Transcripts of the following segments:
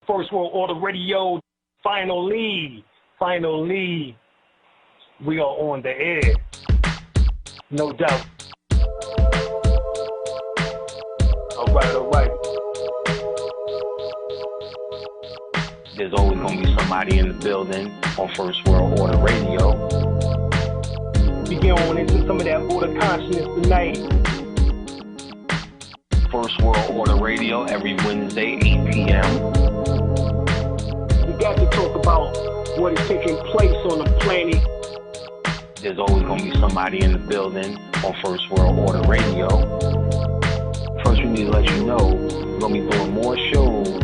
First World Order Radio. Finally, we are on the air. No doubt. All right. There's always going to be somebody in the building on First World Order Radio. We get on into some of that order consciousness tonight. First World Order Radio every Wednesday, 8 p.m. We got to talk about what is taking place on the planet. There's always going to be somebody in the building on First World Order Radio. First, we need to let you know we're going to be doing more shows,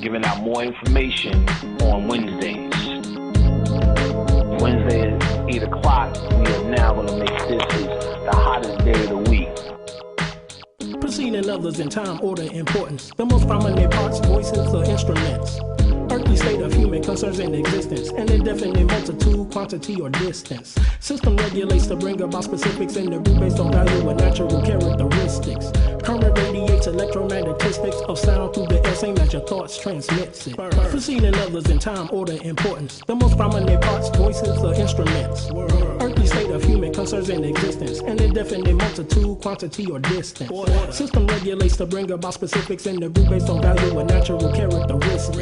giving out more information on Wednesdays. Wednesday at 8 o'clock, we are now going to make this the hottest day of the week. Preceding others in time, order, importance. The most prominent parts, voices, or instruments. Earthly state of human concerns in existence. An indefinite multitude, quantity, or distance. System regulates to bring about specifics in the group based on value and natural characteristics. Current radiates electromagnetistics of sound through the air, same as your thoughts transmits it. Preceding others in time, order, importance. The most prominent parts, voices, or instruments. Earthly state of human concerns in existence. An indefinite multitude, quantity, or distance. System regulates to bring about specifics in the group based on value and natural characteristics.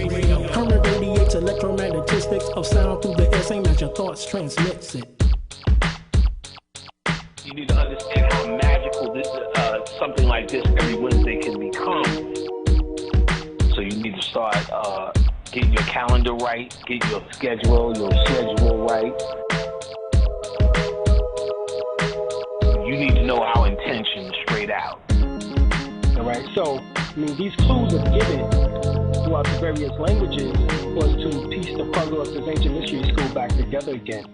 Current radiates electromagnetistics of sound through the air, same as your thoughts transmits it. You need to understand how magical this, something like this every Wednesday can become. So you need to start getting your calendar right, get your schedule right. You need to know our intention straight out. All right, so, these clues are given throughout the various languages was to piece the puzzle of this ancient mystery school back together again.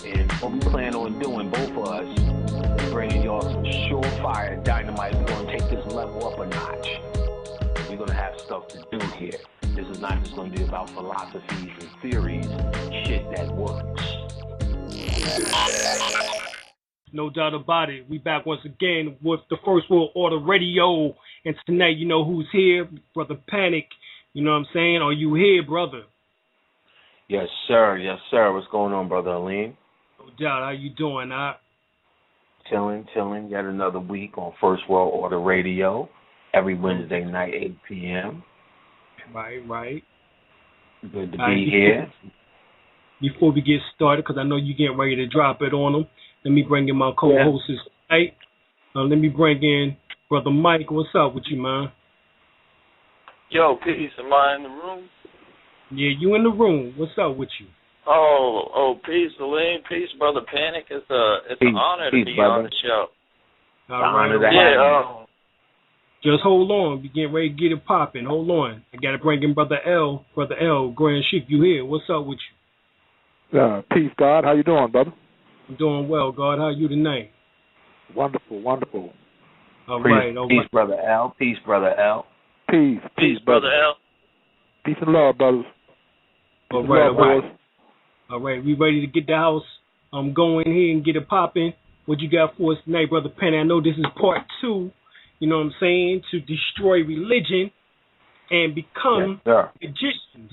And what we plan on doing, both of us, is bringing y'all some surefire dynamite. We're going to take this level up a notch. We're going to have stuff to do here. This is not just going to be about philosophies and theories, shit that works. No doubt about it. We back once again with the First World Order Radio. And tonight, you know who's here? Brother Panic. You know what I'm saying? Are you here, brother? Yes, sir. What's going on, Brother Alim? No doubt. How you doing, Chilling. Yet another week on First World Order Radio. Every Wednesday night, 8 p.m. Right. Good to be here. Before we get started, because I know you're getting ready to drop it on them, let me bring in my co-hosts tonight. Let me bring in Brother Mike. What's up with you, man? Yo, peace. Am I in the room? Yeah, you in the room. What's up with you? Oh, peace, Alim. Peace, Brother Panic. It's an honor to be on the show. All right. Just hold on. We getting ready to get it popping. Hold on. I got to bring in Brother L. Brother L, Grand Sheik, you here? What's up with you? Peace, God. How you doing, brother? I'm doing well, God. How you tonight? Wonderful. All right. Peace, Brother L. Peace, Brother L. Peace and love, brothers. All right. We ready to get the house going here and get it popping. What you got for us tonight, Brother Penny? I know this is part 2, you know what I'm saying, to destroy religion and become magicians.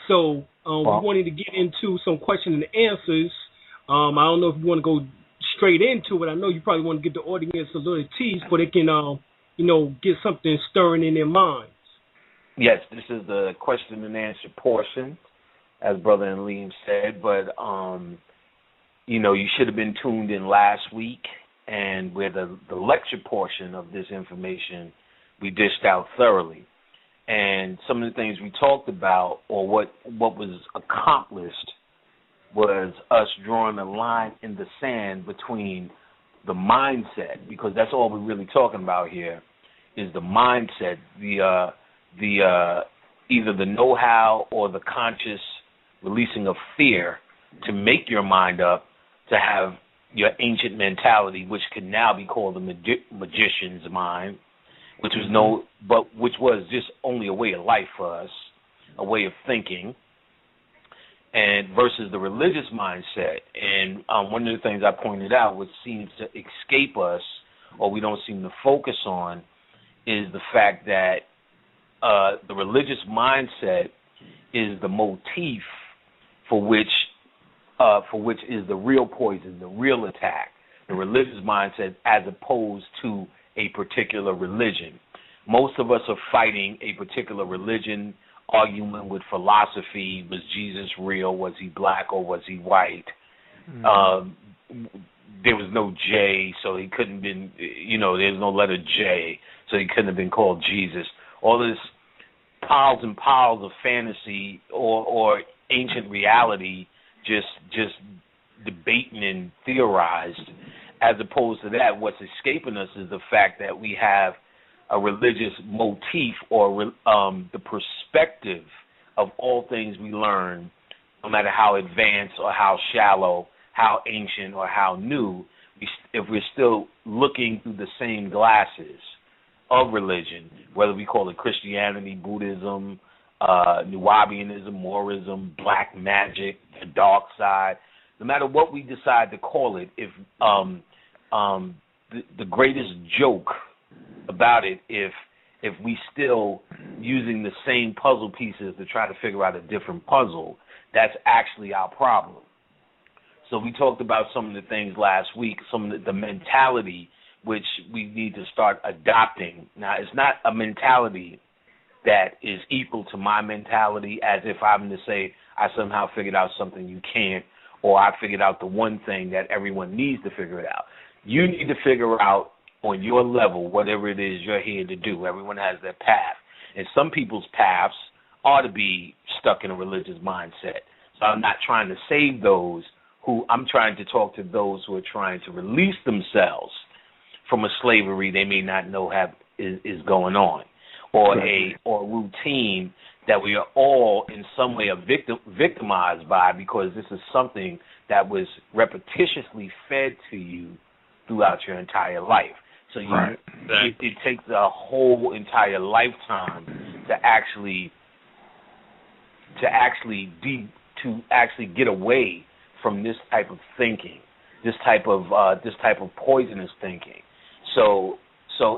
So we wanted to get into some questions and answers. I don't know if you want to go straight into it. I know you probably want to give the audience a little tease so they can, get something stirring in their minds. Yes, this is the question and answer portion, as Brother Alim said. But, you should have been tuned in last week, and where the lecture portion of this information we dished out thoroughly. And some of the things we talked about, or what was accomplished, was us drawing a line in the sand between the mindset, because that's all we're really talking about here, is the mindset, either the know-how or the conscious releasing of fear to make your mind up to have your ancient mentality, which can now be called the magician's mind, which was just only a way of life for us, a way of thinking, and versus the religious mindset. And one of the things I pointed out, which seems to escape us, or we don't seem to focus on, is the fact that the religious mindset is the motif for which is the real poison, the real attack, the religious mindset, as opposed to a particular religion. Most of us are fighting a particular religion, arguing with philosophy. Was Jesus real? Was he black or was he white? There was no J, so he couldn't have been, there's no letter J, so he couldn't have been called Jesus. All this piles and piles of fantasy or ancient reality just debating and theorized. As opposed to that, what's escaping us is the fact that we have a religious motif or the perspective of all things we learn, no matter how advanced or how shallow, how ancient or how new, if we're still looking through the same glasses of religion, whether we call it Christianity, Buddhism, Nubianism, Moorism, black magic, the dark side, no matter what we decide to call it, if the greatest joke about it, if we still using the same puzzle pieces to try to figure out a different puzzle, that's actually our problem. So we talked about some of the things last week, some of the mentality which we need to start adopting. Now, it's not a mentality that is equal to my mentality, as if I'm to say I somehow figured out something you can't, or I figured out the one thing that everyone needs to figure it out. You need to figure out on your level whatever it is you're here to do. Everyone has their path. And some people's paths are to be stuck in a religious mindset. So I'm not trying to save those I'm trying to talk to those who are trying to release themselves from a slavery they may not know is going on, or a routine that we are all in some way victimized by, because this is something that was repetitiously fed to you throughout your entire life. So it takes a whole entire lifetime to actually get away from this type of thinking, this type of poisonous thinking. So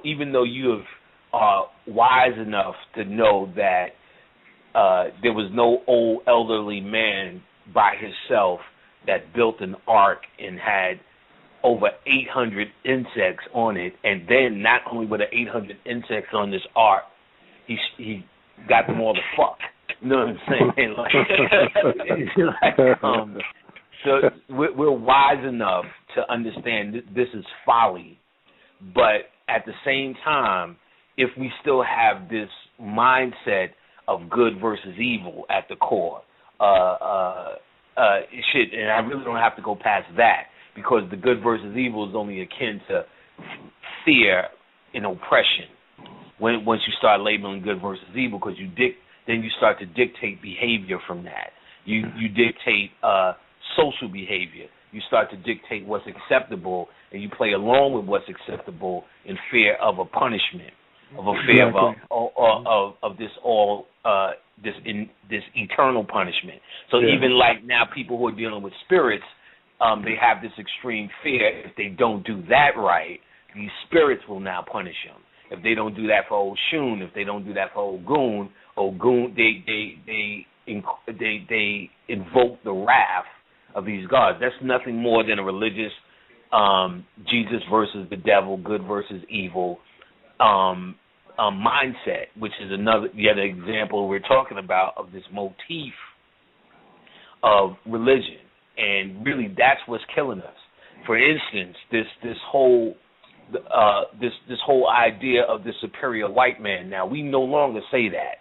even though you are wise enough to know that there was no old elderly man by himself that built an ark and had over 800 insects on it, and then not only were there 800 insects on this ark, he got them all to fuck. You know what I'm saying? So we're wise enough to understand this is folly, but at the same time, if we still have this mindset of good versus evil at the core, it should, and I really don't have to go past that, because the good versus evil is only akin to fear and oppression. Once you start labeling good versus evil, because then you start to dictate behavior from that. You dictate social behavior. You start to dictate what's acceptable, and you play along with what's acceptable in fear of a punishment, of a fear of this eternal punishment. So even like now, people who are dealing with spirits, they have this extreme fear. If they don't do that right, these spirits will now punish them. If they don't do that for old Shun, if they don't do that for old Goon, they invoke the wrath of these gods. That's nothing more than a religious Jesus versus the devil, good versus evil mindset, which is yet an example we're talking about of this motif of religion. And really, that's what's killing us. For instance, this whole idea of the superior white man. Now, we no longer say that.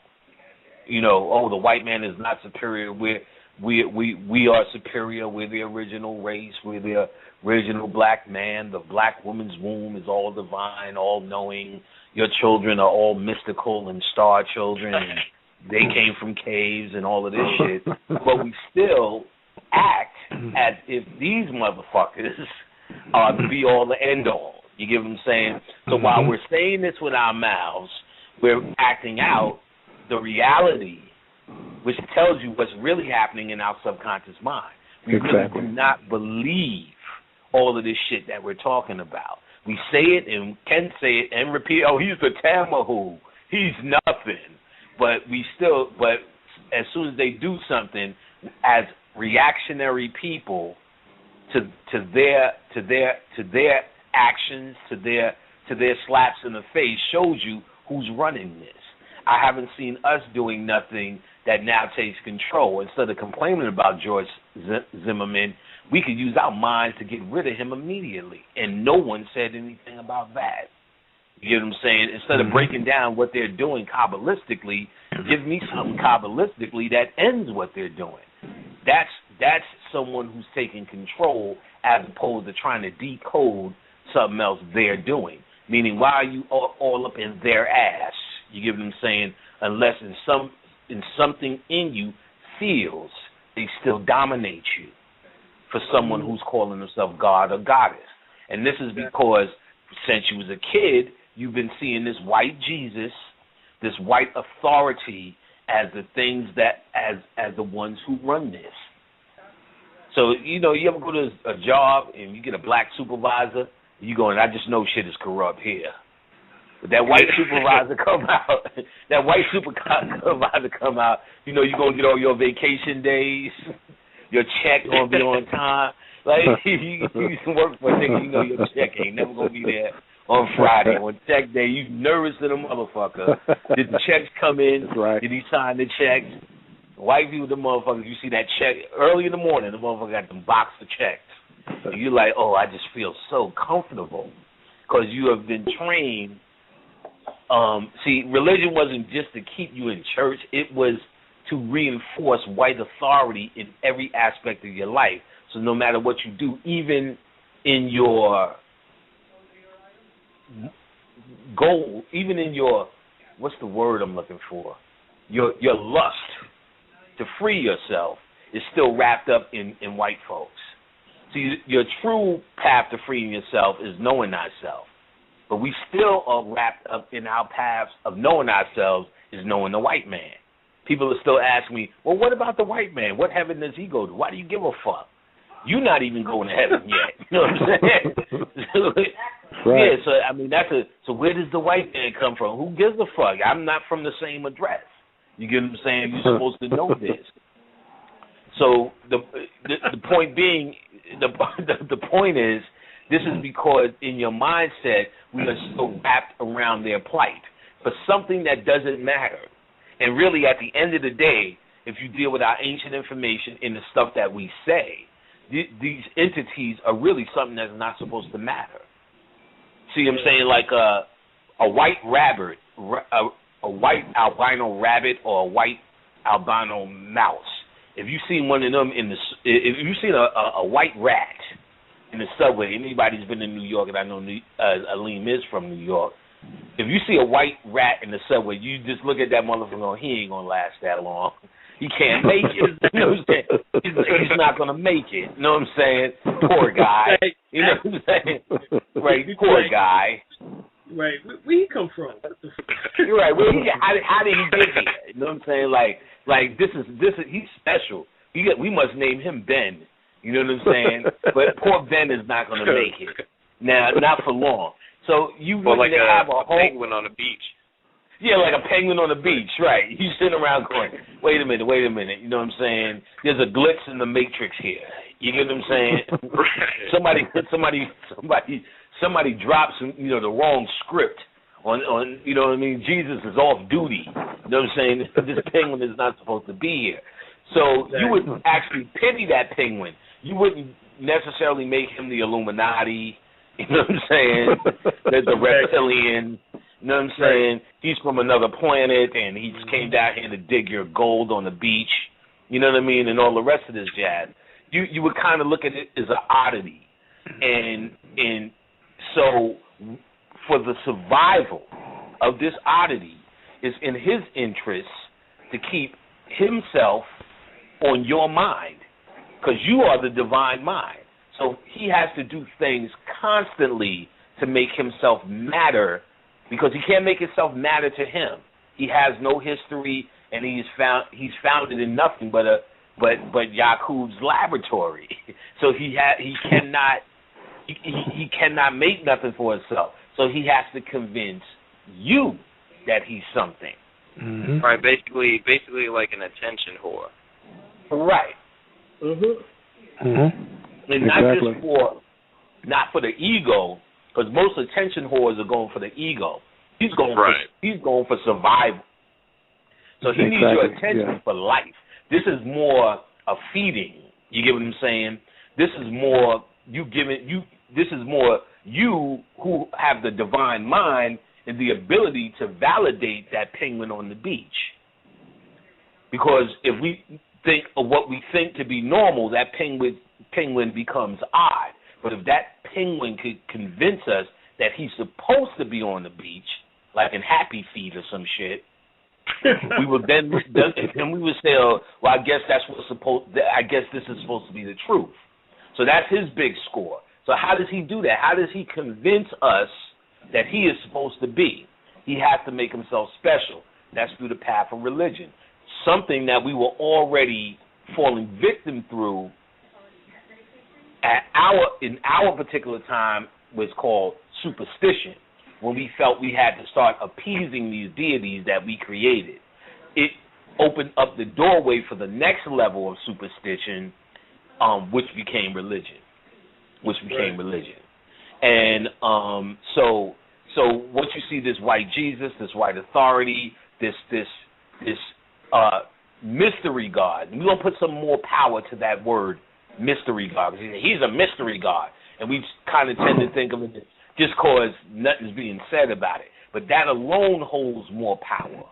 The white man is not superior. We are superior. We're the original race. We're the original black man. The black woman's womb is all divine, all knowing. Your children are all mystical and star children, and they came from caves and all of this shit. But we still act as if these motherfuckers are the be all, the end all. You get what I'm saying? So while we're saying this with our mouths, we're acting out the reality, which tells you what's really happening in our subconscious mind. We really do not believe all of this shit that we're talking about. We say it and can say it and repeat, oh, he's the Tamahu. He's nothing. but as soon as they do something, as reactionary people to their actions, to their slaps in the face, shows you who's running this. I haven't seen us doing nothing that now takes control. Instead of complaining about George Zimmerman, we could use our minds to get rid of him immediately, and no one said anything about that. You get what I'm saying? Instead of breaking down what they're doing Kabbalistically, give me something Kabbalistically that ends what they're doing. That's someone who's taking control as opposed to trying to decode something else they're doing. Meaning, why are you all up in their ass? You get what I'm saying? Unless in something in you feels they still dominate you for someone who's calling himself God or Goddess. And this is because since you was a kid, you've been seeing this white Jesus, this white authority as the things that, as the ones who run this. So, you ever go to a job and you get a black supervisor, you going, I just know shit is corrupt here. But that white supervisor come out, you're going to get all your vacation days, your check going to be on time. Like, you work for a nigga, your check ain't never going to be there on Friday. On check day, you nervous as a motherfucker. Did the checks come in? That's right. Did he sign the checks? White people, the motherfuckers, you see that check early in the morning, the motherfucker got them box of checks. And you're like, oh, I just feel so comfortable because you have been trained. See, religion wasn't just to keep you in church. It was to reinforce white authority in every aspect of your life. So no matter what you do, even in your goal, even in your, what's the word I'm looking for? Your lust to free yourself is still wrapped up in white folks. See, your true path to freeing yourself is knowing thyself. But we still are wrapped up in our paths of knowing ourselves is knowing the white man. People are still asking me, well, what about the white man? What heaven does he go to? Why do you give a fuck? You're not even going to heaven yet. You know what I'm saying? Right. Yeah, so, I mean, so where does the white man come from? Who gives a fuck? I'm not from the same address. You get what I'm saying? You're supposed to know this. So the point being, the point is, this is because in your mindset, we are so wrapped around their plight for something that doesn't matter. And really, at the end of the day, if you deal with our ancient information in the stuff that we say, these entities are really something that's not supposed to matter. See what I'm saying? Like a white rabbit, a white albino rabbit or a white albino mouse. If you see one of them if you see a white rat in the subway, anybody's been in New York, and I know Alim is from New York. If you see a white rat in the subway, you just look at that motherfucker. He ain't gonna last that long. He can't make it. You know what I'm saying? He's not gonna make it. You know what I'm saying? Poor guy. You know what I'm saying? Right, poor guy. Right, where he come from? You're right. How did he get here? You know what I'm saying? Like this is he's special. We must name him Ben. You know what I'm saying? But poor Ben is not going to make it. Now, not for long. So you really have a penguin on the beach. Yeah, like a penguin on the beach, right? You sitting around going, wait a minute. You know what I'm saying? There's a glitch in the matrix here. You get what I'm saying? Somebody drops, the wrong script on, you know what I mean? Jesus is off duty. You know what I'm saying? This penguin is not supposed to be here. So you would actually pity that penguin. You wouldn't necessarily make him the Illuminati. You know what I'm saying? The reptilian. You know what I'm saying? He's from another planet, and he just came down here to dig your gold on the beach. You know what I mean? And all the rest of this jazz. You would kind of look at it as an oddity. And so for the survival of this oddity, it's in his interest to keep himself on your mind, because you are the divine mind. So he has to do things constantly to make himself matter, because he can't make himself matter to him. He has no history, and he's founded in nothing but Yakub's laboratory. So he cannot make nothing for himself. So he has to convince you that he's something. Mm-hmm. Right, basically like an attention whore. Right. Mm-hmm. And not for the ego, because most attention whores are going for the ego. He's going for survival. So he needs your attention for life. This is more a feeding. You get what I'm saying? This is more this is more you who have the divine mind and the ability to validate that penguin on the beach. Because if we think of what we think to be normal, that penguin becomes odd. But if that penguin could convince us that he's supposed to be on the beach, like in Happy Feet or some shit, we would then we would say, well, I guess I guess this is supposed to be the truth. So that's his big score. So how does he do that? How does he convince us that he is supposed to be? He has to make himself special. That's through the path of religion. Something that we were already falling victim through in our particular time was called superstition, when we felt we had to start appeasing these deities that we created. It opened up the doorway for the next level of superstition, which became religion. And so what you see, this white Jesus, this white authority, this mystery God. We're going to put some more power to that word, mystery God. He's a mystery God. And we kind of tend to think of it just because nothing's being said about it. But that alone holds more power.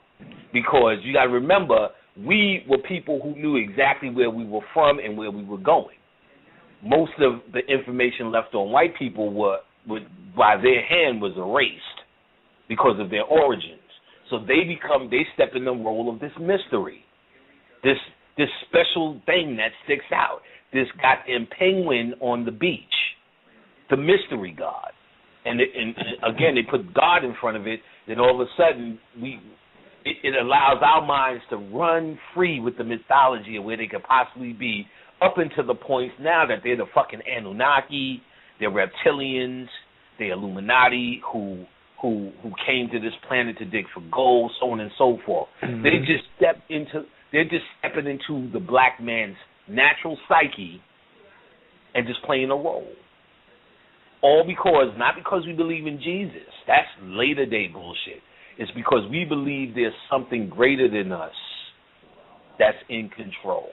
Because you got to remember, we were people who knew exactly where we were from and where we were going. Most of the information left on white people by their hand was erased because of their origins. So they step in the role of this mystery, this special thing that sticks out, this goddamn penguin on the beach, the mystery God. And again, they put God in front of it, then all of a sudden it allows our minds to run free with the mythology of where they could possibly be, up until the point now that they're the fucking Anunnaki, they're reptilians, they're Illuminati who came to this planet to dig for gold, so on and so forth. Mm-hmm. They're just stepping into the black man's natural psyche and just playing a role. All because, not because we believe in Jesus. That's later day bullshit. It's because we believe there's something greater than us that's in control.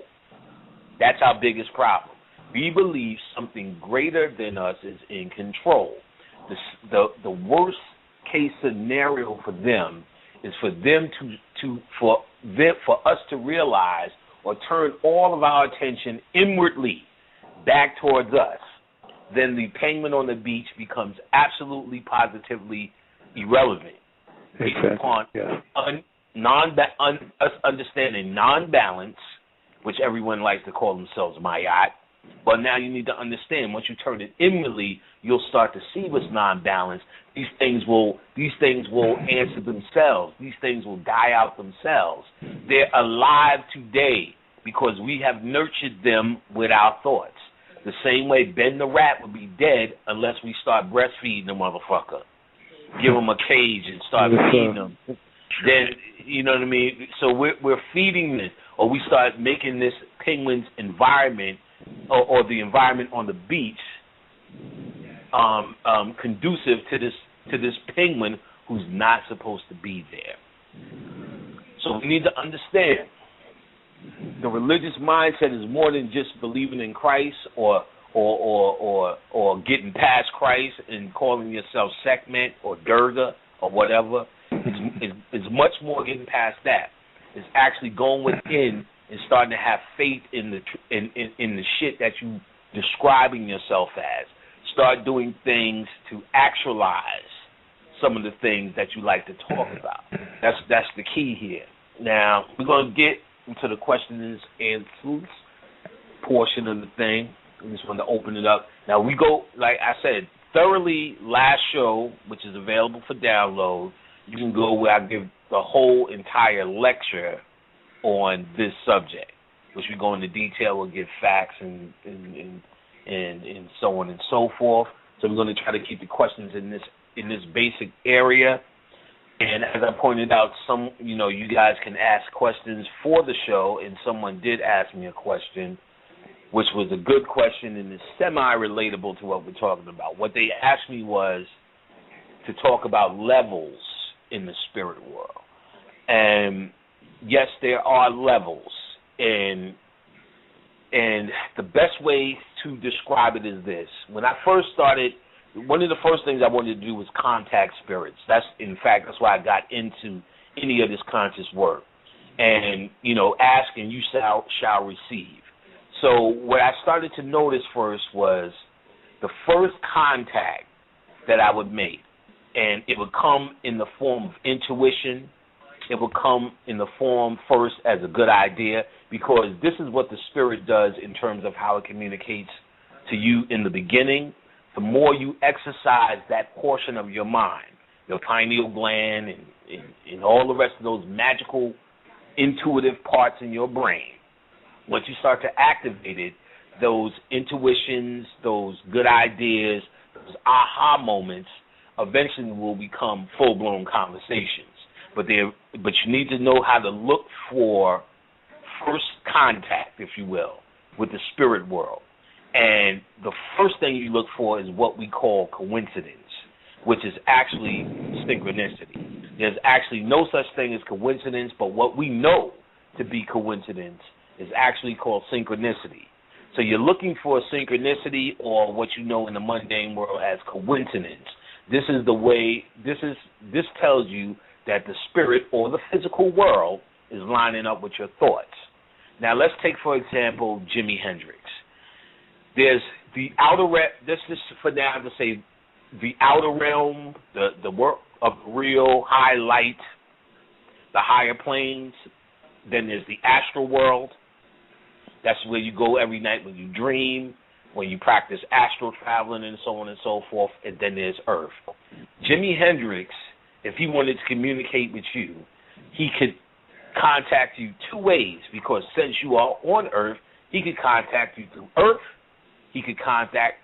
That's our biggest problem. We believe something greater than us is in control. The worst case scenario for them is for them for us to realize or turn all of our attention inwardly back towards us. Then the penguin on the beach becomes absolutely positively irrelevant based upon us understanding non-balance, which everyone likes to call themselves Mayat. But now you need to understand, once you turn it inwardly, you'll start to see what's non-balanced. These things will answer themselves. These things will die out themselves. They're alive today because we have nurtured them with our thoughts. The same way Ben the rat would be dead unless we start breastfeeding the motherfucker. Give him a cage and start feeding him. Then, you know what I mean? So we're feeding this, or we start making this penguin's environment or the environment on the beach conducive to this penguin who's not supposed to be there. So we need to understand the religious mindset is more than just believing in Christ or getting past Christ and calling yourself Sekhmet or Durga or whatever. It's much more getting past that. It's actually going within and starting to have faith in the shit that you describing yourself as. Start doing things to actualize some of the things that you like to talk about. That's the key here. Now we're gonna get into the questions and answers portion of the thing. I just wanted to open it up. Now we go, like I said, thoroughly last show, which is available for download. You can go where I give the whole entire lecture on this subject, which we go into detail. We'll give facts and so on and so forth. So we're going to try to keep the questions in this basic area. And as I pointed out, you guys can ask questions for the show, and someone did ask me a question, which was a good question and is semi-relatable to what we're talking about. What they asked me was to talk about levels in the spirit world. And yes, there are levels, and the best way to describe it is this. When I first started, one of the first things I wanted to do was contact spirits. That's why I got into any of this conscious work. And, ask and you shall receive. So what I started to notice first was the first contact that I would make, and it would come in the form of intuition. It would come in the form first as a good idea, because this is what the spirit does in terms of how it communicates to you in the beginning. The more you exercise that portion of your mind, your pineal gland and all the rest of those magical, intuitive parts in your brain, once you start to activate it, those intuitions, those good ideas, those aha moments eventually will become full-blown conversations. But you need to know how to look for first contact, if you will, with the spirit world. And the first thing you look for is what we call coincidence, which is actually synchronicity. There's actually no such thing as coincidence, but what we know to be coincidence is actually called synchronicity. So you're looking for synchronicity, or what you know in the mundane world as coincidence. This is the way, this tells you that the spirit or the physical world is lining up with your thoughts. Now let's take, for example, Jimi Hendrix. There's the outer realm, this is for now to say the outer realm, the work of real high light, the higher planes. Then there's the astral world. That's where you go every night when you dream, when you practice astral traveling and so on and so forth. And then there's Earth. Jimi Hendrix, if he wanted to communicate with you, he could contact you two ways, because since you are on Earth, he could contact you through Earth. He could contact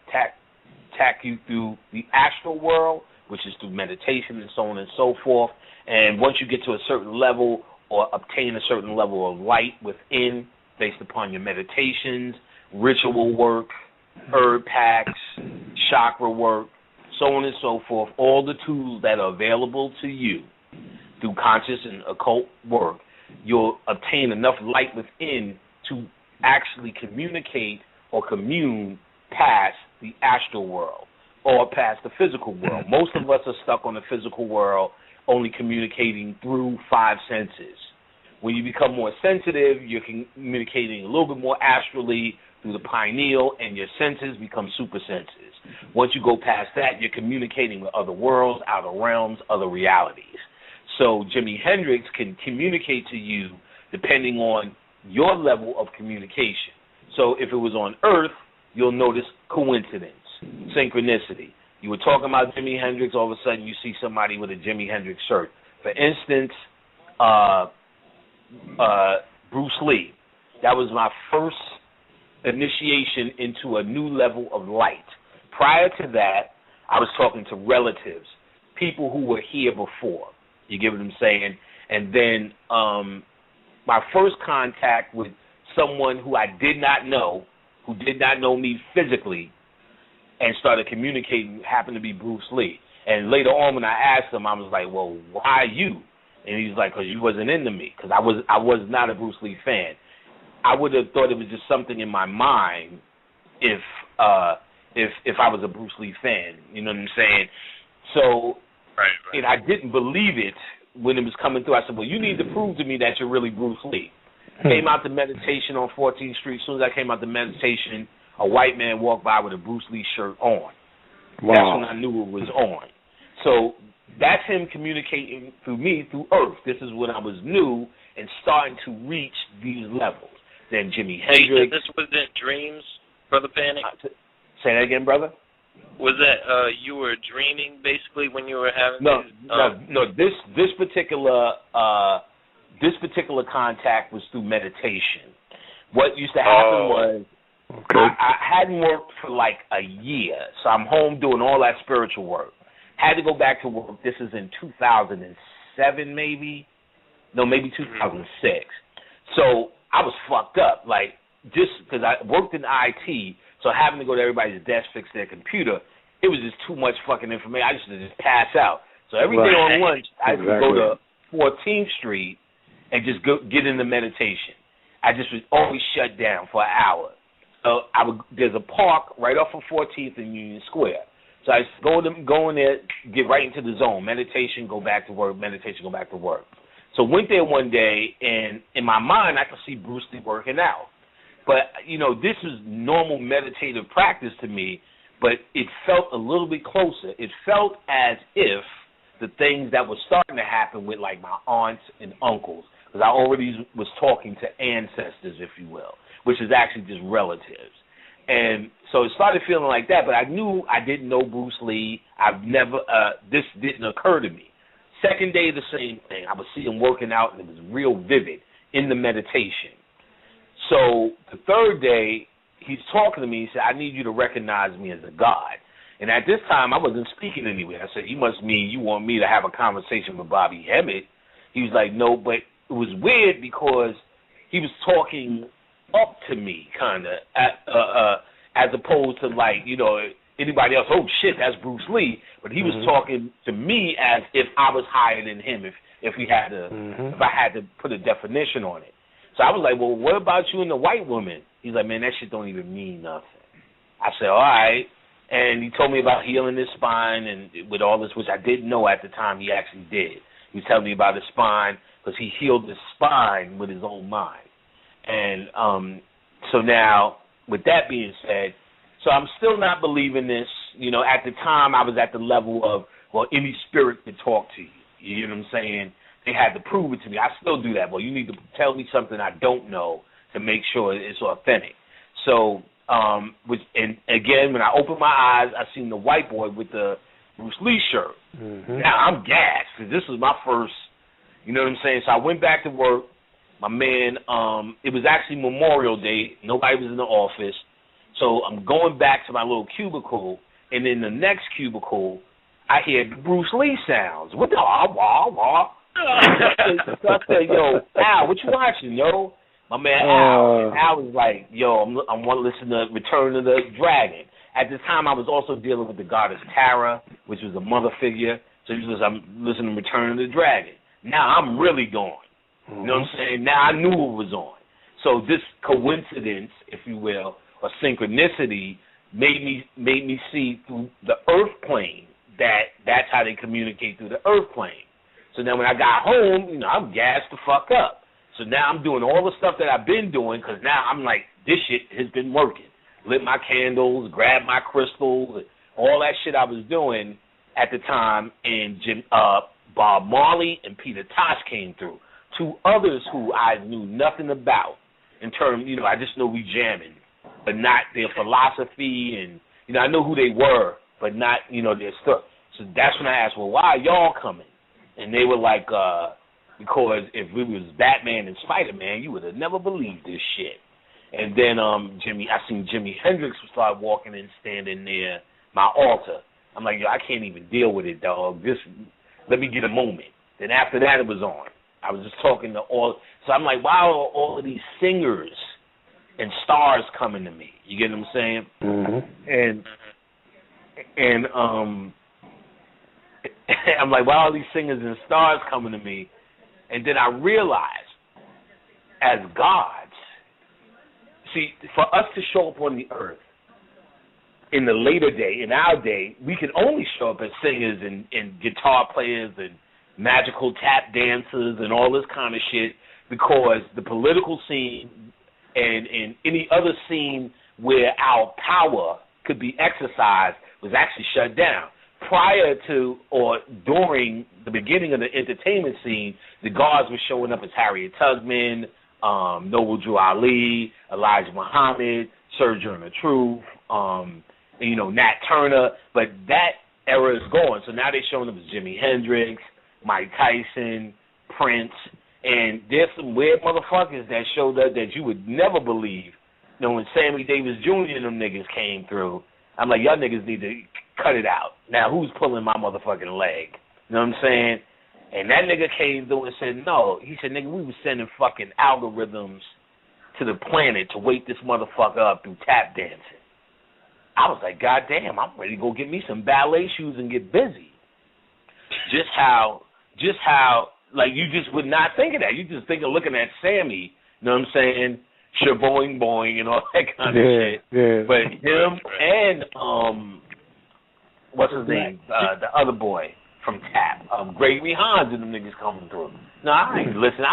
you through the astral world, which is through meditation and so on and so forth. And once you get to a certain level or obtain a certain level of light within, based upon your meditations, ritual work, herb packs, chakra work, so on and so forth, all the tools that are available to you through conscious and occult work, you'll obtain enough light within to actually communicate or commune past the astral world or past the physical world. Most of us are stuck on the physical world, only communicating through five senses. When you become more sensitive, you're communicating a little bit more astrally through the pineal, and your senses become super senses. Once you go past that, you're communicating with other worlds, outer realms, other realities. So Jimi Hendrix can communicate to you depending on your level of communication. So if it was on Earth, you'll notice coincidence, synchronicity. You were talking about Jimi Hendrix, all of a sudden you see somebody with a Jimi Hendrix shirt. For instance, Bruce Lee. That was my first initiation into a new level of light. Prior to that, I was talking to relatives, people who were here before. You get what I'm saying? And then my first contact with someone who I did not know, who did not know me physically, and started communicating, happened to be Bruce Lee. And later on when I asked him, I was like, well, why you? And he was like, because you wasn't into me, because I was not a Bruce Lee fan. I would have thought it was just something in my mind if I was a Bruce Lee fan. You know what I'm saying? So, right. And I didn't believe it when it was coming through. I said, well, you need to prove to me that you're really Bruce Lee. Came out to meditation on 14th Street. As soon as I came out to meditation, a white man walked by with a Bruce Lee shirt on. Wow. That's when I knew it was on. So that's him communicating through me, through Earth. This is when I was new and starting to reach these levels. Then Jimi Hendrix. This was in dreams, Brother Panic? Say that again, brother? Was that you were dreaming basically when you were having No. This particular contact was through meditation. What used to happen was I hadn't worked for like a year, so I'm home doing all that spiritual work. Had to go back to work. This is in 2006. 2007 maybe. No, maybe 2006. So I was fucked up, like, just because I worked in IT, so having to go to everybody's desk, fix their computer, it was just too much fucking information. I used to just pass out. So every day on lunch, I would go to 14th Street and just get into meditation. I just was always shut down for an hour. So there's a park right off of 14th and Union Square. So I used to go in there, get right into the zone. Meditation, go back to work. Meditation, go back to work. So went there one day, and in my mind, I could see Bruce Lee working out. But, this was normal meditative practice to me, but it felt a little bit closer. It felt as if the things that were starting to happen with, like, my aunts and uncles, because I already was talking to ancestors, if you will, which is actually just relatives. And so it started feeling like that, but I knew I didn't know Bruce Lee. This didn't occur to me. Second day, the same thing. I would see him working out, and it was real vivid in the meditation. So the third day, he's talking to me. He said, I need you to recognize me as a god. And at this time, I wasn't speaking anywhere. I said, you must mean you want me to have a conversation with Bobby Hemmett. He was like, no, but it was weird because he was talking up to me, kind of, as opposed to, like, anybody else, oh, shit, that's Bruce Lee. But he was talking to me as if I was higher than him, if I had to put a definition on it. So I was like, well, what about you and the white woman? He's like, man, that shit don't even mean nothing. I said, all right. And he told me about healing his spine and with all this, which I didn't know at the time he actually did. He was telling me about his spine because he healed his spine with his own mind. And so now, with that being said, so I'm still not believing this. At the time, I was at the level of, well, any spirit could talk to you. You know what I'm saying? They had to prove it to me. I still do that. Well, you need to tell me something I don't know to make sure it's authentic. So, and again, when I opened my eyes, I seen the white boy with the Bruce Lee shirt. Now, I'm gassed because this was my first, you know what I'm saying? So I went back to work. My man, it was actually Memorial Day. Nobody was in the office. So I'm going back to my little cubicle, and in the next cubicle, I hear Bruce Lee sounds. What the wah, wah? So I said, yo, Al, what you watching, yo? My man Al was like, yo, I'm want to listen to Return of the Dragon. At this time, I was also dealing with the goddess Tara, which was a mother figure. So I'm listening to Return of the Dragon. Now I'm really going. You know what I'm saying? Now I knew it was on. So this coincidence, if you will, or synchronicity, made me see through the earth plane that's how they communicate through the earth plane. So now when I got home, I'm gassed the fuck up. So now I'm doing all the stuff that I've been doing because now I'm like, this shit has been working. Lit my candles, grabbed my crystals, all that shit I was doing at the time, and Bob Marley and Peter Tosh came through. Two others who I knew nothing about in terms, I just know we jamming, but not their philosophy, and, I know who they were, but not, their stuff. So that's when I asked, well, why are y'all coming? And they were like, because if it was Batman and Spider-Man, you would have never believed this shit. And then I seen Jimi Hendrix start walking and standing near my altar. I'm like, yo, I can't even deal with it, dog. Just let me get a moment. Then after that, it was on. I was just talking to all. So I'm like, why are all of these singers and stars coming to me? You get what I'm saying? And I'm like, why are all these singers and stars coming to me? And then I realized, as gods, see, for us to show up on the earth in the later day, in our day, we can only show up as singers and guitar players and magical tap dancers and all this kind of shit because the political scene and any other scene where our power could be exercised was actually shut down. Prior to or during the beginning of the entertainment scene, the gods were showing up as Harriet Tubman, Noble Drew Ali, Elijah Muhammad, Sir Journal Truth, Nat Turner. But that era is gone. So now they're showing up as Jimi Hendrix, Mike Tyson, Prince, and there's some weird motherfuckers that showed up that you would never believe. When Sammy Davis Jr. and them niggas came through, I'm like, y'all niggas need to cut it out. Now, who's pulling my motherfucking leg? You know what I'm saying? And that nigga came through and said, no. He said, nigga, we was sending fucking algorithms to the planet to wake this motherfucker up through tap dancing. I was like, God damn, I'm ready to go get me some ballet shoes and get busy. Just how, like, you just would not think of that. You just think of looking at Sammy, you know what I'm saying, shaboing boing and all that kind of shit. Yeah. But him and, what's his name, the other boy from Tap, Gregory Hines and them niggas coming through. No, I ain't listening.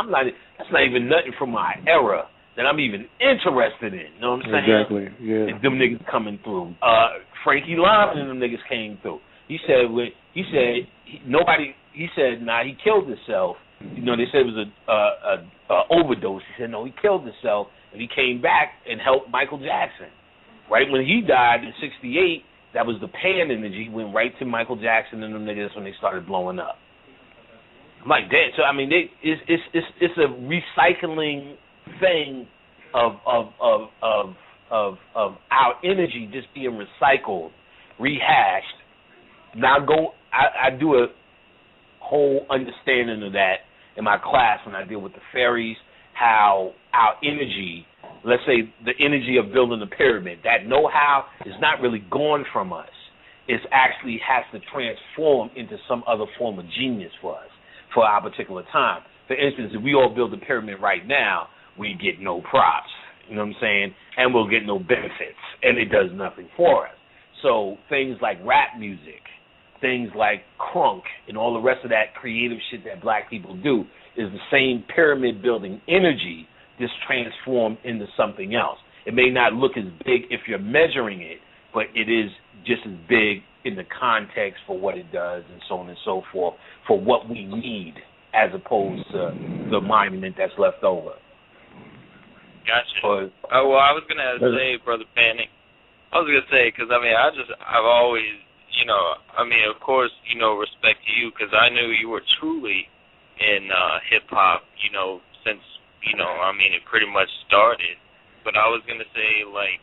That's not even nothing from my era that I'm even interested in. You know what I'm saying? Exactly, yeah. And them niggas coming through. Frankie Lyman and them niggas came through. He said, nah, he killed himself. You know, they said it was a overdose. He said, no, he killed himself, and he came back and helped Michael Jackson. Right when he died in '68, that was the pan energy, went right to Michael Jackson and them niggas when they started blowing up. I'm like, damn. So I mean, it's a recycling thing of our energy just being recycled, rehashed. Now I do a whole understanding of that in my class when I deal with the fairies, how our energy, let's say the energy of building a pyramid, that know-how is not really gone from us. It actually has to transform into some other form of genius for us, for our particular time. For instance, if we all build a pyramid right now, we get no props, you know what I'm saying, and we'll get no benefits, and it does nothing for us. So things like rap music, things like crunk, and all the rest of that creative shit that black people do is the same pyramid building energy just transformed into something else. It may not look as big if you're measuring it, but it is just as big in the context for what it does and so on and so forth, for what we need as opposed to the monument that's left over. Gotcha. Well, I was going to say, Brother Panic, because, I mean, I've always, you know, I mean, of course, you know, respect to you, because I knew you were truly in hip-hop, you know, since, you know, I mean, it pretty much started. But I was going to say, like,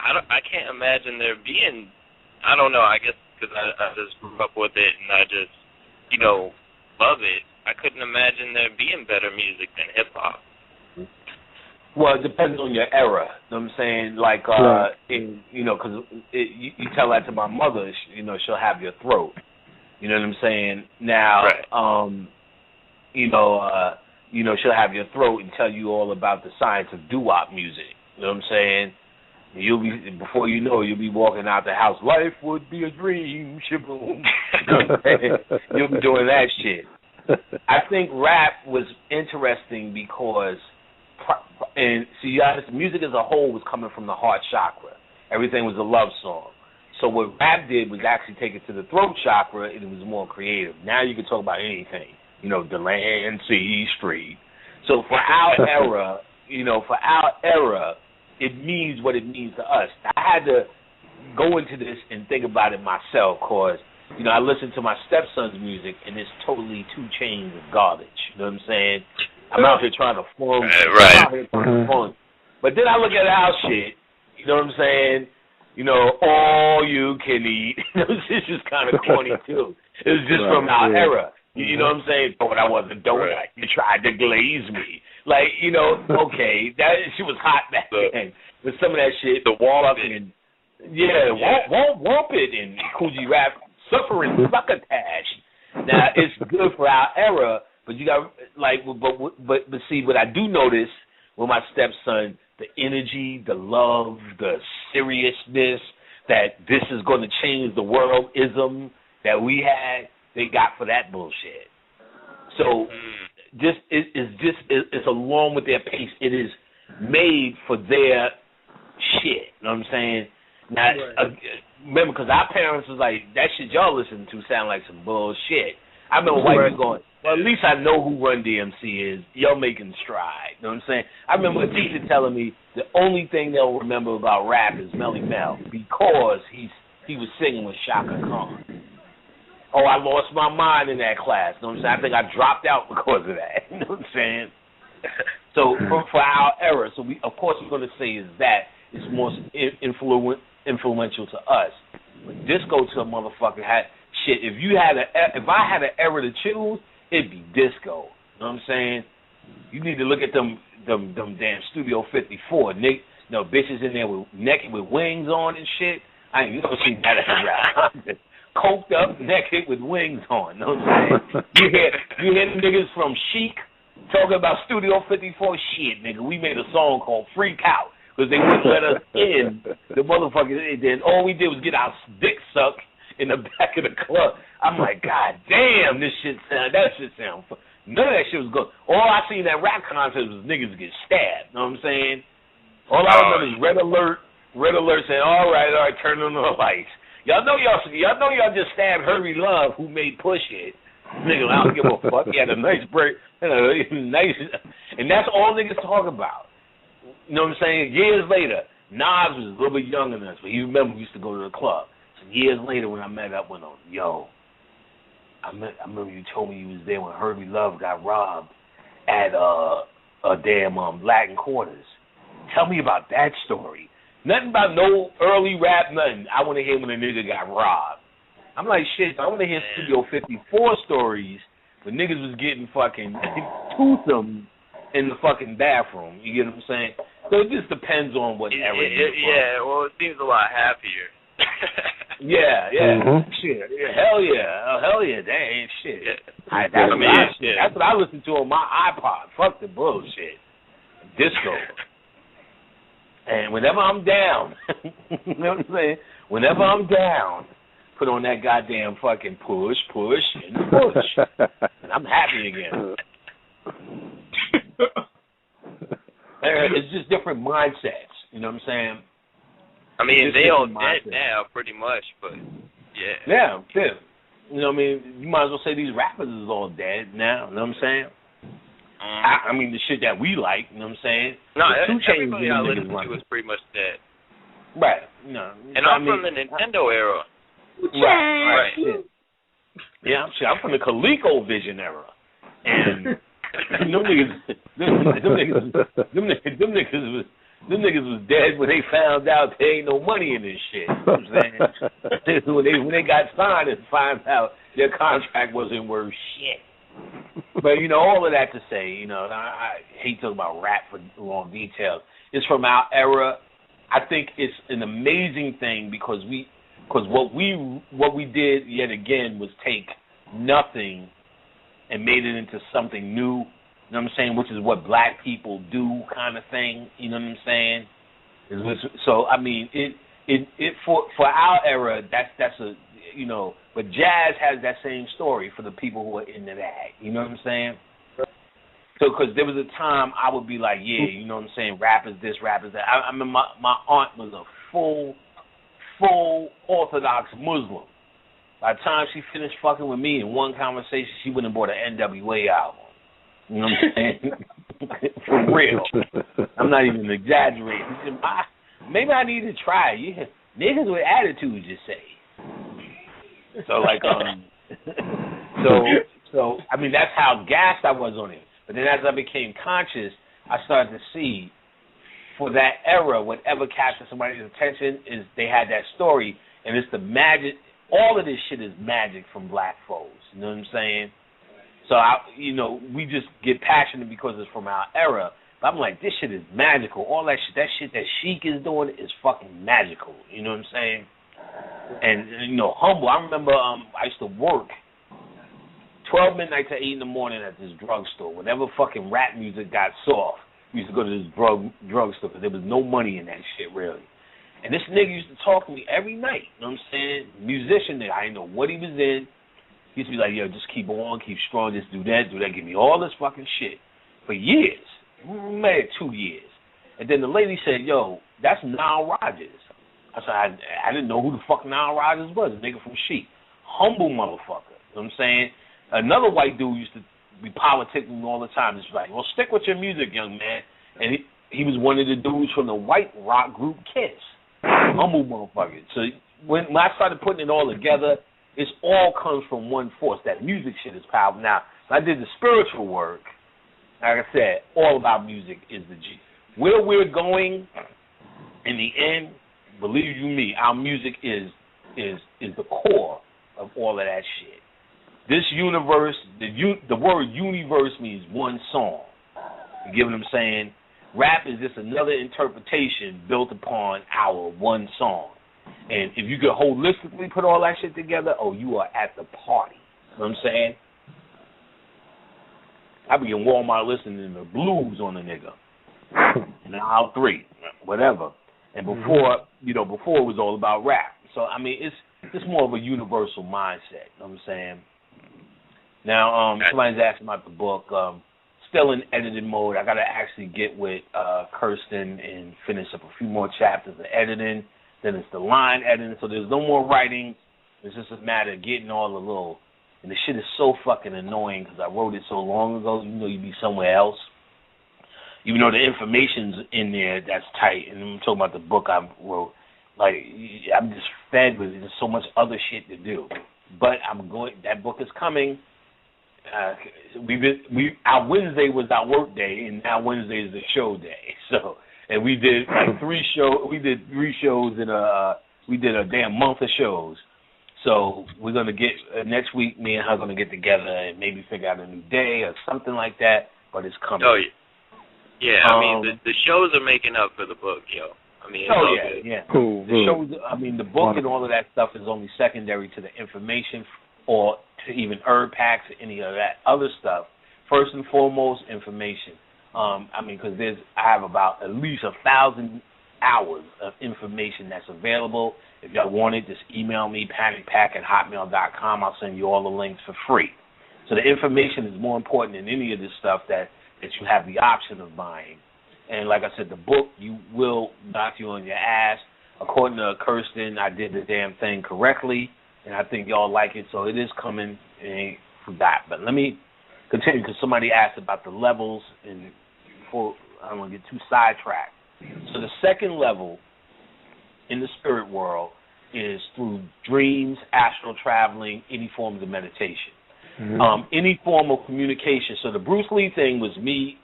I can't imagine there being, I don't know, I guess because I just grew up with it and I just, you know, love it. I couldn't imagine there being better music than hip-hop. Well, it depends on your era. You know what I'm saying? Like, you know, because you tell that to my mother, you know, she'll have your throat. You know what I'm saying? Now, right. You know, she'll have your throat and tell you all about the science of doo-wop music. You know what I'm saying? You'll be, before you know, you'll be walking out the house. Life would be a dream, shaboom. You'll be doing that shit. I think rap was interesting because, and see, honest, music as a whole was coming from the heart chakra. Everything was a love song. So what rap did was actually take it to the throat chakra, and it was more creative. Now you can talk about anything. You know, Delancey Street. So for our era, you know, it means what it means to us. I had to go into this and think about it myself because, you know, I listen to my stepson's music, and it's totally 2 Chainz of garbage. You know what I'm saying? I'm out here trying to form. Right. But then I look at our shit, you know what I'm saying? You know, all you can eat. This is kind of corny, too. It was just from our era. You know what I'm saying? But I wasn't donut. Right. You tried to glaze me. Like, you know, okay, that shit was hot back then. But some of that shit, the Womp It. Womp It and Coogee Rap, suffering succotash. Now, it's good for our era, but you got, like, but see, what I do notice with my stepson, the energy, the love, the seriousness, that this is going to change the world-ism that we had, they got for that bullshit. So it's along with their pace. It is made for their shit. You know what I'm saying? Now, remember, because our parents was like, that shit y'all listen to sound like some bullshit. I remember white people going, well, at least I know who Run DMC is. Y'all making stride. You know what I'm saying? I remember a teacher telling me the only thing they'll remember about rap is Melly Mel because he was singing with Shaka Khan. Oh, I lost my mind in that class. You know what I'm saying? I think I dropped out because of that. You know what I'm saying? So for our era, so we, of course, we're going to say is that it's more influential to us. But disco to a motherfucker shit, if I had an era to choose, it'd be disco. You know what I'm saying? You need to look at them damn Studio 54, bitches in there naked with wings on and shit. I ain't never seen that at a rap. Coked up, naked with wings on. You know what I'm saying? You hear the niggas from Chic talking about Studio 54 shit, nigga. We made a song called Freak Out because they wouldn't let us in. The motherfuckers, then all we did was get our dick sucked in the back of the club. I'm like, God damn, that shit sound. None of that shit was good. All I seen at rap concerts was niggas get stabbed. You know what I'm saying? All I remember is red alert saying, all right, turn on the lights. Y'all know y'all just stabbed Herbie Love, who made Push It. Nigga, I don't give a fuck. He had a nice break, nice, and that's all niggas talk about. You know what I'm saying? Years later, Nas was a little bit younger than us, but he remember we used to go to the club. So years later, when I met up with him, I remember you told me you was there when Herbie Love got robbed at a damn Latin Quarters. Tell me about that story. Nothing about no early rap, nothing. I want to hear when a nigga got robbed. I'm like, shit, I want to hear Studio 54 stories when niggas was getting fucking twosome in the fucking bathroom. You get what I'm saying? So it just depends on what era you're from. Yeah, well, it seems a lot happier. Yeah. Mm-hmm. Shit. Yeah, hell yeah. That ain't shit. Yeah. That's what I listen to on my iPod. Fuck the bullshit. Disco. And whenever I'm down, you know what I'm saying? Whenever I'm down, put on that goddamn fucking push, and push. And I'm happy again. It's just different mindsets. You know what I'm saying? I mean, they all dead now, pretty much, but yeah. Yeah. You know what I mean? You might as well say these rappers is all dead now. You know what I'm saying? I mean, the shit that we like, you know what I'm saying? No, everybody I listen to is pretty much dead. Right. No. And I'm from the Nintendo era. Right. Yeah, I'm from the ColecoVision era. And them niggas was dead when they found out there ain't no money in this shit. You know what I'm saying? when they got signed and found out their contract wasn't worth shit. But, all of that to say, I hate talking about rap for long details. It's from our era. I think it's an amazing thing because what we did yet again was take nothing and made it into something new. You know what I'm saying? Which is what black people do, kind of thing. You know what I'm saying? So I mean, it for our era, that's a But jazz has that same story for the people who are into that. You know what I'm saying? So, because there was a time I would be like, yeah, you know what I'm saying? Rap is this, rap is that. I mean, my aunt was a full Orthodox Muslim. By the time she finished fucking with me in one conversation, she went and bought an NWA album. You know what I'm saying? For real. I'm not even exaggerating. Maybe I need to try it. Yeah. Niggas with attitudes, you say. So so I mean that's how gassed I was on it. But then as I became conscious, I started to see for that era, whatever captured somebody's attention is they had that story, and it's the magic. All of this shit is magic from black folks. You know what I'm saying? So we just get passionate because it's from our era. But I'm like, this shit is magical. All that shit that Chic is doing is fucking magical. You know what I'm saying? And humble. I remember I used to work 12 midnight to 8 in the morning at this drugstore. Whenever fucking rap music got soft, we used to go to this drugstore because there was no money in that shit really. And this nigga used to talk to me every night. You know what I'm saying? Musician nigga. I didn't know what he was in. He used to be like, yo, just keep on, keep strong, just do that, give me all this fucking shit. For years. Maybe 2 years. And then the lady said, yo, that's Nile Rodgers. I said, I didn't know who the fuck Nile Rodgers was, a nigga from Chic. Humble motherfucker. You know what I'm saying? Another white dude used to be politicking all the time. It's like, well, stick with your music, young man. And he was one of the dudes from the white rock group Kiss. Humble motherfucker. So when I started putting it all together, it all comes from one force. That music shit is powerful. Now, I did the spiritual work. Like I said, all about music is the G. Where we're going in the end, believe you me, our music is the core of all of that shit. This universe, the word universe means one song. You get what I'm saying? Rap is just another interpretation built upon our one song. And if you could holistically put all that shit together, oh, you are at the party. You know what I'm saying? I be in Walmart listening to the blues on the nigga. In aisle 3, whatever. And before, before it was all about rap. So, I mean, it's more of a universal mindset. You know what I'm saying? Now, somebody's asking about the book. Still in editing mode. I got to actually get with Kirsten and finish up a few more chapters of editing. Then it's the line editing. So there's no more writing. It's just a matter of getting all the little... And the shit is so fucking annoying because I wrote it so long ago. You know you'd be somewhere else. Even though the information's in there, that's tight. And I'm talking about the book I wrote. Like, I'm just fed with it. There's so much other shit to do. But that book is coming. Our Wednesday was our work day, and now Wednesday is the show day. So, and we did like 3 shows. We did 3 shows we did a damn month of shows. So we're gonna get next week. Me and her gonna get together and maybe figure out a new day or something like that. But it's coming. Oh yeah. I mean the shows are making up for the book, yo. I mean, yeah. Cool. The shows. I mean, the book and all of that stuff is only secondary to the information or to even herb packs or any of that other stuff. First and foremost, information. I mean, because I have about at least 1,000 hours of information that's available. If y'all want it, just email me, panicpack@hotmail.com. I'll send you all the links for free. So the information is more important than any of this stuff that you have the option of buying. And like I said, the book, you will knock you on your ass. According to Kirsten, I did the damn thing correctly, and I think y'all like it, so it is coming, and ain't forgot. But let me continue, because somebody asked about the levels, and before I don't want to get too sidetracked. So the second level in the spirit world is through dreams, astral traveling, any forms of meditation. Any form of communication. So the Bruce Lee thing was me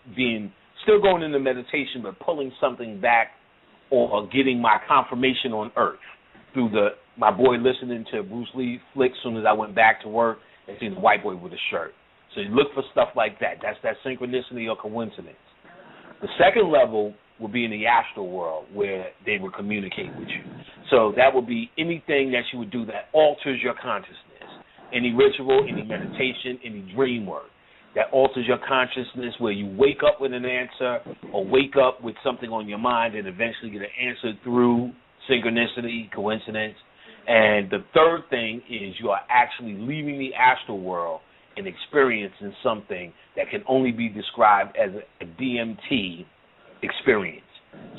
still going into meditation, but pulling something back or getting my confirmation on earth through my boy listening to Bruce Lee flicks as soon as I went back to work and seeing the white boy with a shirt. So you look for stuff like that. That's that synchronicity or coincidence. The second level will be in the astral world where they will communicate with you. So that would be anything that you would do that alters your consciousness. Any ritual, any meditation, any dream work that alters your consciousness where you wake up with an answer or wake up with something on your mind and eventually get an answer through synchronicity, coincidence. And the third thing is you are actually leaving the astral world and experiencing something that can only be described as a DMT experience,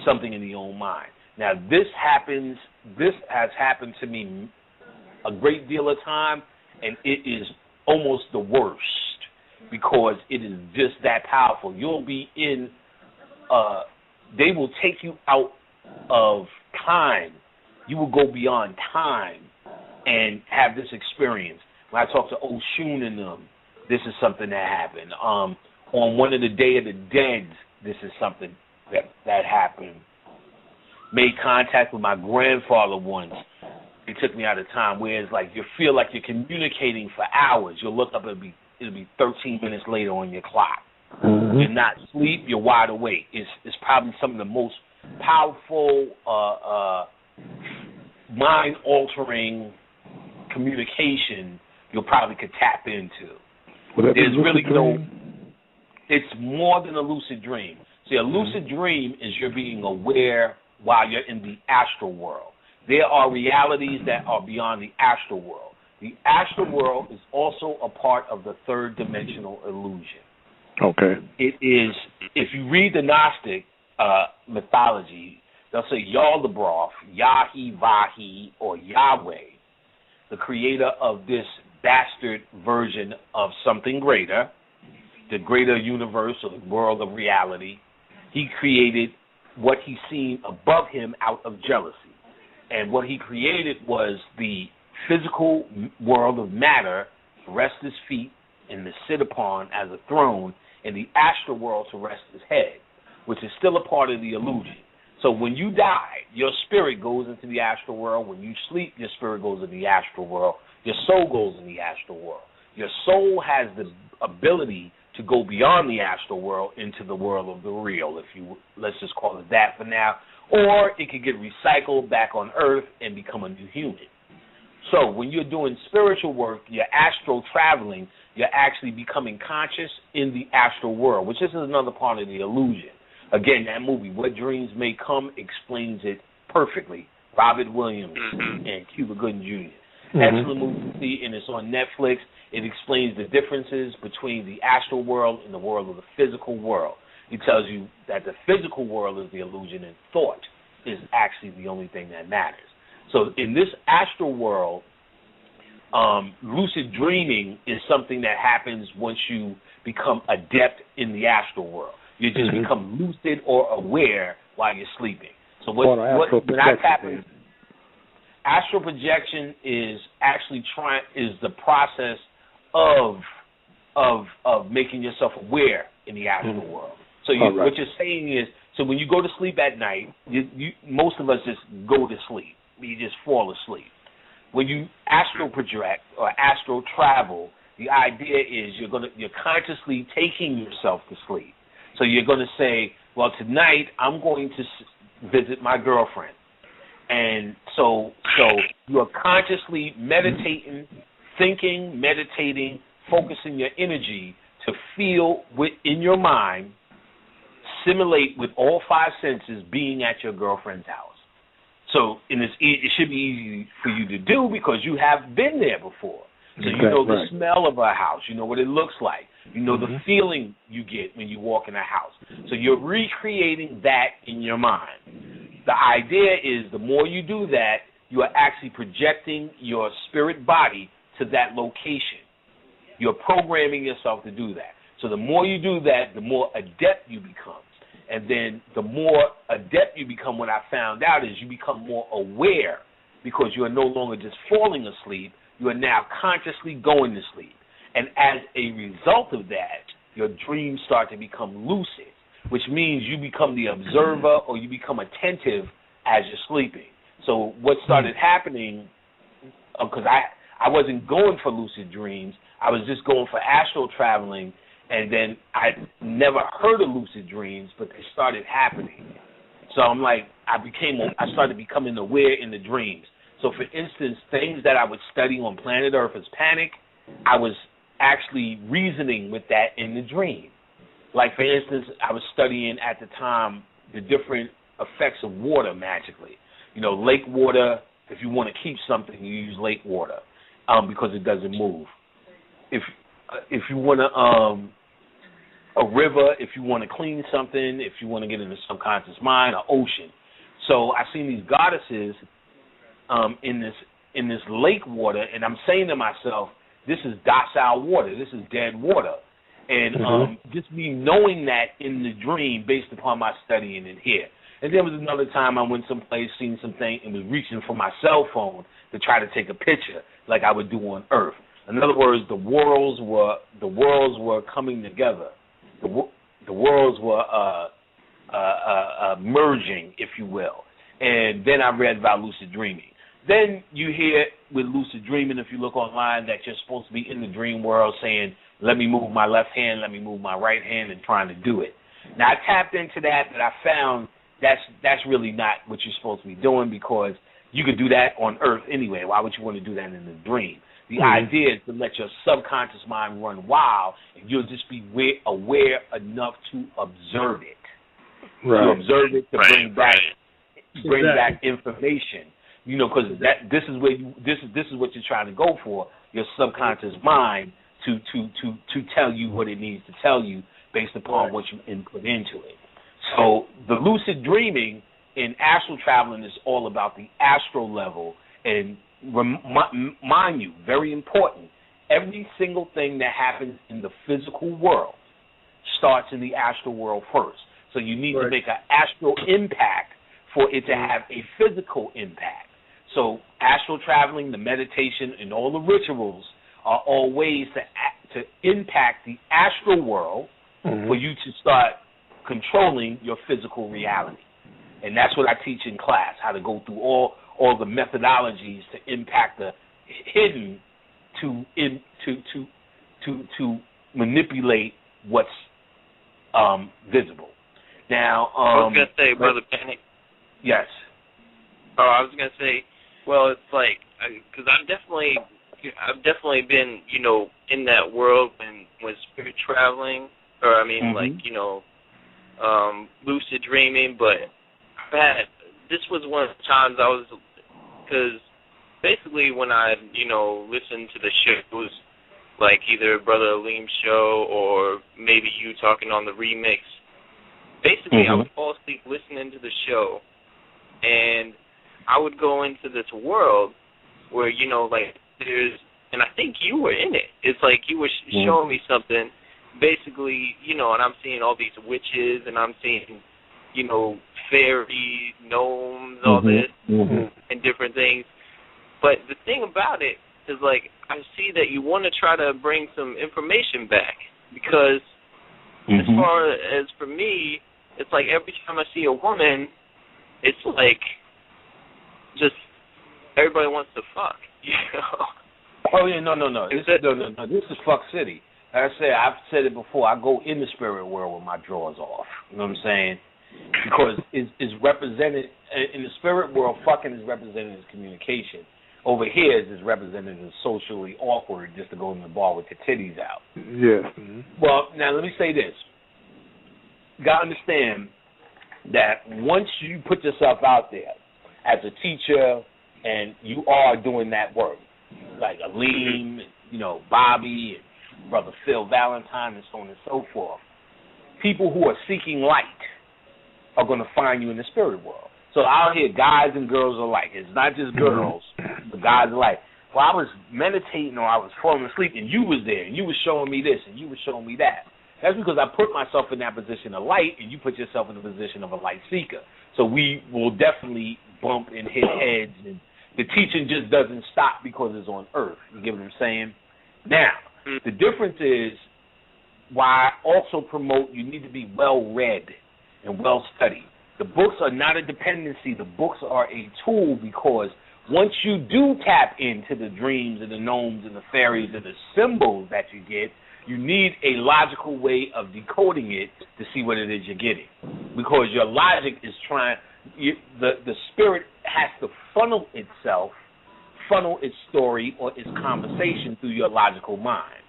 something in the own mind. Now, this has happened to me a great deal of time, and it is almost the worst because it is just that powerful. You'll be they will take you out of time. You will go beyond time and have this experience. When I talk to Oshun and them, this is something that happened. On one of the Day of the Dead, this is something that happened. Made contact with my grandfather once. It took me out of time, where it's like you feel like you're communicating for hours. You'll look up, it'll be 13 minutes later on your clock. You're not asleep, you're wide awake. It's probably some of the most powerful, mind-altering communication you probably could tap into. There's really it's more than a lucid dream. See, a lucid dream is you're being aware while you're in the astral world. There are realities that are beyond the astral world. The astral world is also a part of the third dimensional illusion. Okay. It is, if you read the Gnostic mythology, they'll say Yaldabaoth, Yahi Vahi, or Yahweh, the creator of this bastard version of something greater, the greater universe or the world of reality. He created what he's seen above him out of jealousy. And what he created was the physical world of matter to rest his feet and to sit upon as a throne, and the astral world to rest his head, which is still a part of the illusion. So when you die, your spirit goes into the astral world. When you sleep, your spirit goes into the astral world. Your soul goes in the astral world. Your soul has the ability to go beyond the astral world into the world of the real, let's just call it that for now. Or it could get recycled back on Earth and become a new human. So when you're doing spiritual work, you're astral traveling, you're actually becoming conscious in the astral world, which this is another part of the illusion. Again, that movie, What Dreams May Come, explains it perfectly. Robert Williams and Cuba Gooding Jr. Excellent movie to see, and it's on Netflix. It explains the differences between the astral world and the world of the physical world. It tells you that the physical world is the illusion and thought is actually the only thing that matters. So in this astral world, lucid dreaming is something that happens once you become adept in the astral world. You just become lucid or aware while you're sleeping. So when I tap in, astral projection is actually the process of making yourself aware in the astral world. So what you're saying is, so when you go to sleep at night, most of us just go to sleep. You just fall asleep. When you astral project or astral travel, the idea is you're consciously taking yourself to sleep. So you're going to say, well, tonight I'm going to visit my girlfriend. And so you're consciously meditating, thinking, meditating, focusing your energy to feel in your mind, simulate with all five senses being at your girlfriend's house. So it should be easy for you to do because you have been there before. So you know the smell of a house. You know what it looks like. You know the feeling you get when you walk in a house. So you're recreating that in your mind. The idea is the more you do that, you are actually projecting your spirit body to that location. You're programming yourself to do that. So the more you do that, the more adept you become. And then the more adept you become, what I found out is you become more aware because you are no longer just falling asleep. You are now consciously going to sleep. And as a result of that, your dreams start to become lucid, which means you become the observer or you become attentive as you're sleeping. So what started happening, because I wasn't going for lucid dreams, I was just going for astral traveling, and then I never heard of lucid dreams, but they started happening. So I'm like, I started becoming aware in the dreams. So for instance, things that I would study on planet Earth as panic, I was actually reasoning with that in the dream. Like for instance, I was studying at the time the different effects of water magically. You know, lake water, if you want to keep something, you use lake water because it doesn't move. If you want to, a river, if you want to clean something, if you want to get in the subconscious mind, an ocean. So I've seen these goddesses in this lake water, and I'm saying to myself, this is docile water, this is dead water. And just me knowing that in the dream based upon my studying in here. And there was another time I went someplace, seen something, and was reaching for my cell phone to try to take a picture like I would do on Earth. In other words, the worlds were coming together. The worlds were merging, if you will. And then I read about lucid dreaming. Then you hear with lucid dreaming, if you look online, that you're supposed to be in the dream world saying, let me move my left hand, let me move my right hand, and trying to do it. Now, I tapped into that, but I found that's really not what you're supposed to be doing because you could do that on Earth anyway. Why would you want to do that in a dream? The idea is to let your subconscious mind run wild, and you'll just be aware enough to observe it. To observe it, to bring back information. You know, because this is what you're trying to go for. Your subconscious mind to tell you what it needs to tell you based upon what you input into it. So the lucid dreaming in astral traveling is all about the astral level. And mind you, very important, every single thing that happens in the physical world starts in the astral world first. So you need to make an astral impact for it to have a physical impact. So astral traveling, the meditation, and all the rituals are all ways to impact the astral world for you to start controlling your physical reality. And that's what I teach in class, how to go through all the methodologies to impact the hidden to manipulate what's visible. Now, I was going to say, Brother Panic. Yes. Oh, I was going to say, well, it's like, because I've definitely been, you know, in that world when spirit traveling, or I mean, like, you know, lucid dreaming, but this was one of the times I was, because basically when I, you know, listened to the shows, like either Brother Alim's show or maybe you talking on the remix, basically I would fall asleep listening to the show, and I would go into this world where, you know, like there's, and I think you were in it. It's like you were showing me something, basically, you know, and I'm seeing all these witches, and I'm seeing, you know, fairies, gnomes, all this, and different things. But the thing about it is, like, I see that you want to try to bring some information back, because as far as for me, it's like every time I see a woman, it's like just everybody wants to fuck, you know? Oh, yeah, no. This is fuck city. Like I said, I've said it before, I go in the spirit world with my drawers off. You know what I'm saying? Because it's represented, in the spirit world, fucking is represented as communication. Over here, it's represented as socially awkward just to go in the bar with your titties out. Yes. Well, now let me say this. You got to understand that once you put yourself out there as a teacher and you are doing that work, like Alim, you know, Bobby, and Brother Phil Valentine, and so on and so forth, people who are seeking light are going to find you in the spirit world. So out here, guys and girls alike. It's not just girls, but guys alike. Well, I was meditating or I was falling asleep, and you was there, and you was showing me this, and you was showing me that. That's because I put myself in that position of light, and you put yourself in the position of a light seeker. So we will definitely bump and hit heads, and the teaching just doesn't stop because it's on Earth. You get what I'm saying? Now, the difference is why I also promote you need to be well-read and well-studied. The books are not a dependency. The books are a tool, because once you do tap into the dreams and the gnomes and the fairies and the symbols that you get, you need a logical way of decoding it to see what it is you're getting. Because your logic is the spirit has to funnel its story or its conversation through your logical mind.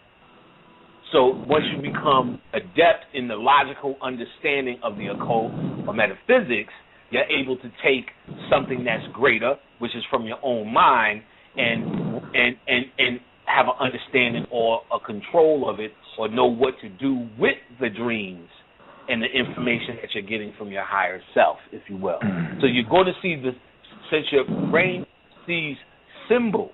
So once you become adept in the logical understanding of the occult or metaphysics, you're able to take something that's greater, which is from your own mind, and have an understanding or a control of it, or know what to do with the dreams and the information that you're getting from your higher self, if you will. So you're going to see since your brain sees symbols,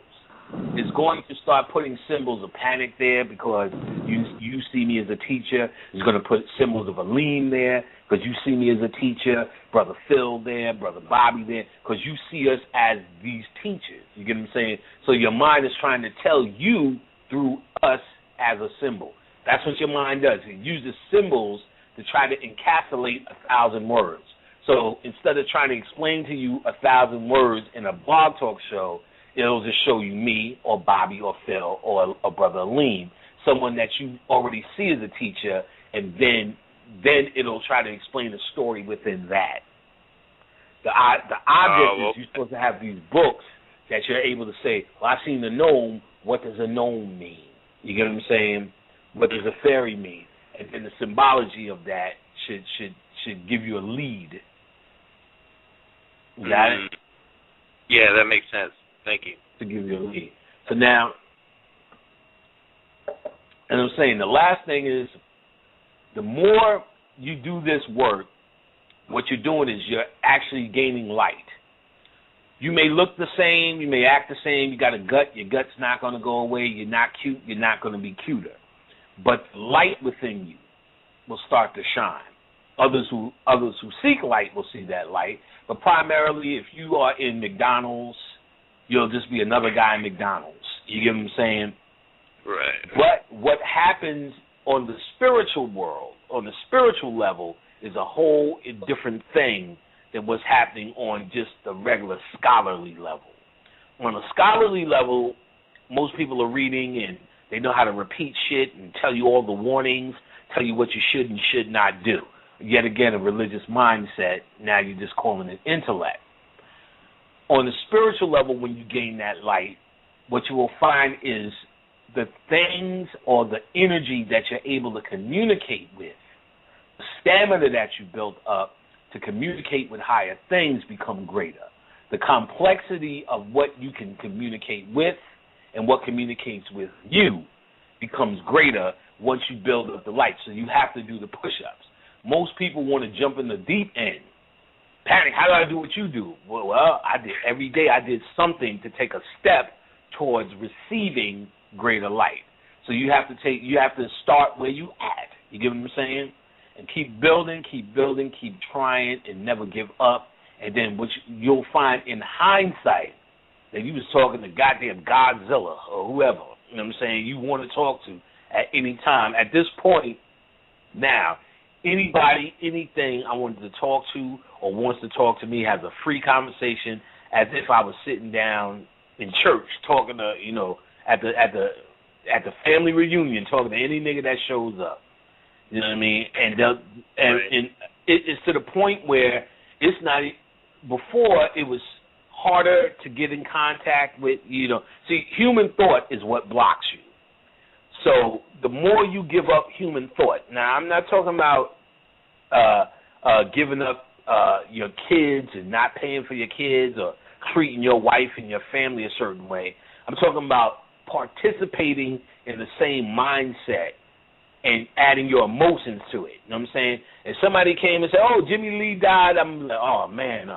is going to start putting symbols of panic there, because you see me as a teacher. It's going to put symbols of Alim there, because you see me as a teacher. Brother Phil there, Brother Bobby there, because you see us as these teachers. You get what I'm saying? So your mind is trying to tell you through us as a symbol. That's what your mind does. It uses symbols to try to encapsulate 1,000 words. So instead of trying to explain to you 1,000 words in a blog talk show, it'll just show you me or Bobby or Phil or Brother Alim, someone that you already see as a teacher, and then it'll try to explain the story within that. The object is you're supposed to have these books that you're able to say, well, I've seen the gnome. What does a gnome mean? You get what I'm saying? What does a fairy mean? And then the symbology of that should give you a lead. Got it? Yeah, that makes sense. Thank you. To give you a lead. So now, and I'm saying the last thing is, the more you do this work, what you're doing is you're actually gaining light. You may look the same, you may act the same, you got a gut, your gut's not going to go away, you're not cute, you're not going to be cuter. But the light within you will start to shine. Others who seek light will see that light, but primarily if you are in McDonald's, you'll just be another guy in McDonald's. You get what I'm saying? Right. But what happens on the spiritual world, on the spiritual level, is a whole different thing than what's happening on just the regular scholarly level. On a scholarly level, most people are reading and they know how to repeat shit and tell you all the warnings, tell you what you should and should not do. Yet again, a religious mindset, now you're just calling it intellect. On the spiritual level, when you gain that light, what you will find is the things or the energy that you're able to communicate with, the stamina that you built up to communicate with higher things become greater. The complexity of what you can communicate with and what communicates with you becomes greater once you build up the light. So you have to do the push-ups. Most people want to jump in the deep end. Panic, how do I do what you do? Well, I did every day. I did something to take a step towards receiving greater light. So you have to start where you at. You get what I'm saying? And keep building, keep trying, and never give up. And then what you'll find in hindsight that you was talking to goddamn Godzilla or whoever, you know what I'm saying, you want to talk to at any time. At this point now, anybody, anything I wanted to talk to or wants to talk to me has a free conversation as if I was sitting down in church talking to, you know, at the family reunion talking to any nigga that shows up. You know what I mean? And it's to the point where it's not. Before it was harder to get in contact with. You know, see, human thought is what blocks you. So the more you give up human thought. Now, I'm not talking about giving up your kids and not paying for your kids or treating your wife and your family a certain way. I'm talking about participating in the same mindset and adding your emotions to it. You know what I'm saying? If somebody came and said, oh, Jimmy Lee died, I'm like, oh, man,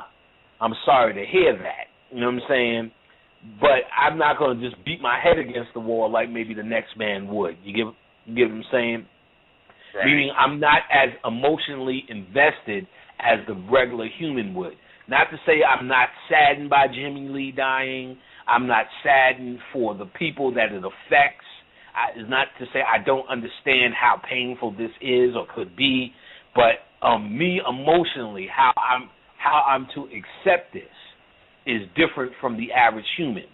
I'm sorry to hear that. You know what I'm saying? But I'm not going to just beat my head against the wall like maybe the next man would. You get what I'm saying? Right. Meaning I'm not as emotionally invested as the regular human would. Not to say I'm not saddened by Jimmy Lee dying. I'm not saddened for the people that it affects. It's not to say I don't understand how painful this is or could be, but me emotionally, how I'm to accept this is different from the average human.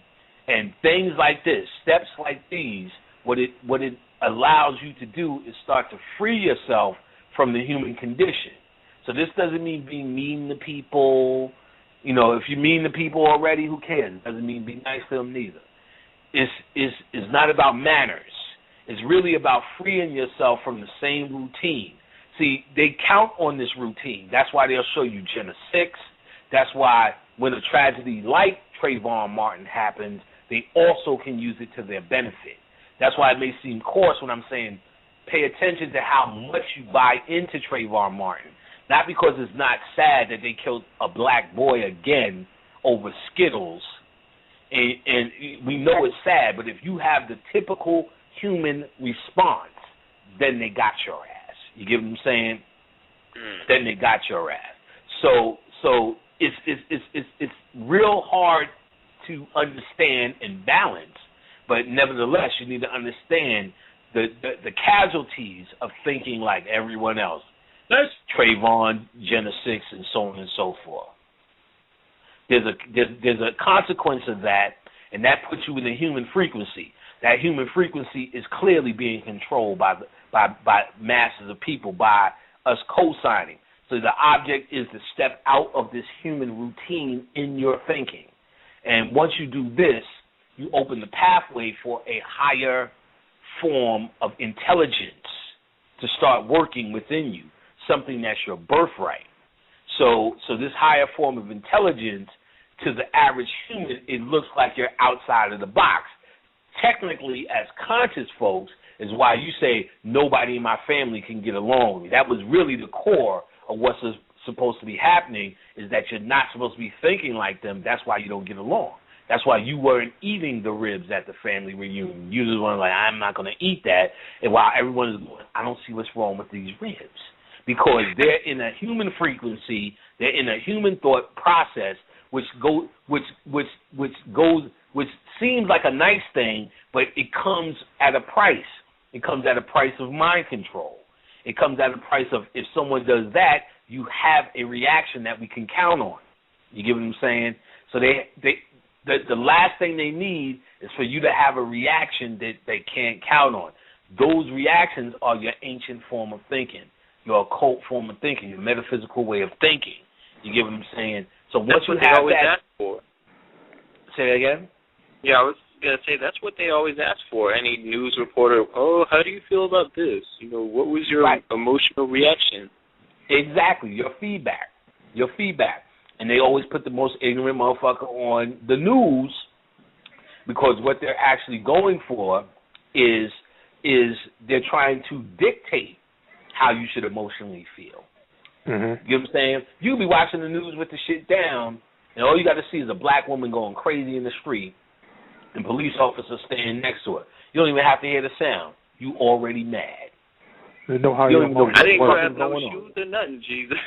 And things like this, steps like these, what it allows you to do is start to free yourself from the human condition. So this doesn't mean being mean to people. You know, if you're mean to people already, who cares? It doesn't mean be nice to them neither. It's not about manners. It's really about freeing yourself from the same routine. See, they count on this routine. That's why they'll show you Jenna 6. That's why when a tragedy like Trayvon Martin happens, they also can use it to their benefit. That's why it may seem coarse when I'm saying pay attention to how much you buy into Trayvon Martin. Not because it's not sad that they killed a black boy again over Skittles. And we know it's sad, but if you have the typical human response, then they got your ass. You get what I'm saying? Then they got your ass. So it's real hard to understand and balance, but nevertheless, you need to understand the casualties of thinking like everyone else. That's Trayvon, Jenna 6, and so on and so forth. There's a consequence of that, and that puts you in the human frequency. That human frequency is clearly being controlled by masses of people, by us co-signing. So the object is to step out of this human routine in your thinking. And once you do this, you open the pathway for a higher form of intelligence to start working within you, something that's your birthright. So this higher form of intelligence, to the average human, it looks like you're outside of the box. Technically, as conscious folks, is why you say nobody in my family can get along with me. That was really the core of what's supposed to be happening, is that you're not supposed to be thinking like them. That's why you don't get along. That's why you weren't eating the ribs at the family reunion. You just were like, I'm not going to eat that. And while everyone is going, I don't see what's wrong with these ribs. Because they're in a human frequency, they're in a human thought process, which seems like a nice thing, but it comes at a price. It comes at a price of mind control. It comes at a price of, if someone does that, you have a reaction that we can count on. You get what I'm saying? So the last thing they need is for you to have a reaction that they can't count on. Those reactions are your ancient form of thinking, your occult form of thinking, your metaphysical way of thinking. You get what I'm saying? So once you have that, ask for. Say that again? Yeah, I was going to say that's what they always ask for. Any news reporter, how do you feel about this? What was your emotional reaction? Exactly, your feedback. And they always put the most ignorant motherfucker on the news because what they're actually going for is they're trying to dictate how you should emotionally feel. Mm-hmm. You know what I'm saying? You be watching the news with the shit down, and all you got to see is a black woman going crazy in the street and police officers standing next to her. You don't even have to hear the sound. You already mad. You know how your emotions work. I didn't grab no shoes or nothing, Jesus.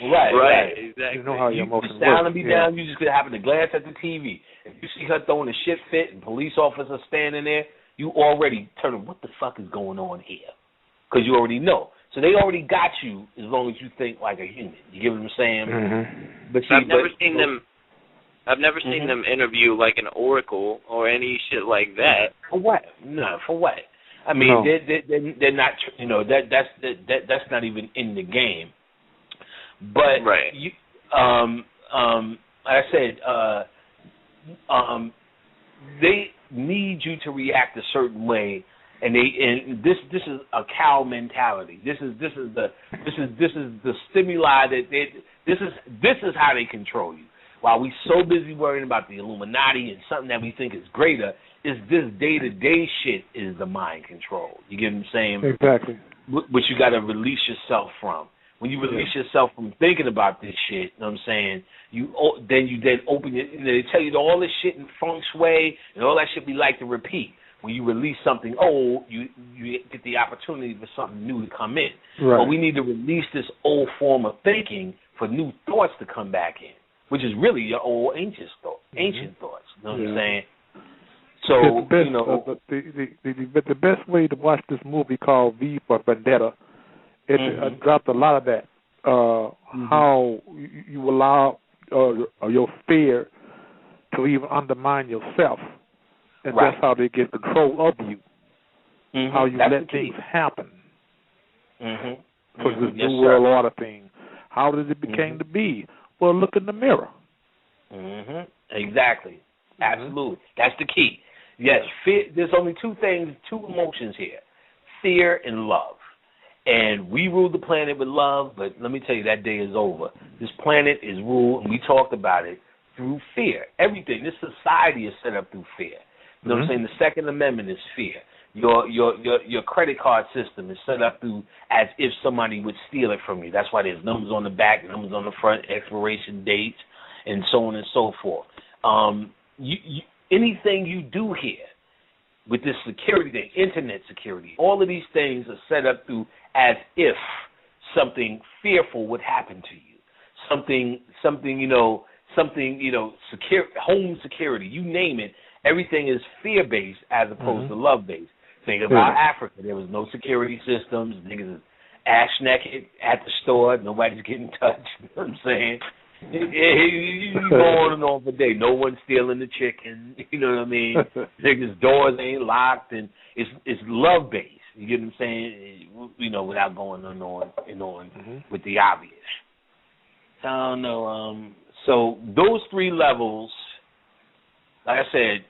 Right. Exactly. You know how your emotions work. The sound will be down. You just happen to glance at the TV. If you see her throwing a shit fit and police officers standing there, you already turn, what the fuck is going on here? Because you already know. So they already got you as long as you think like a human. You get what I'm saying? Mm-hmm. But see, I've never seen them interview like an oracle or any shit like that. For what? No, for what? I mean, no. they're not. That's not even in the game. But you, like I said, they need you to react a certain way, and this is a cow mentality. This is the stimuli that this is how they control you. While we so busy worrying about the Illuminati and something that we think is greater, is this day-to-day shit is the mind control. You get what I'm saying? Exactly. Which you got to release yourself from. When you release yourself from thinking about this shit, you know what I'm saying, you then open it, they tell you all this shit in feng shui and all that shit we like to repeat. When you release something old, you get the opportunity for something new to come in. Right. But we need to release this old form of thinking for new thoughts to come back in, which is really your old ancient thoughts. You know what I'm saying? So, the best way to watch this movie called V for Vendetta, it dropped a lot of that. How you allow your fear to even undermine yourself, and that's how they get control of you. How you let things happen. For this New World Order thing. How did it became to be? Well, look in the mirror. Exactly. Absolutely. That's the key. Yes, fear. There's only two emotions here: fear and love. And we rule the planet with love, but let me tell you, that day is over. This planet is ruled, and we talked about it, through fear. Everything. This society is set up through fear. You know what I'm saying? The Second Amendment is fear. Your credit card system is set up through as if somebody would steal it from you. That's why there's numbers on the back, numbers on the front, expiration dates, and so on and so forth. Anything you do here with this security thing, internet security, all of these things are set up through as if something fearful would happen to you. Something, home security, you name it. Everything is fear-based as opposed to love-based. Think about Africa. There was no security systems. Niggas is ass naked at the store. Nobody's getting touched. You know what I'm saying? You go on and on for day. No one's stealing the chicken. You know what I mean? Niggas' doors ain't locked, and it's love-based. You get what I'm saying? Without going on and on with the obvious. I don't know. So those three levels, like I said,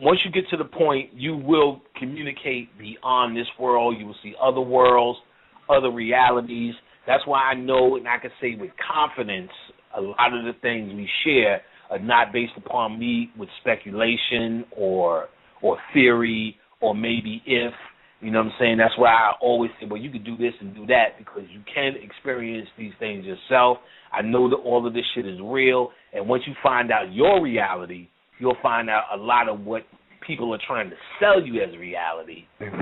once you get to the point, you will communicate beyond this world. You will see other worlds, other realities. That's why I know and I can say with confidence a lot of the things we share are not based upon me with speculation or theory or maybe if. You know what I'm saying? That's why I always say, well, you can do this and do that because you can experience these things yourself. I know that all of this shit is real. And once you find out your reality, you'll find out a lot of what people are trying to sell you as reality is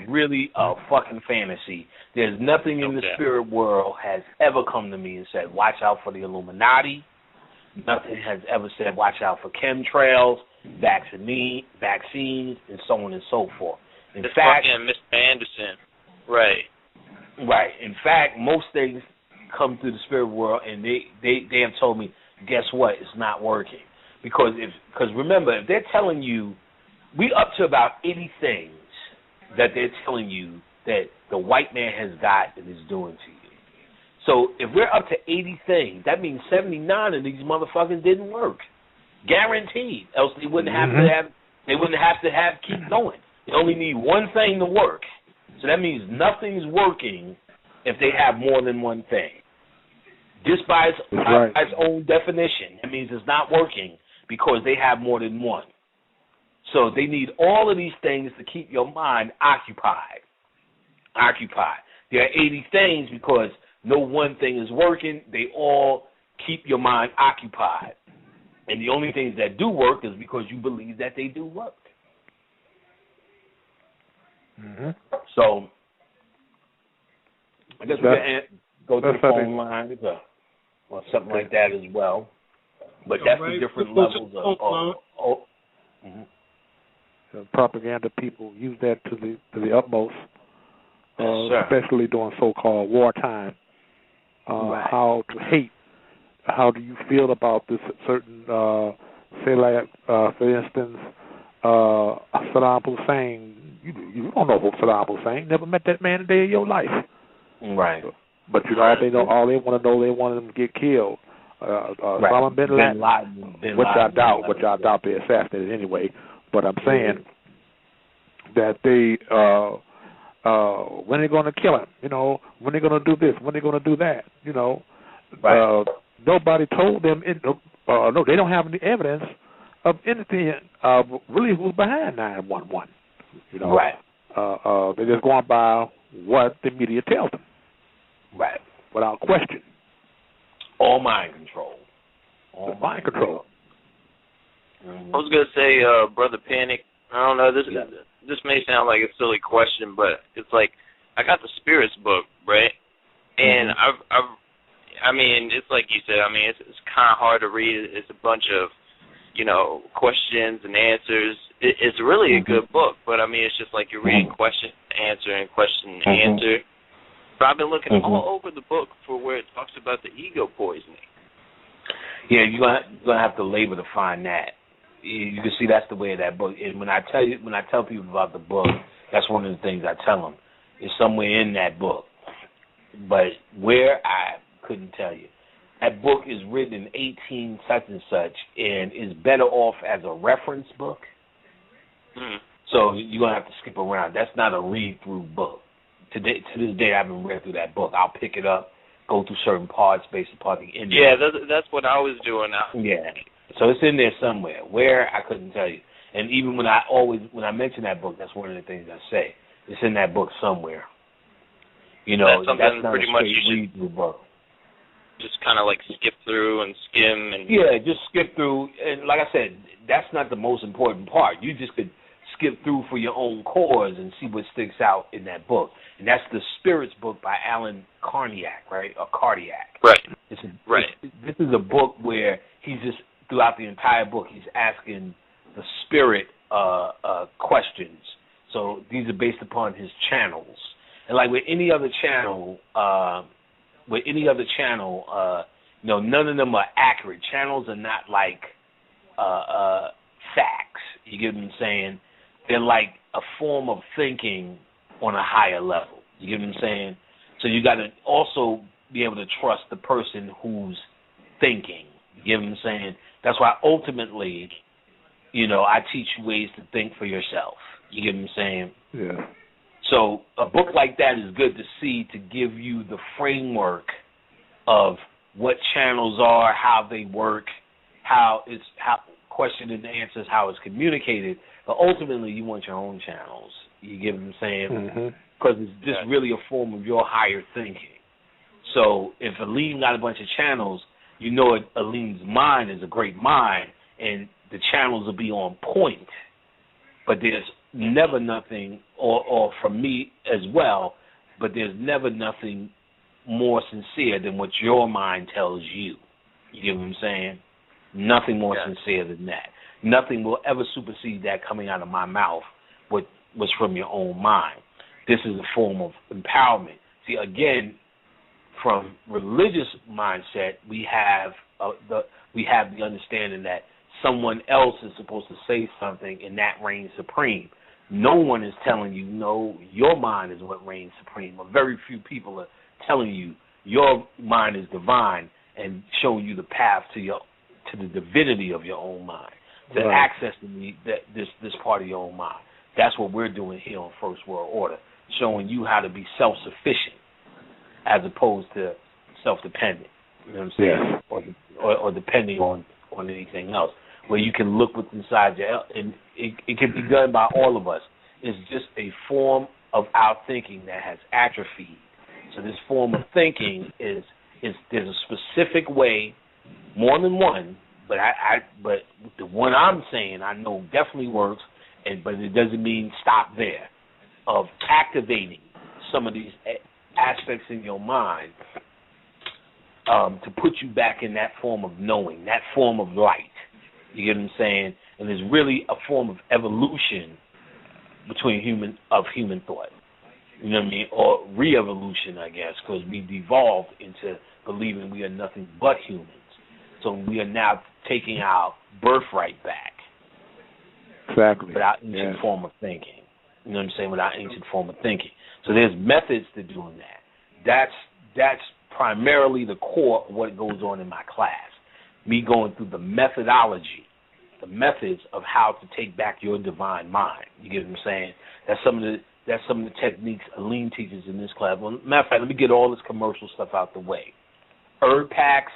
really a fucking fantasy. There's nothing in the spirit world has ever come to me and said, watch out for the Illuminati. Nothing has ever said, watch out for chemtrails, vaccines, and so on and so forth. In fact, fucking Mr. Anderson. Right. Right. In fact, most things come through the spirit world, and they have told me, guess what? It's not working. Because remember, if they're telling you, we up to about 80 things that they're telling you that the white man has got and is doing to you. So if we're up to 80 things, that means 79 of these motherfuckers didn't work. Guaranteed. Else they wouldn't have to keep going. They only need one thing to work. So that means nothing's working if they have more than one thing. Just by its own definition, it means it's not working because they have more than one. So they need all of these things to keep your mind occupied. There are 80 things because no one thing is working. They all keep your mind occupied. And the only things that do work is because you believe that they do work. Mm-hmm. So I guess we can go to the phone line or something like that as well. But that's the different levels of the propaganda people use that to the utmost, especially during so-called wartime. How to hate. How do you feel about this certain, say like, for instance, Saddam Hussein? You don't know who Saddam Hussein. Never met that man a day of your life. Right. But you know, all they want to know, they want them to get killed. Osama bin Laden, which I doubt they assassinated anyway. But I'm saying that they, when they're going to kill him, you know, when they're going to do this, when they're going to do that, you know. Right. Nobody told them. No, they don't have any evidence of anything really who's behind 9/11. You know, right? They're just going by what the media tells them, right? Without question. All mind control. Mind control. I was gonna say, Brother Panic. I don't know. This may sound like a silly question, but it's like I got the Spirits book, right? And I mean, it's like you said. I mean, it's kind of hard to read. It's a bunch of, you know, questions and answers. It's really a good book, but I mean, it's just like you're reading question, answer, and question, answer. But I've been looking all over the book for where it talks about the ego poisoning. Yeah, you're gonna have to labor to find that. You can see that's the way of that book. And when I tell people about the book, that's one of the things I tell them. It's somewhere in that book, but where I couldn't tell you. That book is written in 18 such and such, and is better off as a reference book. So you're going to have to skip around. That's not a read-through book. To this day, I haven't read through that book. I'll pick it up, go through certain parts based upon the ending. Yeah, that's what I was doing now. Yeah. So it's in there somewhere. Where, I couldn't tell you. And even when I mention that book, that's one of the things I say. It's in that book somewhere. You know, that's not pretty a much straight read-through book. Just kind of like skip through and skim and just skip through. And like I said, that's not the most important part. You just could skip through for your own cause and see what sticks out in that book. And that's the Spirits book by Alan Carniak, right? Or Cardiac. Right. This is a book where he's just, throughout the entire book, he's asking the spirit questions. So these are based upon his channels. And like with any other channel, you know, none of them are accurate. Channels are not like facts. You get what I'm saying? They're like a form of thinking on a higher level. You get what I'm saying? So you got to also be able to trust the person who's thinking. You get what I'm saying? That's why ultimately, you know, I teach you ways to think for yourself. You get what I'm saying? Yeah. So a book like that is good to see, to give you the framework of what channels are, how they work, how question and answers, how it's communicated. But ultimately, you want your own channels. You get what I'm saying? Because it's just really a form of your higher thinking. So if Alim got a bunch of channels, you know Alim's mind is a great mind, and the channels will be on point. But there's never nothing, or from me as well, but there's never nothing more sincere than what your mind tells you. You get what I'm saying? Nothing more sincere than that. Nothing will ever supersede that coming out of my mouth, what was from your own mind. This is a form of empowerment. see, again, from religious mindset, we have the understanding that someone else is supposed to say something, and that reigns supreme. No one is telling you, no, your mind is what reigns supreme. Or very few people are telling you your mind is divine and showing you the path to the divinity of your own mind, to access this part of your own mind. That's what we're doing here on First World Order, showing you how to be self-sufficient as opposed to self-dependent. You know what I'm saying? Yeah. Or depending on anything else, where you can look what's inside you, and it can be done by all of us. It's just a form of our thinking that has atrophied. So this form of thinking is there's a specific way, more than one, but the one I'm saying I know definitely works, but it doesn't mean stop there, of activating some of these aspects in your mind to put you back in that form of knowing, that form of light. You get what I'm saying? And there's really a form of evolution between human thought. You know what I mean? Or re-evolution, I guess, because we devolved into believing we are nothing but humans. So we are now taking our birthright back. Exactly. With our ancient form of thinking. You know what I'm saying? With our ancient form of thinking. So there's methods to doing that. That's primarily the core of what goes on in my class. Me going through the methodology, the methods of how to take back your divine mind. You get what I'm saying? That's some of the techniques Alim teaches in this class. Well, matter of fact, let me get all this commercial stuff out the way. Herb packs.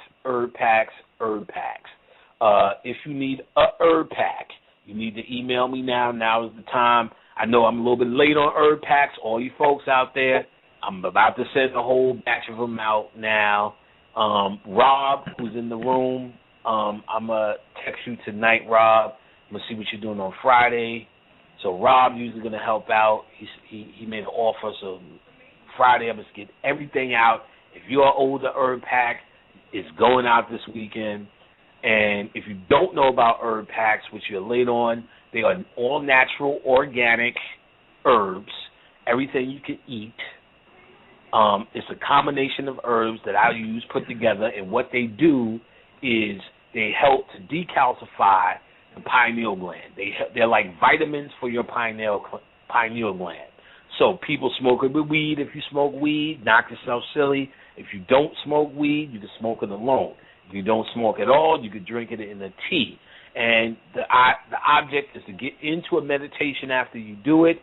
If you need a herb pack, you need to email me now. Now is the time. I know I'm a little bit late on herb packs. All you folks out there, I'm about to send a whole batch of them out now. Rob, who's in the room, I'm going to text you tonight, Rob. I'm going to see what you're doing on Friday. So Rob usually going to help out. He made an offer, so Friday I'm going to get everything out. If you're an older herb pack, it's going out this weekend. And if you don't know about herb packs, which you're late on, they are all natural, organic herbs, everything you can eat. It's a combination of herbs that I use put together, and what they do is they help to decalcify the pineal gland. They're like vitamins for your pineal gland. So people smoke it with weed. If you smoke weed, knock yourself silly. If you don't smoke weed, you can smoke it alone. If you don't smoke at all, you can drink it in a tea. And the object is to get into a meditation after you do it.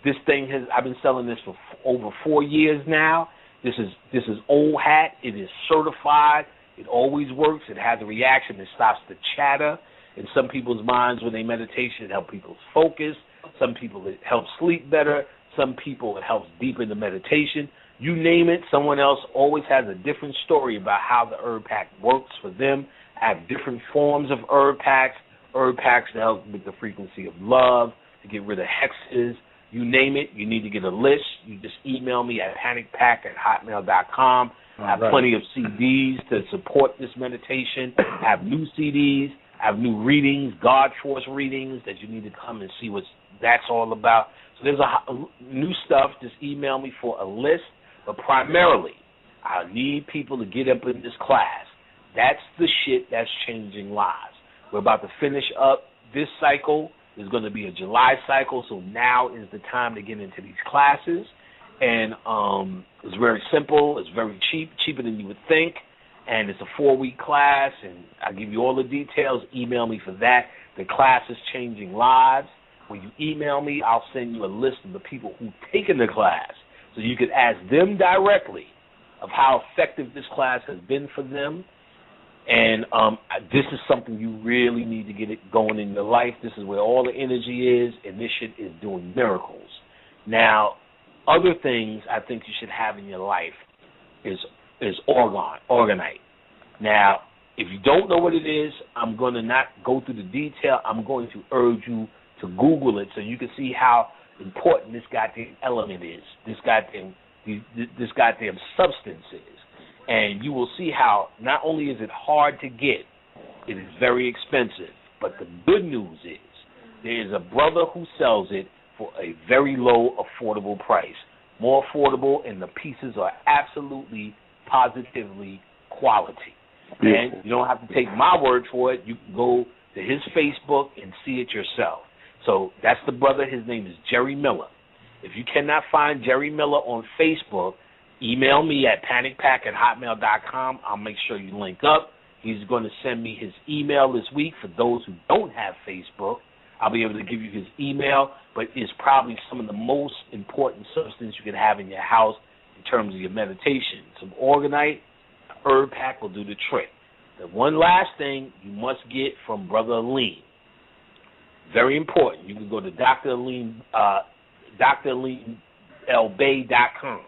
I've been selling this for over 4 years now. This is old hat. It is certified. It always works. It has a reaction. It stops the chatter in some people's minds when they meditate. It helps people focus. Some people it helps sleep better. Some people it helps deepen the meditation. You name it, someone else always has a different story about how the herb pack works for them. I have different forms of herb packs to help with the frequency of love, to get rid of hexes. You name it, you need to get a list. You just email me at panicpack@hotmail.com. I have plenty of CDs to support this meditation. I have new CDs. I have new readings, God Force readings that you need to come and see what that's all about. So there's new stuff. Just email me for a list. But primarily, I need people to get up in this class. That's the shit that's changing lives. We're about to finish up this cycle. There's going to be a July cycle, so now is the time to get into these classes. And it's very simple. It's very cheap, cheaper than you would think. And it's a 4-week class, and I'll give you all the details. Email me for that. The class is changing lives. When you email me, I'll send you a list of the people who've taken the class, so you can ask them directly of how effective this class has been for them. And this is something you really need to get it going in your life. This is where all the energy is, and this shit is doing miracles. Now, other things I think you should have in your life is organite. Now, if you don't know what it is, I'm going to not go through the detail. I'm going to urge you to Google it so you can see how important this goddamn element is, this goddamn substance is. And you will see how not only is it hard to get, it is very expensive. But the good news is there is a brother who sells it for a very low, affordable price. more affordable, and the pieces are absolutely, positively quality. Beautiful. And you don't have to take my word for it. You can go to his Facebook and see it yourself. So that's the brother. His name is Jerry Miller. If you cannot find Jerry Miller on Facebook, email me at panicpack@hotmail.com. I'll make sure you link up. He's going to send me his email this week. For those who don't have Facebook, I'll be able to give you his email, but it's probably some of the most important substance you can have in your house in terms of your meditation. Some organite, herb pack will do the trick. The one last thing you must get from Brother Alim, very important. You can go to Dr. Alim, DrAlimElBay.com,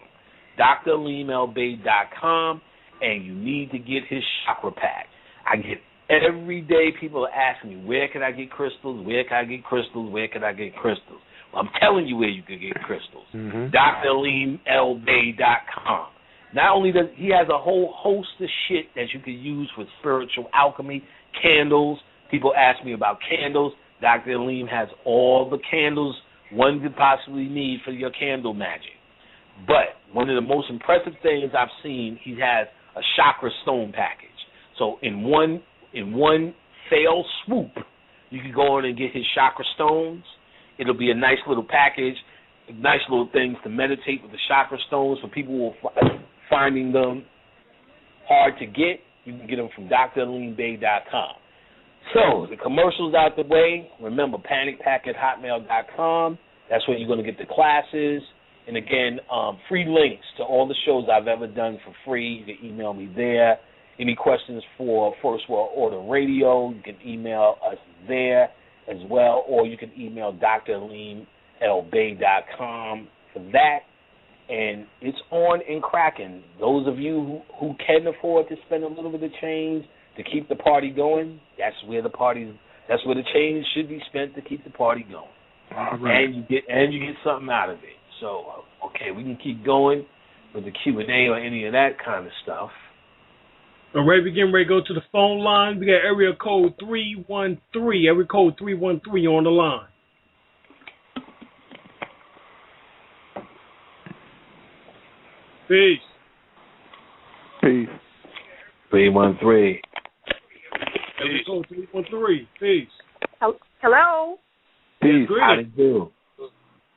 DrAlimElBay.com, and you need to get his chakra pack. I get every day people are asking me, where can I get crystals? Where can I get crystals? Where can I get crystals? Well, I'm telling you where you can get crystals. DrAlimElBay.com. Not only does he has a whole host of shit that you can use for spiritual alchemy, candles. People ask me about candles. Dr. Alim has all the candles one could possibly need for your candle magic. But one of the most impressive things I've seen, he has a chakra stone package. So in one fell swoop, you can go in and get his chakra stones. It'll be a nice little package, nice little things to meditate with the chakra stones. For people who are finding them hard to get, you can get them from DrAlimBay.com. So the commercials out the way. Remember, panicpack@hotmail.com. That's where you're going to get the classes. And again, free links to all the shows I've ever done for free. You can email me there. Any questions for First World Order Radio, you can email us there as well, or you can email DrAlimElBay.com for that. And it's on and cracking. Those of you who can afford to spend a little bit of change to keep the party going, that's where the change should be spent to keep the party going. Right. And you get something out of it. So, okay, we can keep going with the Q&A or any of that kind of stuff. All right, we're getting ready to go to the phone line. We got area code 313. Area code 313 on the line. Peace. Peace. 313. Area code 313. Peace. Hello. Peace. How do you do?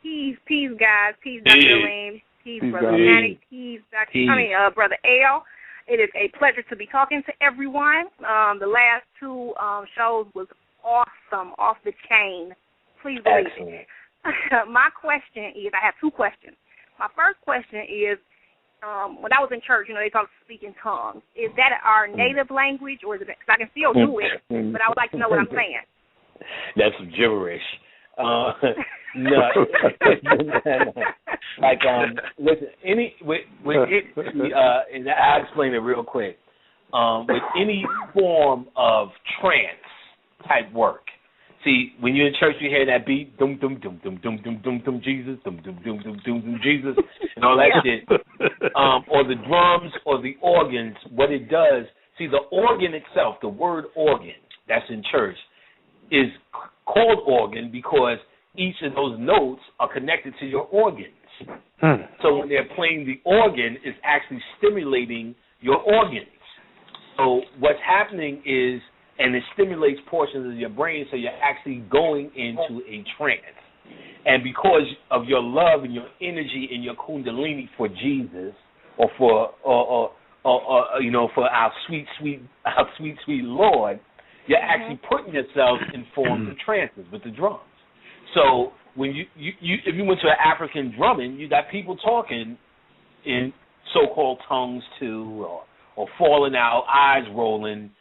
Peace, guys. Peace, Dr. Alim. Peace, Brother Manny. Peace, Brother L. It is a pleasure to be talking to everyone. The last two shows was awesome, off the chain. Please believe it. My question is, I have two questions. My first question is, when I was in church, they talk speak in tongues. Is that our native language, or is it? Because I can still do it, but I would like to know what I'm saying. That's some gibberish. No, like listen, and I'll explain it real quick. With any form of trance type work, see, when you're in church, you hear that beat, dum dum dum dum dum dum dum dum Jesus, dum dum dum dum dum dum Jesus, and all that shit, or the drums or the organs. What it does, see, the organ itself, the word organ that's in church, is called organ because each of those notes are connected to your organs. So when they're playing the organ, it's actually stimulating your organs. So what's happening is, and it stimulates portions of your brain, so you're actually going into a trance. And because of your love and your energy and your kundalini for Jesus, or for for our sweet Lord, you're actually putting yourself in forms of trances with the drums. So when you if you went to an African drumming, you got people talking in so-called tongues too, or falling out, eyes rolling,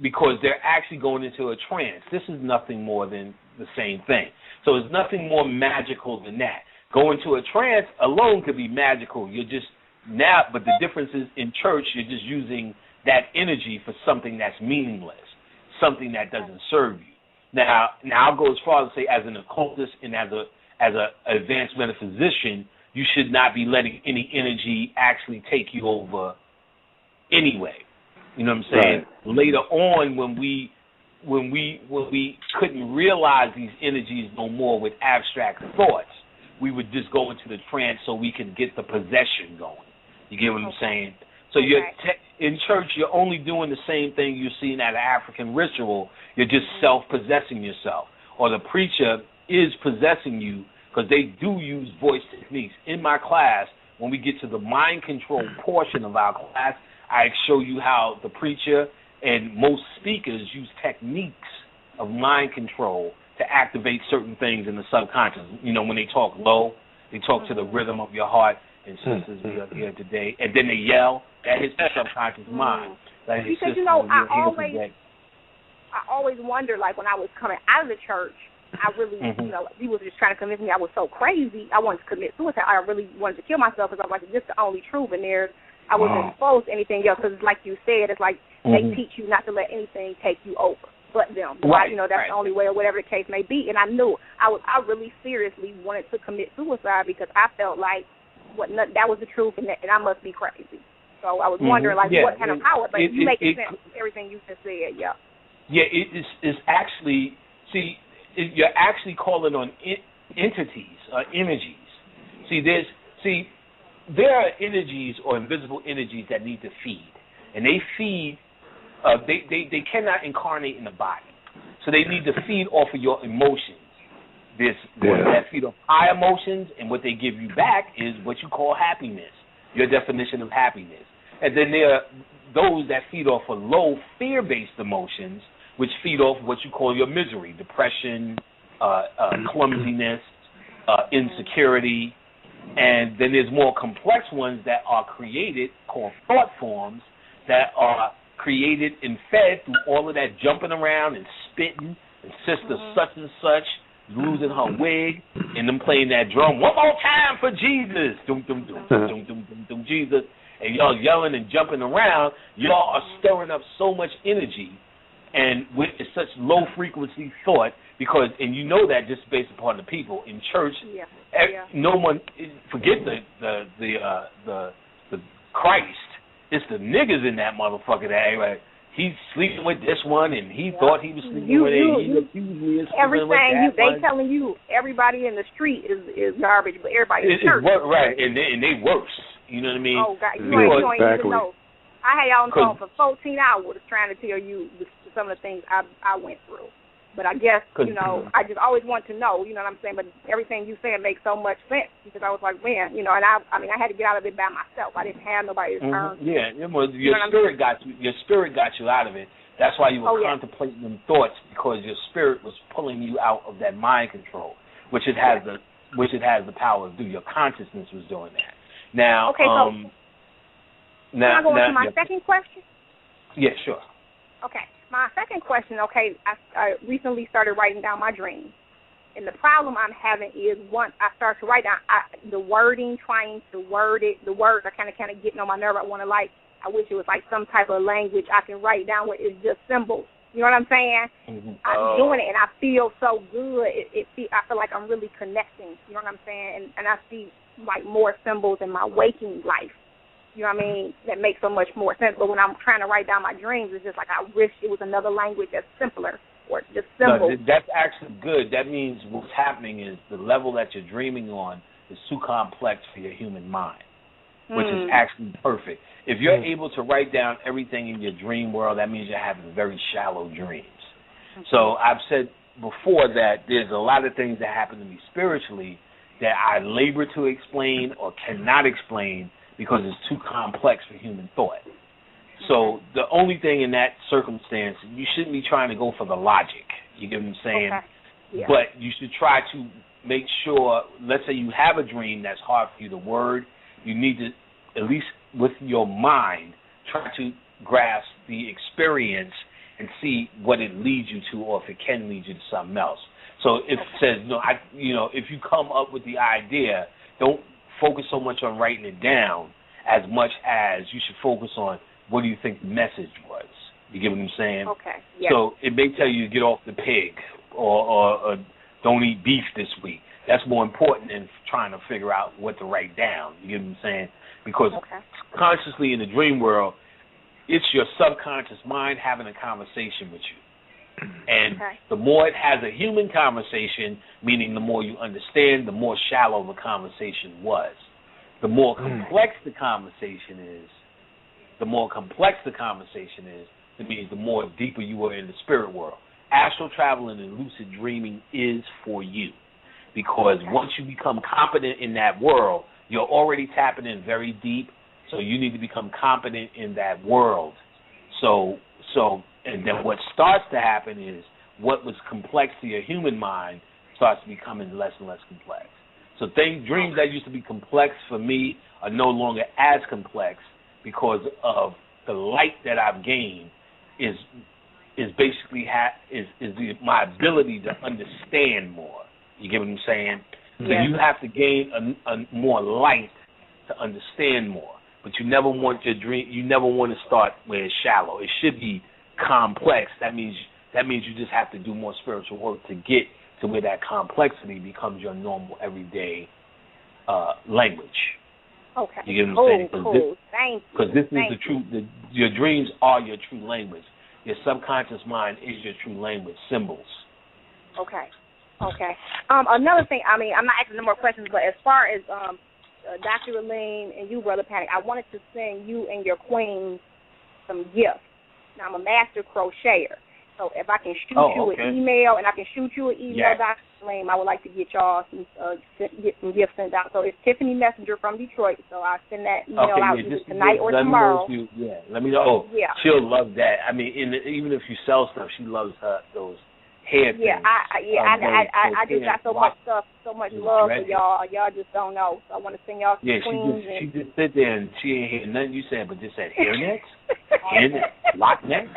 because they're actually going into a trance. This is nothing more than the same thing. So it's nothing more magical than that. Going to a trance alone could be magical. You're just but the difference is in church, you're just using that energy for something that's meaningless, something that doesn't serve you. Now I'll go as far as to say, as an occultist and as a advanced metaphysician, you should not be letting any energy actually take you over anyway. You know what I'm saying? Right. Later on, when we couldn't realize these energies no more with abstract thoughts, we would just go into the trance so we can get the possession going. You get what I'm saying? So in church, you're only doing the same thing you're seeing at an African ritual. You're just self-possessing yourself. Or the preacher is possessing you because they do use voice techniques. In my class, when we get to the mind control portion of our class, I show you how the preacher and most speakers use techniques of mind control to activate certain things in the subconscious. You know, when they talk low, they talk to the rhythm of your heart. And sisters, we are here today. And then they yell. That hits the subconscious mind. Like, because, sisters, I always wonder, like, when I was coming out of the church, I really, people were just trying to convince me I was so crazy. I wanted to commit suicide. I really wanted to kill myself because I was like, this is the only truth. And I wasn't exposed to anything else because, like you said, it's like they teach you not to let anything take you over but them. Right, that's the only way, or whatever the case may be. And I knew I really seriously wanted to commit suicide because I felt like that was the truth, and I must be crazy. So I was wondering, like, what kind of power? But you make sense of everything you just said, Yeah, it's actually, you're actually calling on entities, energies. There are energies or invisible energies that need to feed, and they feed. They cannot incarnate in the body, so they need to feed off of your emotions. That feed off high emotions, and what they give you back is what you call happiness, your definition of happiness. And then there are those that feed off of low fear-based emotions, which feed off what you call your misery, depression, clumsiness, insecurity. And then there's more complex ones that are created, called thought forms, that are created and fed through all of that jumping around and spitting, and sister such and such losing her wig, and them playing that drum, one more time for Jesus, dum dum dum dum dum dum dum Jesus, and y'all yelling and jumping around. Y'all are stirring up so much energy, and with such low frequency thought, because, and you know that just based upon the people in church, no one, forget the Christ, it's the niggas in that motherfucker that like, he's sleeping with this one, and he thought he was sleeping with it. He accused me of sleeping with that they telling you everybody in the street is garbage, but everybody in church. Right, and they worse. You know what I mean? Oh, God, you ain't even know. I had y'all on the phone for 14 hours trying to tell you some of the things I went through. But I guess, I just always want to know, you know what I'm saying? But everything you said makes so much sense because I was like, man, and I had to get out of it by myself. I didn't have nobody to turn to. Yeah, your spirit got you out of it. That's why you were contemplating them thoughts, because your spirit was pulling you out of that mind control, which it has the power to do. Your consciousness was doing that. Now, okay, so can I go on to my second question? Yeah, sure. Okay. My second question, I recently started writing down my dreams. And the problem I'm having is once I start to write down the wording, trying to word it, the words are kind of getting on my nerve. I wish it was like some type of language I can write down where it's just symbols. You know what I'm saying? I'm doing it, and I feel so good. I feel like I'm really connecting. You know what I'm saying? And I see like more symbols in my waking life. You know what I mean? That makes so much more sense. But when I'm trying to write down my dreams, it's just like I wish it was another language that's simpler or just simple. No, that's actually good. That means what's happening is the level that you're dreaming on is too complex for your human mind, which is actually perfect. If you're able to write down everything in your dream world, that means you're having very shallow dreams. So I've said before that there's a lot of things that happen to me spiritually that I labor to explain or cannot explain because it's too complex for human thought. So the only thing in that circumstance, you shouldn't be trying to go for the logic. You get what I'm saying? Okay. Yeah. But you should try to make sure, let's say you have a dream that's hard for you to word, you need to, at least with your mind, try to grasp the experience and see what it leads you to, or if it can lead you to something else. So if it says, if you come up with the idea, don't focus so much on writing it down as much as you should focus on what do you think the message was. You get what I'm saying? Okay. Yes. So it may tell you to get off the pig or don't eat beef this week. That's more important than trying to figure out what to write down. You get what I'm saying? Because consciously in the dream world, it's your subconscious mind having a conversation with you. And the more it has a human conversation, meaning the more you understand, the more shallow the conversation was. The more complex the conversation is, that means the more deeper you are in the spirit world. Astral traveling and lucid dreaming is for you, because once you become competent in that world, you're already tapping in very deep, so you need to become competent in that world. And then what starts to happen is what was complex to your human mind starts becoming less and less complex. So dreams that used to be complex for me are no longer as complex because of the light that I've gained is basically my ability to understand more. You get what I'm saying? So you have to gain a more light to understand more. But you never want to start where it's shallow. It should be complex. That means you just have to do more spiritual work to get to where that complexity becomes your normal everyday language. Okay. You get what I'm saying? Cool. Thank you. Because this is the truth. Your dreams are your true language. Your subconscious mind is your true language, symbols. Okay. Another thing, I'm not asking no more questions, but as far as Dr. Alim and you, Brother Panic, I wanted to send you and your queen some gifts. Now, I'm a master crocheter, so if I can shoot you an email, Dr. Alim, I would like to get y'all get some gifts sent out. So it's Tiffany Messenger from Detroit, so I'll send that email out either tonight or tomorrow. Let me know. Oh, yeah. She'll love that. I mean, even if you sell stuff, she loves those hair things. I just got so much stuff, so much love for y'all. Y'all just don't know. So I want to send y'all some queens. She just sit there and she ain't hear nothing you said, but just said hair necks, lock necks.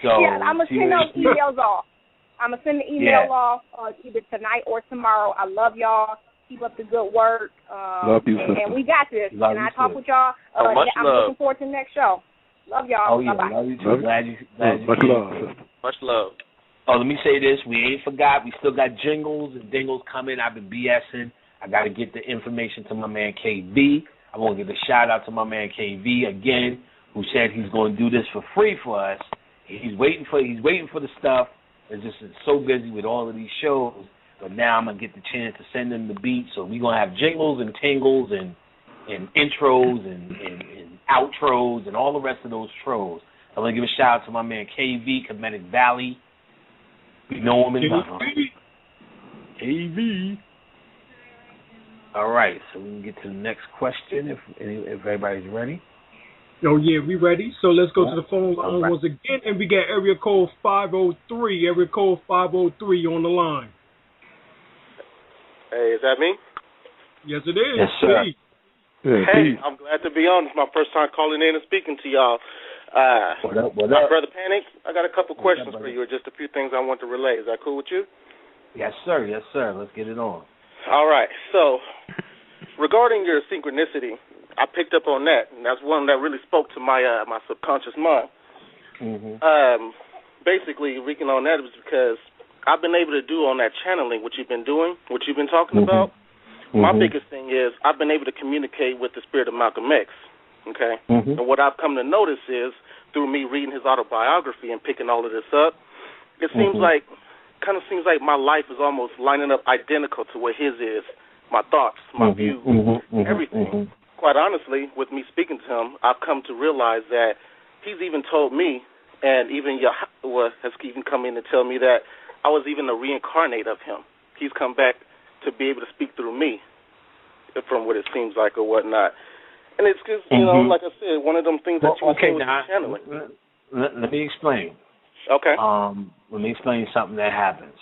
So I'm going to send those emails off. I'm going to send the email off either tonight or tomorrow. I love y'all. Keep up the good work. Love you, sister. And we got this. Love and I talk with y'all. I'm looking forward to the next show. Love y'all. Oh, yeah. Bye-bye. Love you too. Glad you much love, sister. Much love. Oh, let me say this. We ain't forgot. We still got jingles and dingles coming. I've been BSing. I got to get the information to my man KV. I want to give a shout-out to my man KV again, who said he's going to do this for free for us. He's waiting for the stuff. It's just so busy with all of these shows. But now I'm going to get the chance to send him the beat. So we're going to have jingles and tingles and intros and outros and all the rest of those tros. I want to give a shout-out to my man KV, Comedic Valley. We know him in KV. All right, so we can get to the next question if everybody's ready. Oh, yeah, we ready. So let's go to the phone line once again, and we got area code 503. Area code 503 on the line. Hey, is that me? Yes, it is. Yes, sir. Hey, I'm glad to be on. It's my first time calling in and speaking to y'all. What up? Brother Panic, I got a couple questions for you, or just a few things I want to relay. Is that cool with you? Yes, sir. Let's get it on. All right. So, regarding your synchronicity, I picked up on that, and that's one that really spoke to my my subconscious mind. Mm-hmm. Basically, reaching on that is because I've been able to do on that channeling what you've been doing, what you've been talking about. My biggest thing is I've been able to communicate with the spirit of Malcolm X. Okay, and what I've come to notice is through me reading his autobiography and picking all of this up, it seems like my life is almost lining up identical to what his is. My thoughts, my views, everything. Quite honestly, with me speaking to him, I've come to realize that he's even told me, and even Yahweh has even come in to tell me that I was even a reincarnate of him. He's come back to be able to speak through me, from what it seems like or whatnot. And it's just, like I said, one of them things that you were saying with channeling. Let me explain. Okay. Let me explain something that happens.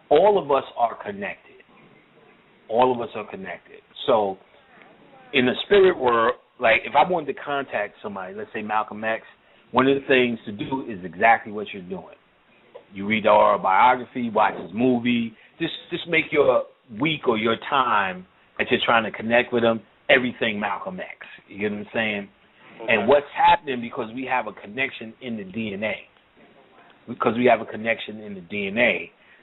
All of us are connected. So, in the spirit world, like if I wanted to contact somebody, let's say Malcolm X, one of the things to do is exactly what you're doing. You read the autobiography, watch his movie, just make your week or your time that you're trying to connect with him everything Malcolm X. You get what I'm saying? Okay. And what's happening because we have a connection in the DNA.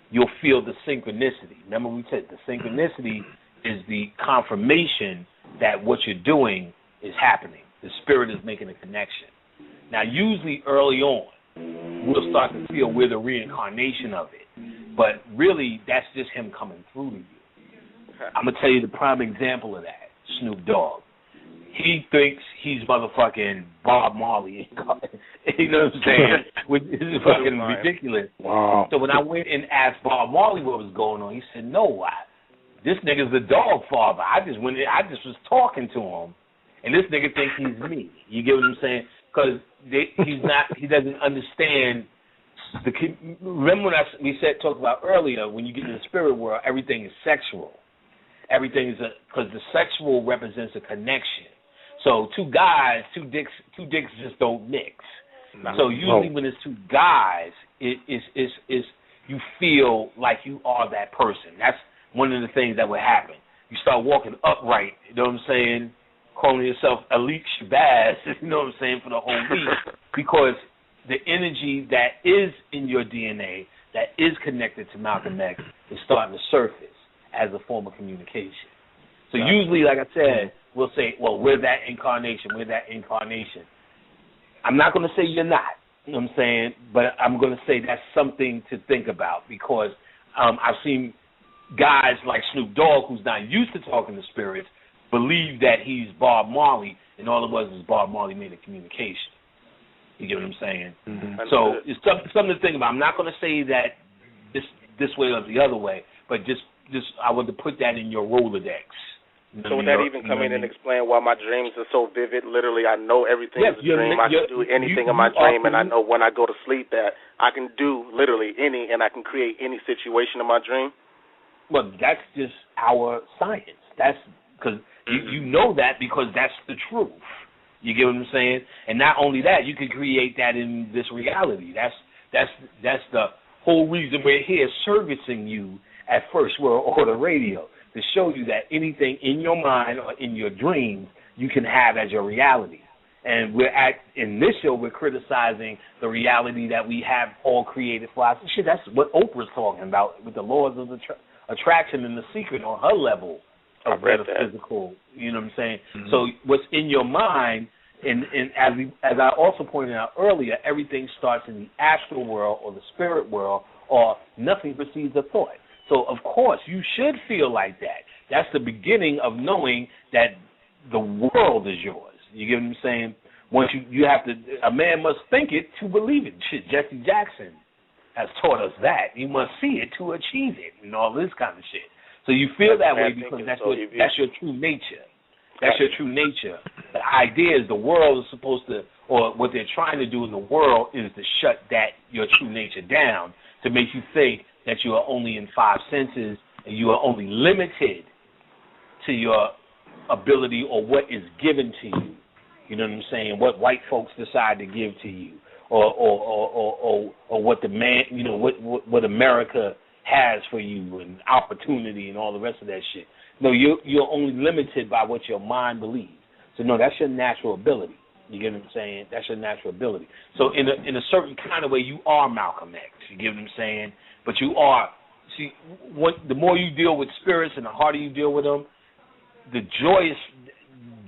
You'll feel the synchronicity. Remember we said the synchronicity is the confirmation that what you're doing is happening. The spirit is making a connection. Now, usually early on, we'll start to feel we're the reincarnation of it. But really, that's just him coming through to you. I'm going to tell you the prime example of that, Snoop Dogg. He thinks he's motherfucking Bob Marley. You know what I'm saying? Which is fucking ridiculous. Wow. So when I went and asked Bob Marley what was going on, he said, no, this nigga's the dog father. I just was talking to him, and this nigga thinks he's me. You get what I'm saying? Because he doesn't understand. Remember when we talked about earlier, when you get in the spirit world, everything is sexual. Everything is because the sexual represents a connection. So two dicks just don't mix. So usually when it's two guys, it's you feel like you are that person. That's one of the things that would happen. You start walking upright, you know what I'm saying, calling yourself Elite Shabazz, you know what I'm saying, for the whole week, because the energy that is in your DNA, that is connected to Malcolm X, is starting to surface as a form of communication. So usually, like I said, we'll say, well, we're that incarnation, I'm not going to say you're not, you know what I'm saying, but I'm going to say that's something to think about, because I've seen guys like Snoop Dogg, who's not used to talking to spirits, believe that he's Bob Marley, and all it was Bob Marley made a communication. You get what I'm saying? Mm-hmm. So it's something to think about. I'm not going to say that this way or the other way, but just I want to put that in your Rolodex. So would that even come in and explain why my dreams are so vivid? Literally, I know everything is a dream. I can do anything in my dream, and I know when I go to sleep that I can do literally and I can create any situation in my dream. Well, that's just our science. That's because you know that because that's the truth. You get what I'm saying? And not only that, you can create that in this reality. That's the whole reason we're here servicing you at First World Order Radio, to show you that anything in your mind or in your dreams you can have as your reality. And in this show, we're criticizing the reality that we have all created for us. Shit, that's what Oprah's talking about with the laws of attraction and The Secret on her level of metaphysical. You know what I'm saying? Mm-hmm. So what's in your mind, and as I also pointed out earlier, everything starts in the astral world or the spirit world, or nothing precedes a thought. So, of course, you should feel like that. That's the beginning of knowing that the world is yours. You get what I'm saying? Once you have to, a man must think it to believe it. Shit, Jesse Jackson has taught us that. You must see it to achieve it and all this kind of shit. So you feel that way because that's your true nature. That's your true nature. The idea is the world is supposed to, or what they're trying to do in the world is to shut your true nature down, to make you think that you are only in five senses and you are only limited to your ability or what is given to you. You know what I'm saying? What white folks decide to give to you, or what the man, you know, what America has for you, and opportunity and all the rest of that shit. No, you're only limited by what your mind believes. So no, that's your natural ability. You get what I'm saying? That's your natural ability. So in a certain kind of way, you are Malcolm X. You get what I'm saying? But you are, see, the more you deal with spirits and the harder you deal with them, the joyous,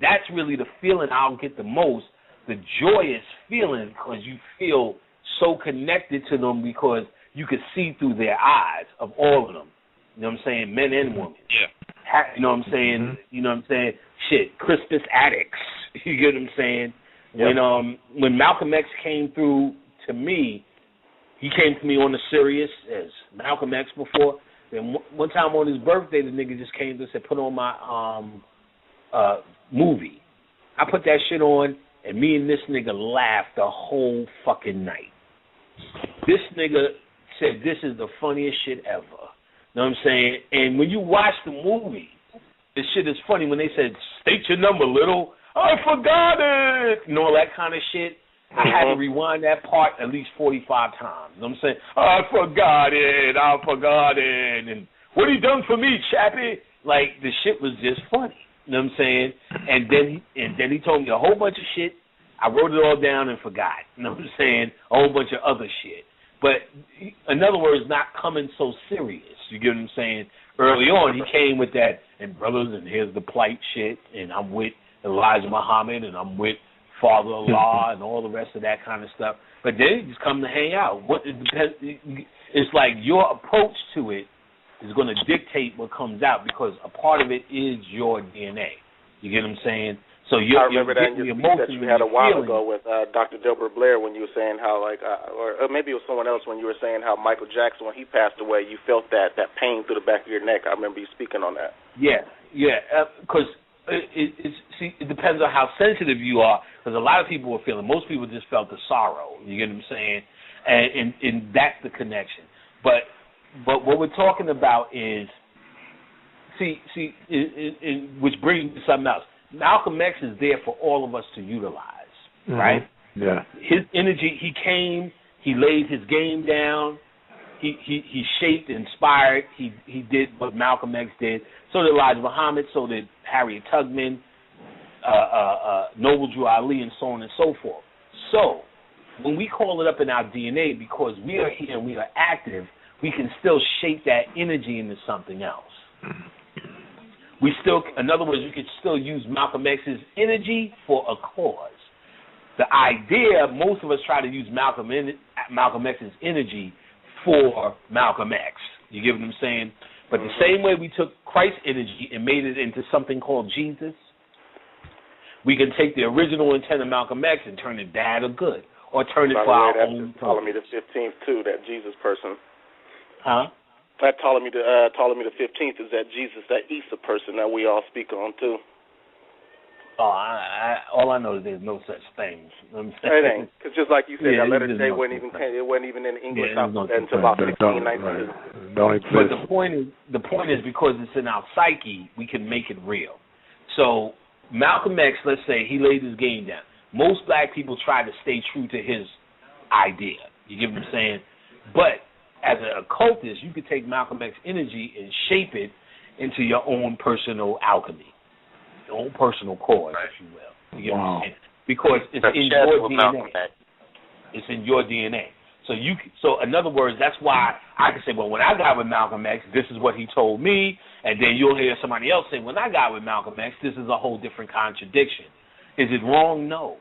that's really the feeling I'll get the most, the joyous feeling, because you feel so connected to them because you can see through their eyes of all of them. You know what I'm saying? Men and women. Yeah. You know what I'm saying? Mm-hmm. You know what I'm saying? Shit, Crispus Attucks. You get what I'm saying? Yep. When Malcolm X came through to me, he came to me on the serious as Malcolm X before. Then one time on his birthday, the nigga just came and said, put on my movie. I put that shit on, and me and this nigga laughed the whole fucking night. This nigga said, this is the funniest shit ever. You know what I'm saying? And when you watch the movie, this shit is funny. When they said, state your number, little, I forgot it, and all that kind of shit. I had to rewind that part at least 45 times. You know what I'm saying? I forgot it. And what he done for me, chappie? Like, the shit was just funny. You know what I'm saying? And then he told me a whole bunch of shit. I wrote it all down and forgot. You know what I'm saying? A whole bunch of other shit. But in other words, not coming so serious. You get what I'm saying? Early on, he came with that, and brothers, and here's the plight shit, and I'm with Elijah Muhammad, and I'm with father-in-law and all the rest of that kind of stuff. But then you just come to hang out. It's like your approach to it is going to dictate what comes out, because a part of it is your DNA. You get what I'm saying? So I remember that in your speech that you had a while ago with Dr. Delbert Blair, when you were saying how, like, or maybe it was someone else, when you were saying how Michael Jackson, when he passed away, you felt that pain through the back of your neck. I remember you speaking on that. Yeah, because it depends on how sensitive you are, because a lot of people were feeling, most people just felt the sorrow, you get what I'm saying? And that's the connection. But what we're talking about is, which brings me to something else. Malcolm X is there for all of us to utilize, right? Yeah. His energy, he came, he laid his game down, he shaped, inspired, he did what Malcolm X did. So did Elijah Muhammad, so did Harriet Tubman, Noble Drew Ali, and so on and so forth. So when we call it up in our DNA, because we are here and we are active, we can still shape that energy into something else. In other words, you could still use Malcolm X's energy for a cause. The idea, most of us try to use Malcolm X's energy for Malcolm X. You get what I'm saying? But the same way we took Christ's energy and made it into something called Jesus, we can take the original intent of Malcolm X and turn it bad or good, or turn it for our own purpose. Ptolemy the 15th, too, that Jesus person. Huh? That Ptolemy the 15th is that Jesus, that Isa person that we all speak on, too. Oh, all I know is there's no such thing. You know it ain't. Because just like you said, that letter J wasn't even in the English alphabet until about 1692. But the point is because it's in our psyche, we can make it real. So Malcolm X, let's say, he laid his game down. Most black people try to stay true to his idea. You get what I'm saying? But as an occultist, you could take Malcolm X energy and shape it into your own personal alchemy, your own personal cause, if you will. You get what I'm saying? Because it's in your DNA. It's in your DNA. So in other words, that's why I can say, well, when I got with Malcolm X, this is what he told me, and then you'll hear somebody else say, when I got with Malcolm X, this is a whole different contradiction. Is it wrong? No.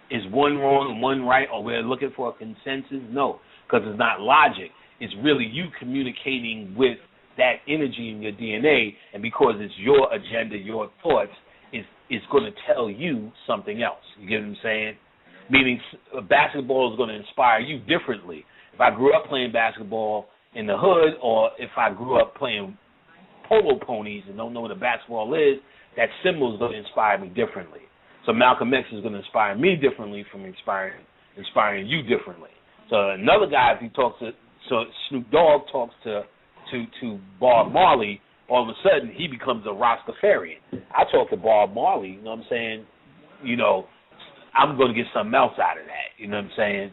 Is one wrong and one right, or we're looking for a consensus? No, because it's not logic. It's really you communicating with that energy in your DNA, and because it's your agenda, your thoughts, it's going to tell you something else. You get what I'm saying? Meaning basketball is going to inspire you differently. If I grew up playing basketball in the hood, or if I grew up playing polo ponies and don't know what a basketball is, that symbol is going to inspire me differently. So Malcolm X is going to inspire me differently from inspiring you differently. So another guy, if he talks to, so Snoop Dogg talks to Bob Marley, all of a sudden he becomes a Rastafarian. I talk to Bob Marley, you know what I'm saying? You know, I'm going to get something else out of that, you know what I'm saying?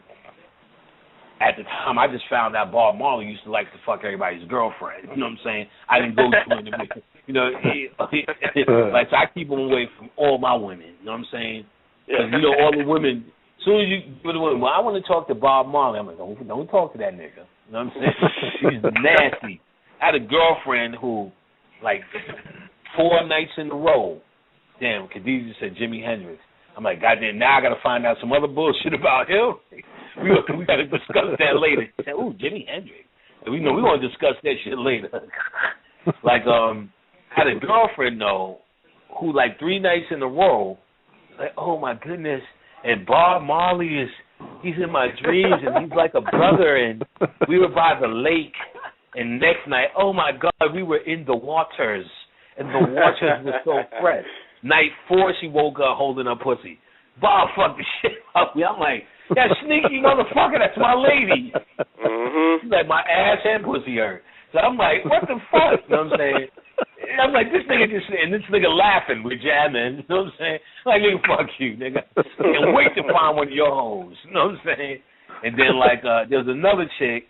At the time, I just found out Bob Marley used to like to fuck everybody's girlfriend, you know what I'm saying? I didn't go to him, you know, like, so I keep him away from all my women, you know what I'm saying? Because, you know, all the women, as soon as you go to women, well, I want to talk to Bob Marley, I'm like, don't talk to that nigga. You know what I'm saying? She's nasty. I had a girlfriend who, like, 4 nights in a row, damn, Khadijah said Jimi Hendrix. I'm like, goddamn, now I got to find out some other bullshit about him. We got to discuss that later. She said, ooh, Jimi Hendrix. And we want to discuss that shit later. Like, I had a girlfriend, though, who, like, 3 nights in a row, like, oh, my goodness, and Bob Marley he's in my dreams, and he's like a brother, and we were by the lake, and next night, oh, my God, we were in the waters, and the waters were so fresh. Night 4, she woke up holding her pussy. Bob fucked the shit up. I'm like, that sneaky motherfucker, that's my lady. She's like, my ass and pussy hurt. So I'm like, what the fuck? You know what I'm saying? And I'm like, this nigga laughing, we're jamming. You know what I'm saying? Like, nigga, fuck you, nigga. Can't wait to find one of your hoes. You know what I'm saying? And then, like, there's another chick.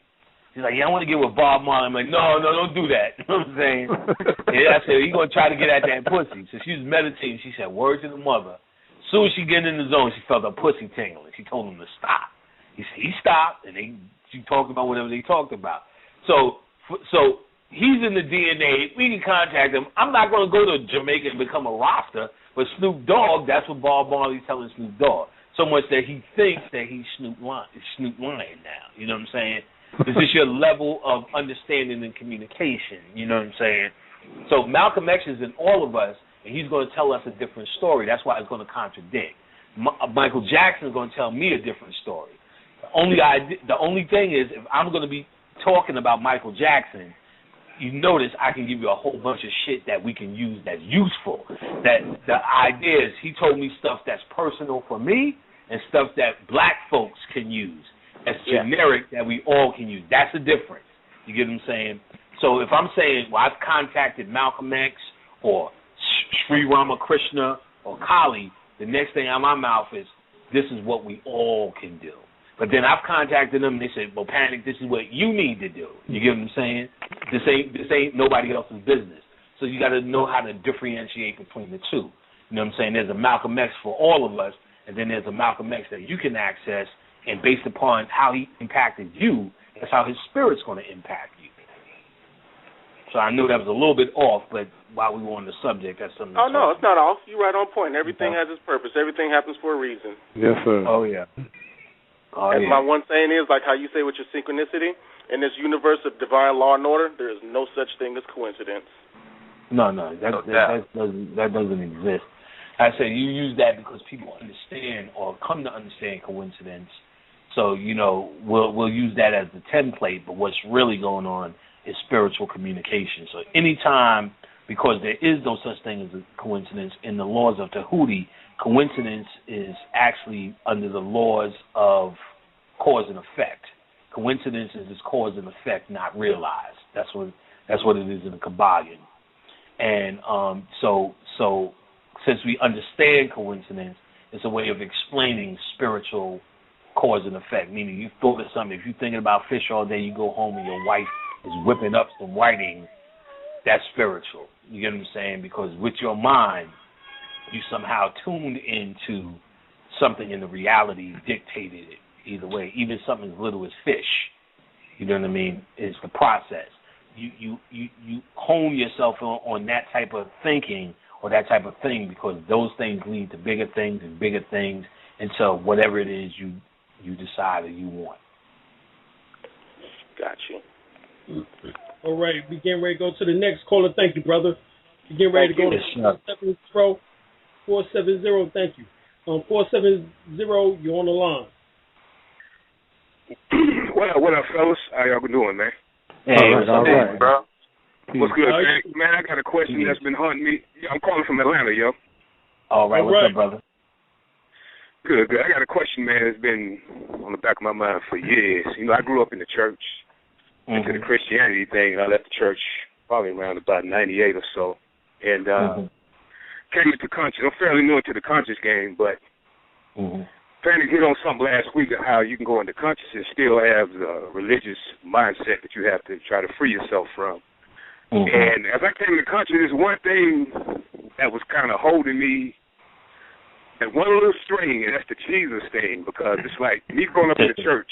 She's like, yeah, I want to get with Bob Marley. I'm like, no, don't do that. You know what I'm saying? And I said, you going to try to get at that pussy. So she was meditating. She said, word to the mother. As soon as she get in the zone, she felt her pussy tingling. She told him to stop. He stopped, and she talked about whatever they talked about. So he's in the DNA. We can contact him. I'm not going to go to Jamaica and become a Rasta, But Snoop Dogg, that's what Bob Marley's telling Snoop Dogg. So much that he thinks that he's Snoop Lion now. You know what I'm saying? This is your level of understanding and communication. You know what I'm saying? So Malcolm X is in all of us, and he's going to tell us a different story. That's why it's going to contradict. Michael Jackson is going to tell me a different story. The only thing is, if I'm going to be talking about Michael Jackson, you notice I can give you a whole bunch of shit that we can use that's useful. That the idea is he told me stuff that's personal for me and stuff that black folks can use. That's generic that we all can use. That's the difference. You get what I'm saying? So if I'm saying, well, I've contacted Malcolm X or Sri Ramakrishna or Kali, the next thing out of my mouth is, this is what we all can do. But then I've contacted them and they said, well, Panic, this is what you need to do. You get what I'm saying? This ain't nobody else's business. So you got to know how to differentiate between the two. You know what I'm saying? There's a Malcolm X for all of us, and then there's a Malcolm X that you can access, and based upon how he impacted you, that's how his spirit's going to impact you. So I knew that was a little bit off, but while we were on the subject, that's something. Oh, no, it's not off. You're right on point. Everything has its purpose. Everything happens for a reason. Yes, sir. Oh, yeah. As my one saying is, like how you say with your synchronicity, in this universe of divine law and order, there is no such thing as coincidence. No, that doesn't exist. I say you use that because people understand or come to understand coincidence. So, you know, we'll use that as the template, but what's really going on is spiritual communication. So anytime, because there is no such thing as a coincidence in the laws of Tahuti, coincidence is actually under the laws of cause and effect. Coincidence is this cause and effect not realized. That's what it is in the Kabbalion. And so since we understand coincidence, it's a way of explaining spiritual cause and effect, meaning you thought of something. If you're thinking about fish all day, you go home and your wife is whipping up some whiting, that's spiritual. You get what I'm saying? Because with your mind, you somehow tuned into something in the reality dictated it either way, even something as little as fish. You know what I mean? It's the process. You hone yourself on that type of thinking or that type of thing because those things lead to bigger things and bigger things until whatever it is you decide that you want. Got you. All right, we getting ready to go to the next caller. Thank you, brother. We getting ready to go to 470. Thank you. 470, you're on the line. What up, fellas? How y'all doing, man? Hey, all right, bro. What's good, man? Man, I got a question that's been haunting me. I'm calling from Atlanta, yo. All right, what's up, brother? Good. I got a question, man, that's been on the back of my mind for years. You know, I grew up in the church, into the Christianity thing, and I left the church probably around about 98 or so. And came into conscious. I'm fairly new into the conscious game, but Fanny hit on something last week of how you can go into conscious and still have the religious mindset that you have to try to free yourself from. And as I came into consciousness, one thing that was kind of holding me at one little string, and that's the Jesus thing, because it's like me growing up in the church,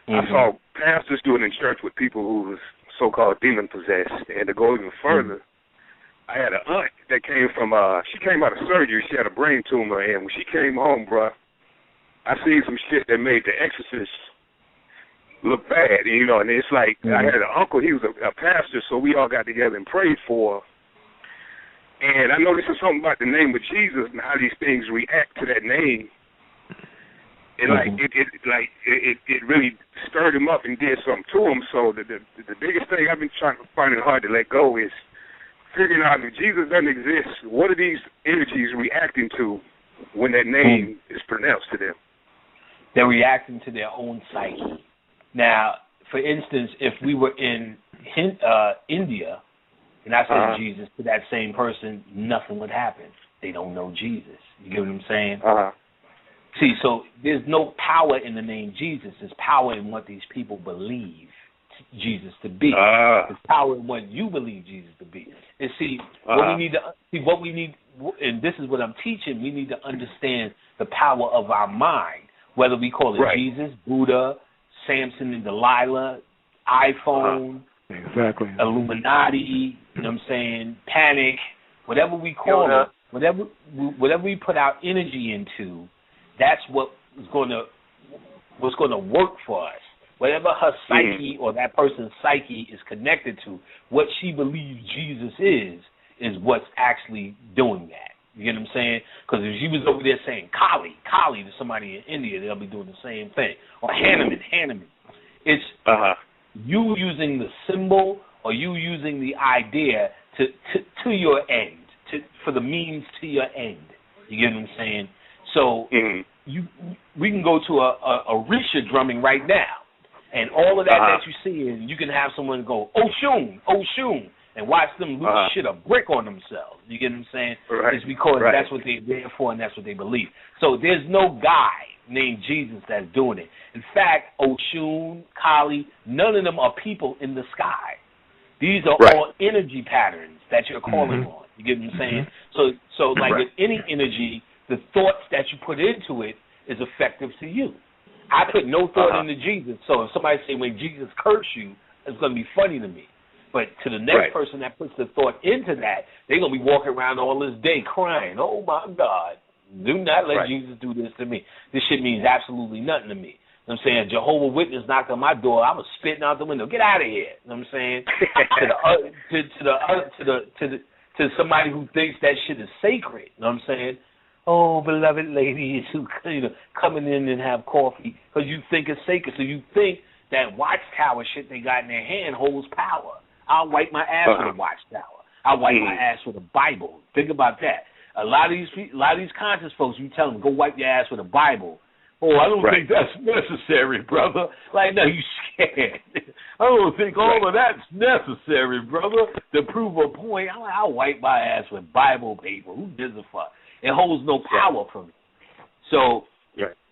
I saw pastors doing it in church with people who was so-called demon-possessed. And to go even further, I had an aunt that came from, she came out of surgery. She had a brain tumor, and when she came home, bruh, I seen some shit that made the exorcist look bad, you know, and it's like I had an uncle, he was a pastor, so we all got together and prayed for her. And I noticed something about the name of Jesus and how these things react to that name. And it really stirred him up and did something to him. So the biggest thing I've been finding hard to let go is figuring out if Jesus doesn't exist, what are these energies reacting to when that name is pronounced to them? They're reacting to their own psyche. Now, for instance, if we were in India and I said Jesus to that same person, nothing would happen. They don't know Jesus. You get what I'm saying? See, so there's no power in the name Jesus. There's power in what these people believe Jesus to be. There's power in what you believe Jesus to be. And see, what we need, and this is what I'm teaching, we need to understand the power of our mind, whether we call it Jesus, Buddha, Samson and Delilah, iPhone, Illuminati, you know what I'm saying, Panic, whatever we call it, whatever we put our energy into, that's what's going to work for us. Whatever her psyche or that person's psyche is connected to, what she believes Jesus is what's actually doing that. You get what I'm saying? Because if she was over there saying Kali to somebody in India, they'll be doing the same thing. Or Hanuman. It's you using the symbol or you using the idea to your end, for the means to your end. You get what I'm saying? So we can go to a Risha drumming right now. And all of that you see, and you can have someone go, Oshun, and watch them lose shit a brick on themselves. You get what I'm saying? Right. It's because that's what they're there for and that's what they believe. So there's no guy named Jesus that's doing it. In fact, Oshun, Kali, none of them are people in the sky. These are all energy patterns that you're calling on. You get what I'm saying? So like with any energy, the thoughts that you put into it is effective to you. I put no thought into Jesus, so if somebody say when Jesus cursed you, it's going to be funny to me. But to the next person that puts the thought into that, they're going to be walking around all this day crying, oh my God, do not let Jesus do this to me. This shit means absolutely nothing to me. You know what I'm saying? Jehovah's Witness knocked on my door, I was spitting out the window. Get out of here. You know what I'm saying? to somebody who thinks that shit is sacred. You know what I'm saying? Oh, beloved ladies who coming in and have coffee because you think it's sacred. So you think that watchtower shit they got in their hand holds power. I'll wipe my ass with a watchtower. I'll wipe my ass with a Bible. Think about that. A lot of these conscious folks, you tell them go wipe your ass with a Bible. Oh, I don't think that's necessary, brother. Like, no, you scared. I don't think all of that's necessary, brother, to prove a point. I'll wipe my ass with Bible paper. Who gives a fuck? It holds no power for me. So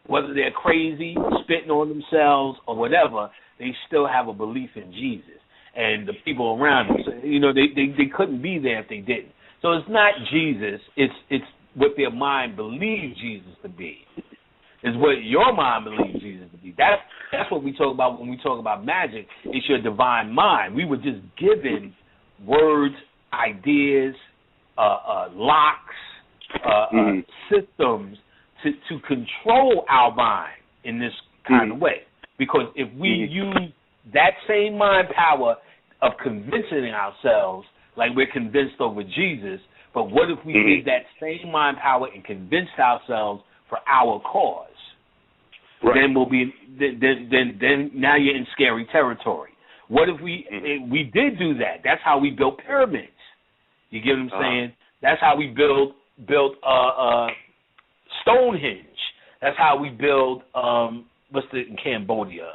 whether they're crazy, spitting on themselves, or whatever, they still have a belief in Jesus and the people around them. So, they couldn't be there if they didn't. So it's not Jesus. It's what their mind believes Jesus to be. It's what your mind believes Jesus to be. That's what we talk about when we talk about magic. It's your divine mind. We were just given words, ideas, locks, systems to control our mind in this kind of way. Because if we use that same mind power of convincing ourselves like we're convinced over Jesus, but what if we did that same mind power and convinced ourselves for our cause? Then we'll be then now you're in scary territory. What if we did do that? That's how we built pyramids. You get what I'm saying? That's how we built Stonehenge. That's how we build in Cambodia?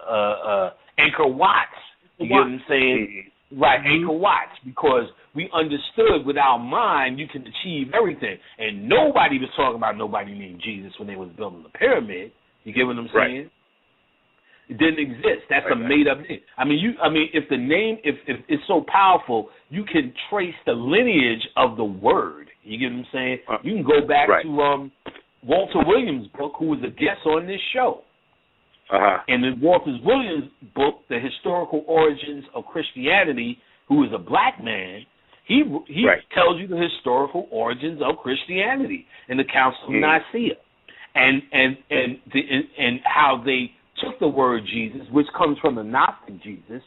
Angkor Wat. You get what I'm saying? Right, Angkor Wat, because we understood with our mind you can achieve everything. And nobody was talking about nobody named Jesus when they was building the pyramid. You get what I'm saying? It didn't exist. That's a made-up name. I mean, if the name, if it's so powerful, you can trace the lineage of the word. You get what I'm saying? You can go back to Walter Williams' book, who was a guest on this show. And in Walter Williams' book, The Historical Origins of Christianity, who is a black man, he tells you the historical origins of Christianity in the Council of Nicaea. And how they took the word Jesus, which comes from the Gnostic Jesus,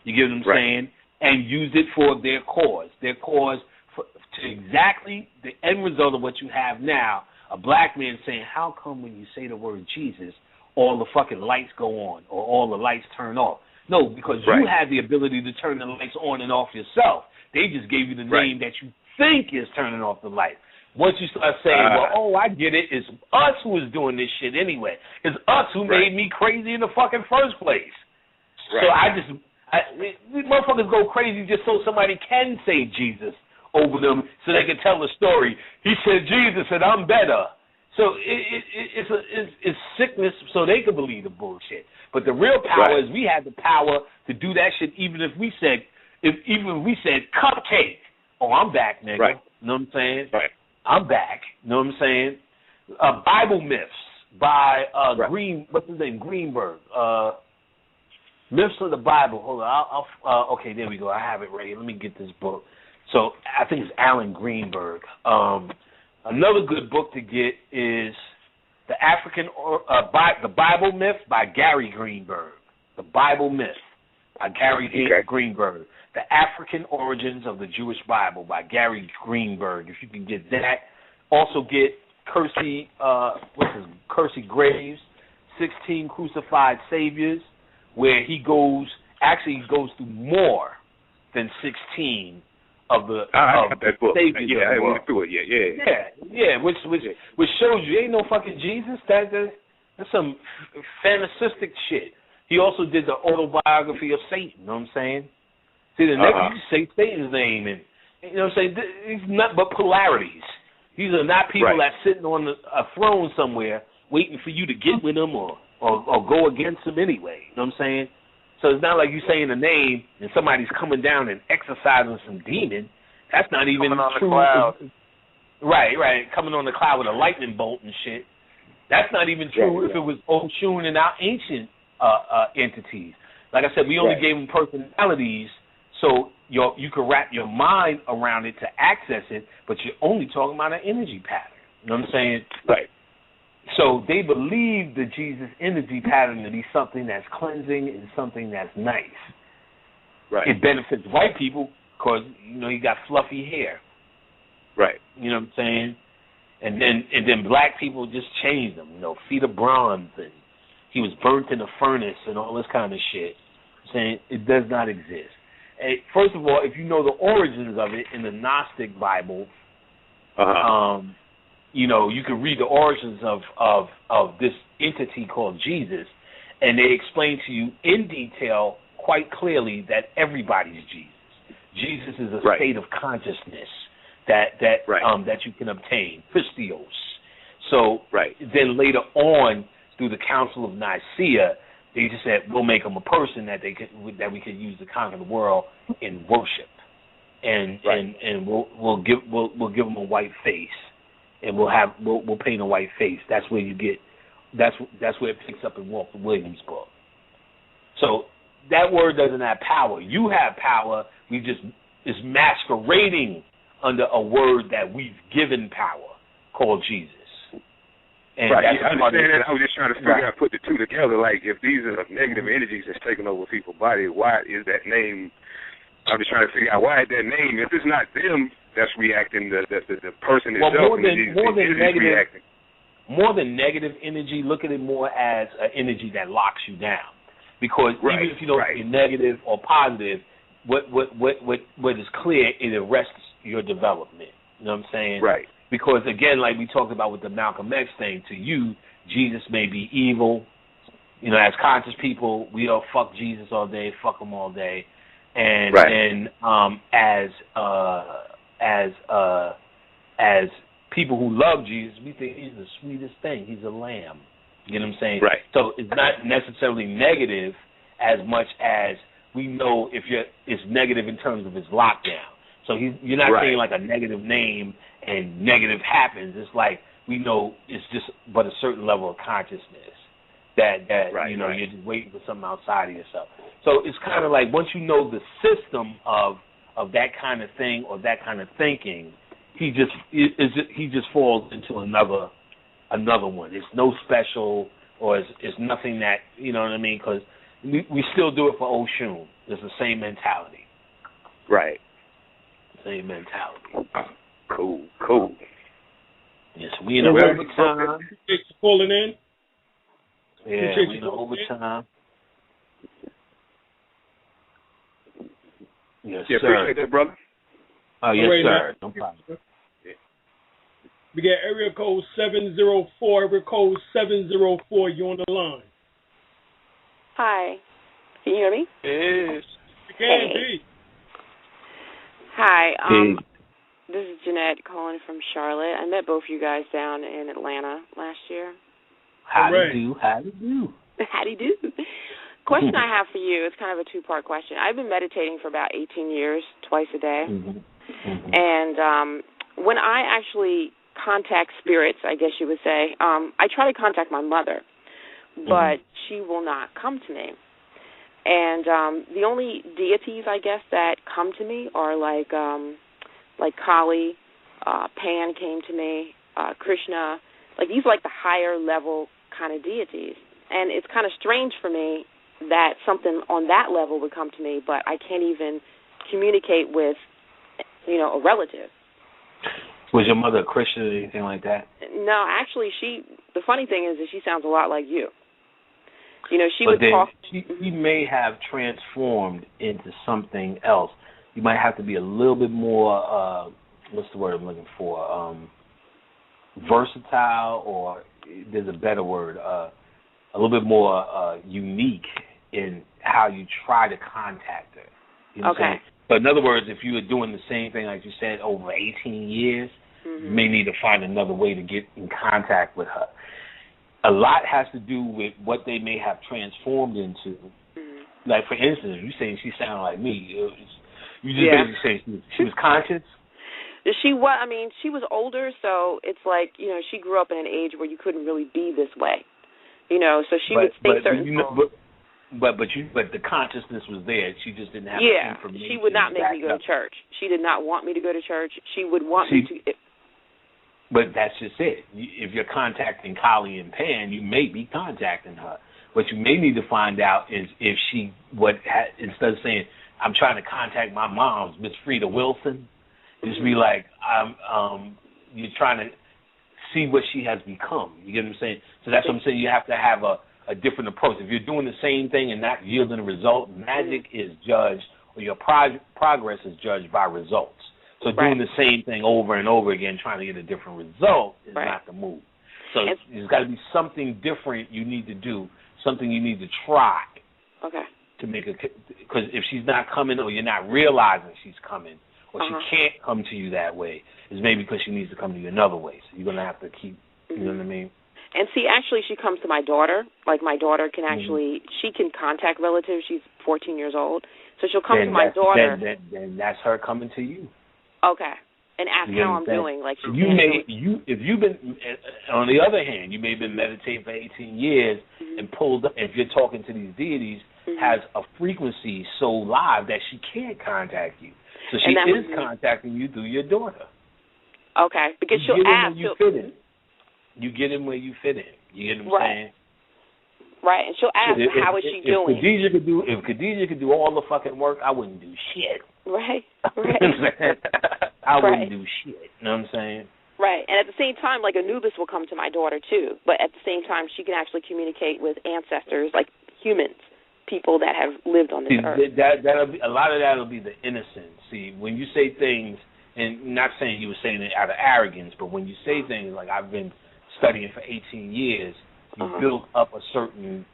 you get what I'm saying, and used it for their cause. Their cause to exactly the end result of what you have now, a black man saying, how come when you say the word Jesus, all the fucking lights go on or all the lights turn off? No, because you have the ability to turn the lights on and off yourself. They just gave you the name that you think is turning off the lights. Once you start saying, I get it, it's us who is doing this shit anyway. It's us who made me crazy in the fucking first place. So these motherfuckers go crazy just so somebody can say Jesus over them so they can tell the story. He said Jesus and I'm better. So it's sickness so they can believe the bullshit. But the real power is we have the power to do that shit even if we said, cupcake. Oh, I'm back, nigga. You know what I'm saying? I'm back. You know what I'm saying? Bible Myths by what's his name? Greenberg. Myths of the Bible. Hold on. Okay, there we go. I have it ready. Let me get this book. So I think it's Alan Greenberg. Another good book to get is the Bible Myth by Gary Greenberg. The Bible Myth by Gary Greenberg. The African Origins of the Jewish Bible by Gary Greenberg. If you can get that. Also get Kersey Graves, 16 Crucified Saviors, where he goes through more than 16 of the I got that book. Saviors. Yeah, I went through it. Yeah. Which shows you ain't no fucking Jesus. That's some fantastic shit. He also did the autobiography of Satan. You know what I'm saying? See, the next you say Satan's name, and you know what I'm saying. It's not but polarities. These are not people that's sitting on a throne somewhere waiting for you to get with them or go against them anyway. You know what I'm saying? So it's not like you saying a name and somebody's coming down and exorcising some demon. That's not even coming on true. The cloud. Right. Coming on the cloud with a lightning bolt and shit. That's not even true if it was Oshun and our ancient entities. Like I said, we only gave them personalities so you can wrap your mind around it to access it, but you're only talking about an energy pattern. You know what I'm saying? Right. So they believe the Jesus energy pattern to be something that's cleansing and something that's nice. Right. It benefits white people because, you got fluffy hair. Right. You know what I'm saying? And then black people just changed them. Feet of bronze, and he was burnt in a furnace and all this kind of shit. I'm saying it does not exist. First of all, if you know the origins of it in the Gnostic Bible, you can read the origins of this entity called Jesus, and they explain to you in detail, quite clearly, that everybody's Jesus. Jesus is a state of consciousness that you can obtain, pistios. So then later on, through the Council of Nicaea, they just said we'll make him a person that we could use to conquer the world in worship, and we'll give him a white face, and we'll paint a white face. That's where you get that's where it picks up in Walter Williams' book. So that word doesn't have power. You have power. It's masquerading under a word that we've given power called Jesus. And I understand that. I was just trying to figure out, put the two together. Like, if these are negative energies that's taking over people's body, why is that name? I'm just trying to figure out why is that name. If it's not them that's reacting, the person itself reacting. More than negative energy, look at it more as an energy that locks you down. Because even if you don't be negative or positive, what is clear, it arrests your development. You know what I'm saying? Right. Because, again, like we talked about with the Malcolm X thing, to you, Jesus may be evil. As conscious people, we don't fuck Jesus all day, fuck him all day. And then as people who love Jesus, we think he's the sweetest thing. He's a lamb. You know what I'm saying? Right. So it's not necessarily negative as much as we know it's negative in terms of his lockdown. So you're not saying like a negative name and negative happens. It's like we know it's just but a certain level of consciousness that you're just waiting for something outside of yourself. So it's kind of like once you know the system of that kind of thing or that kind of thinking, he just falls into another one. It's no special or it's nothing that you know what I mean, because we still do it for Oshun. It's the same mentality. Right. Same mentality. Cool. Yes, we in overtime. Appreciate you calling in. Yeah, we in overtime. Yes, sir. Appreciate that, brother. Oh, yes, sir. No problem. Yeah. We got area code 704. Area code 704. You on the line? Hi. Can you hear me? Yes. You can be. Hi. This is Jeanette calling from Charlotte. I met both you guys down in Atlanta last year. Howdy do. Howdy do. Question I have for you, it's kind of a two-part question. I've been meditating for about 18 years, twice a day. And when I actually contact spirits, I guess you would say, I try to contact my mother, but she will not come to me. And the only deities, I guess, that come to me are like Kali Pan came to me, Krishna. Like, these are like the higher level kind of deities. And it's kind of strange for me that something on that level would come to me, but I can't even communicate with, a relative. Was your mother a Christian or anything like that? No, actually, the funny thing is that she sounds a lot like you. She but would talk. She may have transformed into something else. You might have to be a little bit more, what's the word I'm looking for, versatile, or there's a better word, a little bit more unique in how you try to contact her. You know what I'm saying? But in other words, if you were doing the same thing, like you said, over 18 years, you may need to find another way to get in contact with her. A lot has to do with what they may have transformed into. Like, for instance, you saying she sounded like me. You just basically say she was conscious? She was older, so it's like, she grew up in an age where you couldn't really be this way. So she would say certain things. But the consciousness was there. She just didn't have the information. She would not make me go to church. She did not want me to go to church. She would want me to. But that's just it. If you're contacting Kali and Pan, you may be contacting her. What you may need to find out is if she instead of saying I'm trying to contact my mom's Miss Frida Wilson, just be like you're trying to see what she has become. You get what I'm saying? So that's what I'm saying. You have to have a different approach. If you're doing the same thing and not yielding a result, magic is judged, or your progress is judged by results. So doing the same thing over and over again, trying to get a different result, is not the move. So there's got to be something different you need to do, something you need to try. Okay. To make because if she's not coming, or you're not realizing she's coming, or she can't come to you that way, it's maybe because she needs to come to you another way. So you're going to have to keep, you know what I mean? And see, actually, she comes to my daughter. Like, my daughter can actually, she can contact relatives. She's 14 years old. So she'll come to my daughter. Then that's her coming to you. Okay. And ask how I'm doing. Like, if you've been, on the other hand, you may have been meditating for 18 years and pulled up, if you're talking to these deities, has a frequency so live that she can't contact you. So she is contacting you through your daughter. Okay. Because she'll ask. You get in where you fit in. You get what I'm saying? Right, and she'll ask, how is she doing? If Khadijah could do all the fucking work, I wouldn't do shit. Right. I wouldn't do shit. You know what I'm saying? Right, and at the same time, like, Anubis will come to my daughter, too. But at the same time, she can actually communicate with ancestors, like humans, people that have lived on this earth. A lot of that will be the innocence. See, when you say things, and not saying you were saying it out of arrogance, but when you say things like, I've been studying for 18 years, you build up a certain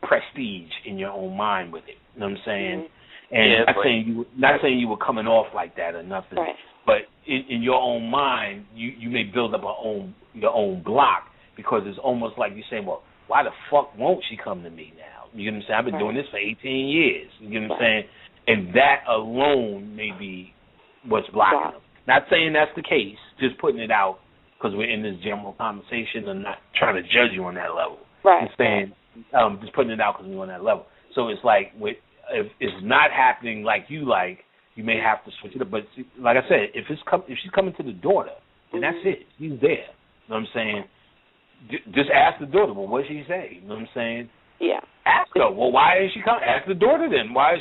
prestige in your own mind with it. You know what I'm saying? And not saying you were coming off like that or nothing, but in your own mind, you may build up your own block, because it's almost like you're saying, well, why the fuck won't she come to me now? You get what I'm saying? I've been doing this for 18 years. You get what I'm saying? And that alone may be what's blocking them. Not saying that's the case, just putting it out because we're in this general conversation and not trying to judge you on that level. Right. Just saying, just putting it out because we're on that level. So it's like, if it's not happening like, you may have to switch it up. But see, like I said, if she's coming to the daughter, then that's it. She's there. You know what I'm saying? Just ask the daughter, well, what did she say? You know what I'm saying? Yeah. Ask her, well, why is she coming? Ask the daughter then. Why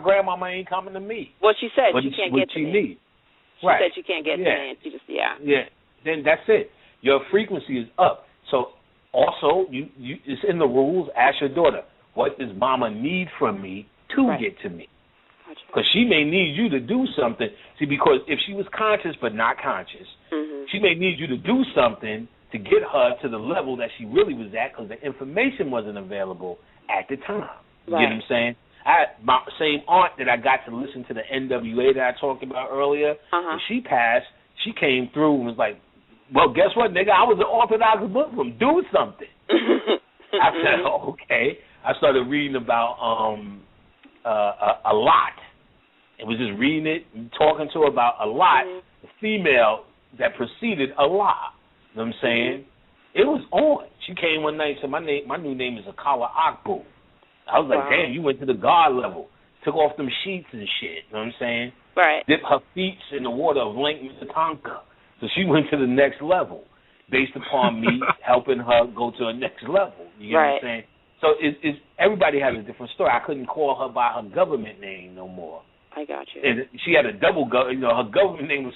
grandmama ain't coming to me? Well, she said she can't get to me. She said she can't get to me, and she just, Yeah, then that's it. Your frequency is up. So also, it's in the rules. Ask your daughter, what does mama need from me to get to me? Because she may need you to do something. See, because if she was conscious but not conscious, she may need you to do something to get her to the level that she really was at, because the information wasn't available at the time. You get what I'm saying? My same aunt that I got to listen to the NWA that I talked about earlier, when she passed, she came through and was like, well, guess what, nigga? I was an Orthodox Muslim. Do something. I said, okay. I started reading about a lot. It was just reading it and talking to her about a lot, the female that preceded Allah. You know what I'm saying? It was on. She came one night and said, my new name is Akala Akbu. I was like, damn, you went to the God level. Took off them sheets and shit. You know what I'm saying? Right. Dip her feet in the water of Lake Minnetonka. So she went to the next level based upon me helping her go to the next level. You get what I'm saying? So it's everybody has a different story. I couldn't call her by her government name no more. I got you. And she had a double, her government name was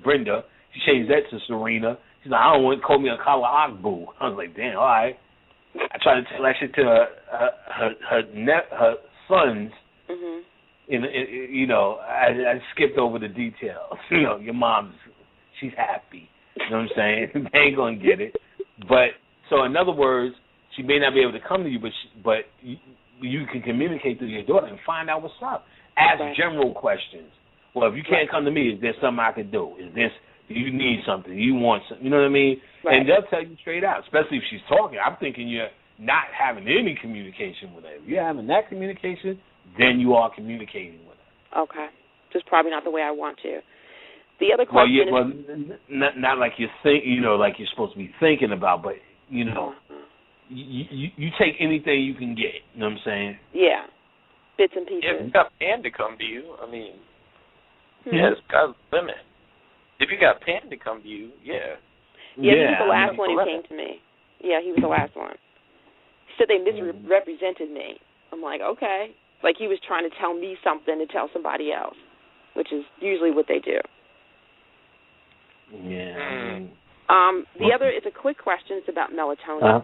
Brenda. She changed that to Serena. She's like, I don't want to call me a Kala Agbu. I was like, damn, all right. I tried to tell that shit to her sons. Mm-hmm. I skipped over the details. Your mom's, she's happy. You know what I'm saying? They ain't gonna get it. But so in other words, she may not be able to come to you, but you can communicate to your daughter and find out what's up. Ask general questions. Well, if you can't come to me, is there something I can do? Do you need something? Do you want something? You know what I mean? Right. And they'll tell you straight out, especially if she's talking. I'm thinking you're not having any communication with her. If you're having that communication, then you are communicating with her. Okay. Just probably not the way I want to. The other question not like you think, like you're supposed to be thinking about, but, you take anything you can get. You know what I'm saying? Yeah. Bits and pieces. If you got Pan to come to you, I mean, it's got a limit. If you got Pan to come to you, Yeah, he was the last one who came to me. Yeah, he was the last one. He said they misrepresented me. I'm like, okay. Like he was trying to tell me something to tell somebody else, which is usually what they do. Yeah. The other, it's a quick question. It's about melatonin.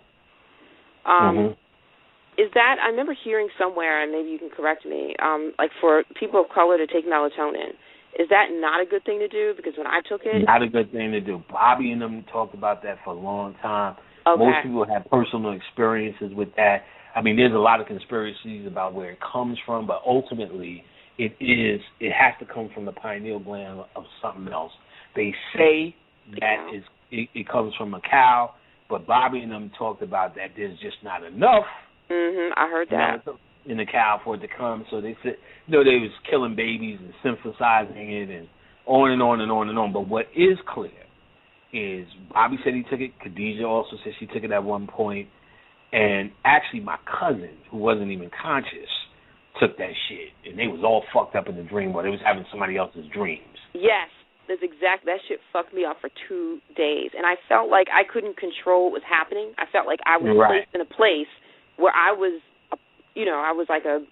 Is that, I remember hearing somewhere, and maybe you can correct me, like for people of color to take melatonin, is that not a good thing to do? Because when I took it... Not a good thing to do. Bobby and them talked about that for a long time. Okay. Most people have personal experiences with that. I mean, there's a lot of conspiracies about where it comes from, but ultimately it has to come from the pineal gland of something else. They say that it comes from a cow, but Bobby and them talked about that there's just not enough. I heard that. In the cow for it to come. So they said, they was killing babies and synthesizing it and on and on and on and on. But what is clear is Bobby said he took it. Khadijah also said she took it at one point. And actually my cousin, who wasn't even conscious, took that shit. And they was all fucked up in the dream world. They was having somebody else's dreams. Yes. That shit fucked me up for 2 days. And I felt like I couldn't control what was happening. I felt like I was placed in a place where I was, I was like a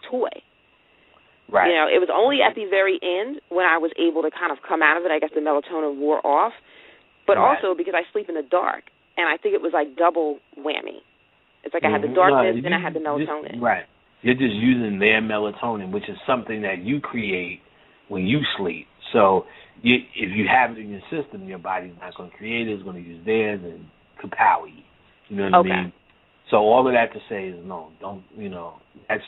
toy. Right. It was only at the very end when I was able to kind of come out of it. I guess the melatonin wore off. But also because I sleep in the dark. And I think it was like double whammy. It's like I had the darkness, then I had the melatonin. Right. You're just using their melatonin, which is something that you create when you sleep. So if you have it in your system, your body's not going to create it. It's going to use theirs and kapowie. You know what I mean? So all of that to say is no, don't,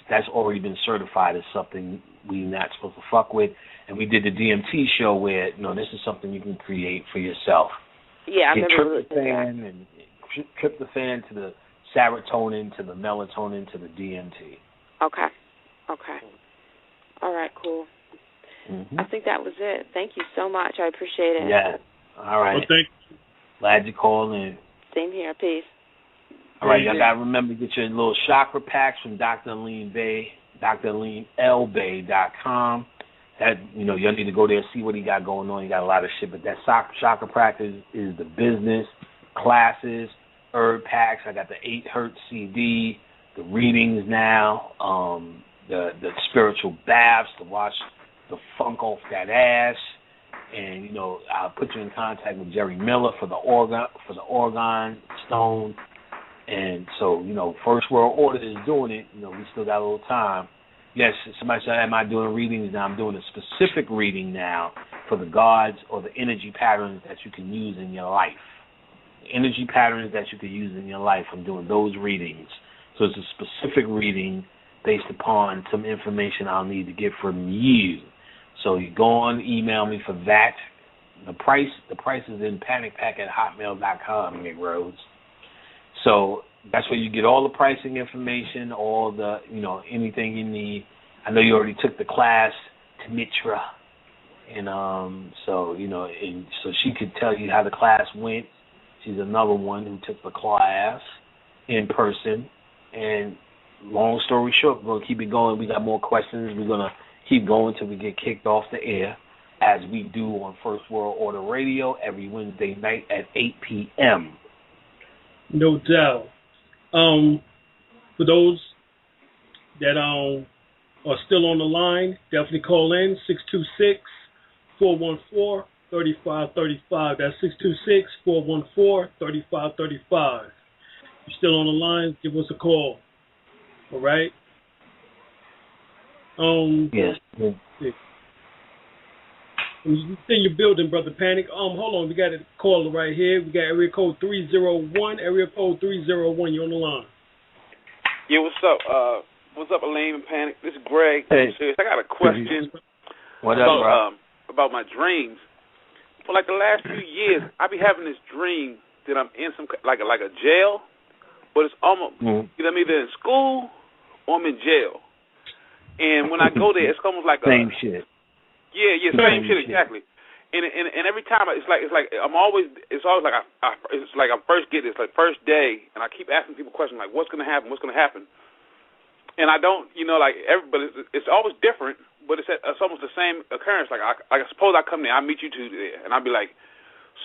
that's already been certified as something we're not supposed to fuck with. And we did the DMT show where, this is something you can create for yourself. Yeah, I remember tryptophan and tryptophan to the serotonin to the melatonin to the DMT. Okay. All right, cool. I think that was it. Thank you so much. I appreciate it. Yeah. All right. Well, thank you. Glad you called in. Same here. Peace. All right, y'all got to remember to get your little chakra packs from Dr. Alim Bey, DrAlimLBey.com. That, you'll need to go there and see what he got going on. He got a lot of shit, but that chakra practice is the business, classes, herb packs. I got the 8 Hertz CD, the readings now, the spiritual baths to wash the funk off that ass. And, I'll put you in contact with Jerry Miller for the organ stone. And so, First World Order is doing it. We still got a little time. Yes, somebody said, am I doing readings now? I'm doing a specific reading now for the gods or the energy patterns that you can use in your life. The energy patterns that you can use in your life, I'm doing those readings. So it's a specific reading based upon some information I'll need to get from you. So you go on, email me for that. The price is in panicpack@hotmail.com, Nick Rhodes. So that's where you get all the pricing information, all the, anything you need. I know you already took the class to Mitra. And so she could tell you how the class went. She's another one who took the class in person. And long story short, we're going to keep it going. We got more questions. We're going to Keep going till we get kicked off the air, as we do on First World Order Radio every Wednesday night at 8 p.m. No doubt. For those that are still on the line, definitely call in 626-414-3535. That's 626-414-3535. You're still on the line, give us a call. All right? Yes. You in your building, Brother Panic. Hold on, we got a caller right here. We got area code 301. Area code 301. You're on the line. Yeah, what's up? What's up, Alim and Panic? This is Greg. Hey. I got a question about my dreams. For like the last few years, I be having this dream that I'm in some like a jail, but it's almost I'm either in school or I'm in jail. And when I go there, it's almost like same shit. Yeah, same shit exactly. And every time it's like I'm always it's like I first get this like first day, and I keep asking people questions like what's gonna happen, and I don't like everybody. It's always different, but it's almost the same occurrence. Like I suppose I come there, I meet you two there, and I'll be like,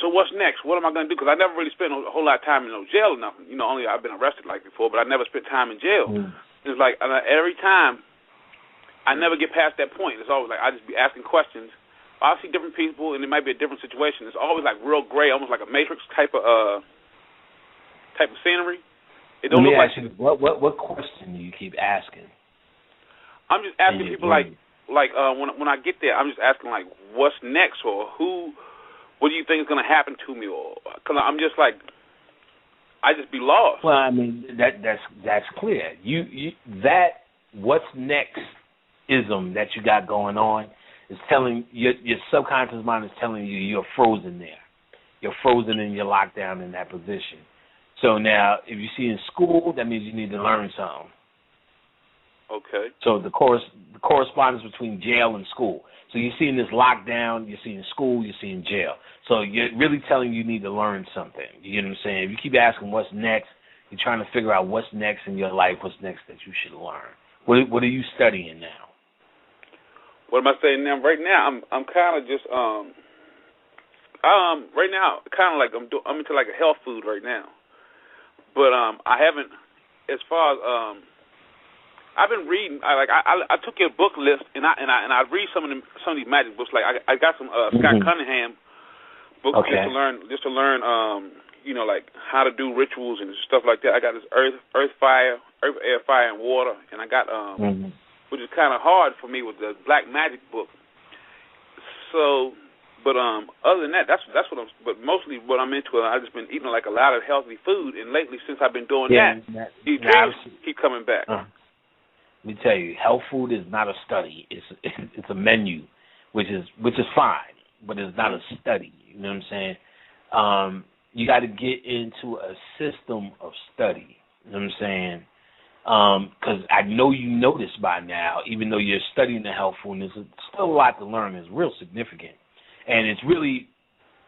so what's next? What am I gonna do? Because I never really spent a whole lot of time in no jail or nothing. Only I've been arrested like before, but I never spent time in jail. It's like every time. I never get past that point. It's always like I just be asking questions. I'll see different people, and it might be a different situation. It's always like real gray, almost like a Matrix type of scenery. It don't look like. Let me ask you, what question do you keep asking? I'm just asking people when I get there, I'm just asking like, what's next, or what do you think is going to happen to me, or because I'm just like, I just be lost. Well, I mean that's clear. That what's next. Ism that you got going on is telling your subconscious mind is telling you you're frozen there. You're frozen and you're locked down in that position. So now, if you see in school, that means you need to learn something. Okay. So the correspondence between jail and school. So you're seeing this lockdown, you're seeing school, you're seeing jail. So you're really telling you need to learn something. You get what I'm saying? If you keep asking what's next, you're trying to figure out what's next in your life, what's next that you should learn. What are you studying now? What am I saying now? Right now, I'm kind of just right now, kind of like I'm into like a health food right now, but I haven't as far as I've been reading. I took your book list and I read some of these magic books. Like I got some Scott Cunningham books just to learn like how to do rituals and stuff like that. I got this earth, air, fire, and water, and I got which is kind of hard for me with the Black Magic book. So, but other than that, that's what I'm. But mostly what I'm into, I've just been eating like a lot of healthy food, and lately since I've been doing these dreams keep coming back. Let me tell you, health food is not a study. It's a menu, which is fine, but it's not a study. You know what I'm saying? You got to get into a system of study. You know what I'm saying? Because I know you know this by now, even though you're studying the health food, and there's still a lot to learn. It's real significant. And it's really,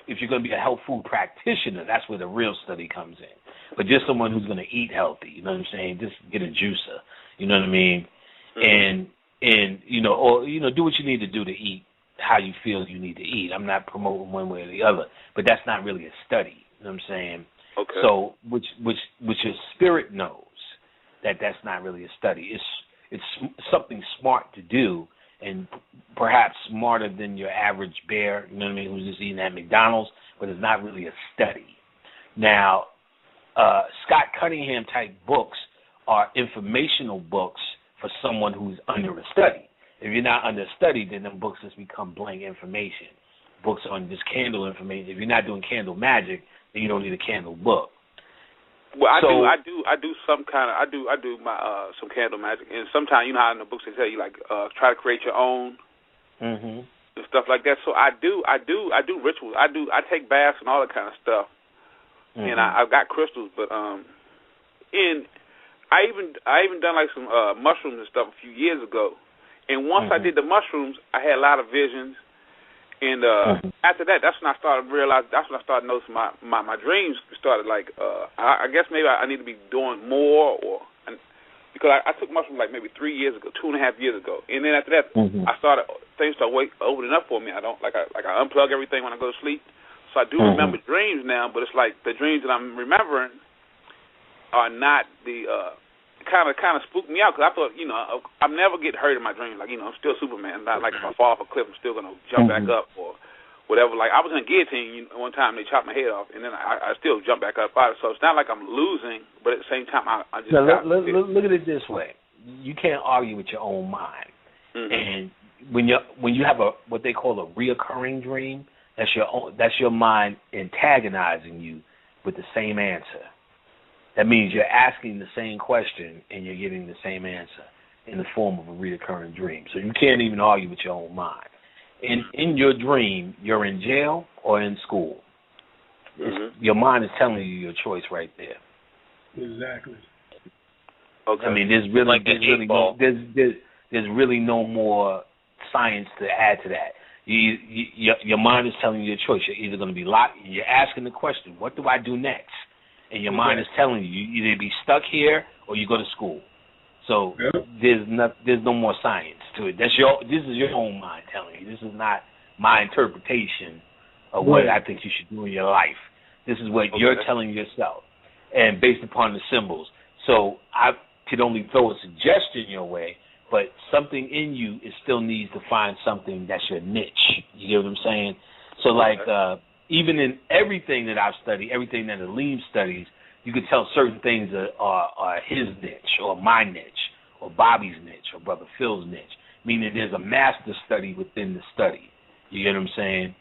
if you're going to be a health food practitioner, that's where the real study comes in. But just someone who's going to eat healthy, you know what I'm saying? Just get a juicer, you know what I mean? And do what you need to do to eat how you feel you need to eat. I'm not promoting one way or the other, but that's not really a study, you know what I'm saying? Okay. So, which your spirit knows. That's not really a study. It's something smart to do, and perhaps smarter than your average bear, you know what I mean, who's just eating at McDonald's, but it's not really a study. Now, Scott Cunningham type books are informational books for someone who's under a study. If you're not under a study, then them books just become blank information. Books on just candle information. If you're not doing candle magic, then you don't need a candle book. Well, I do some kind of I do my some candle magic, and sometimes how in the books they tell you like try to create your own and stuff like that. So I do rituals. I take baths and all that kind of stuff, and I've got crystals. But and I even done like some mushrooms and stuff a few years ago. And once I did the mushrooms, I had a lot of visions. And after that, that's when I started realizing. That's when I started noticing my dreams started like. I guess maybe I need to be doing more, or because I took mushrooms like maybe 3 years ago, 2.5 years ago, and then after that, things started opening up for me. I unplug everything when I go to sleep, so I do remember dreams now, but it's like the dreams that I'm remembering are not the kind of spooked me out, because I thought, I never get hurt in my dreams. Like, I'm still Superman. Not like if I fall off a cliff, I'm still gonna jump back up or whatever. Like, I was in a guillotine one time, they chopped my head off, and then I still jump back up out. So it's not like I'm losing, but at the same time, I just look at it this way. You can't argue with your own mind. And when you have what they call a reoccurring dream, that's your mind antagonizing you with the same answer. That means you're asking the same question and you're getting the same answer in the form of a reoccurring dream. So you can't even argue with your own mind. In your dream, you're in jail or in school. Your mind is telling you your choice right there. Exactly. Okay. I mean, there's really no more science to add to that. Your mind is telling you your choice. You're either going to be locked. You're asking the question, what do I do next? And your mind is telling you either be stuck here or you go to school. So there's no more science to it. This is your own mind telling you. This is not my interpretation of what I think you should do in your life. This is what you're telling yourself, and based upon the symbols. So I could only throw a suggestion your way, but something in you still needs to find something that's your niche. You get what I'm saying? So even in everything that I've studied, everything that Alim studies, you can tell certain things are his niche or my niche or Bobby's niche or Brother Phil's niche, meaning there's a master study within the study. You get what I'm saying?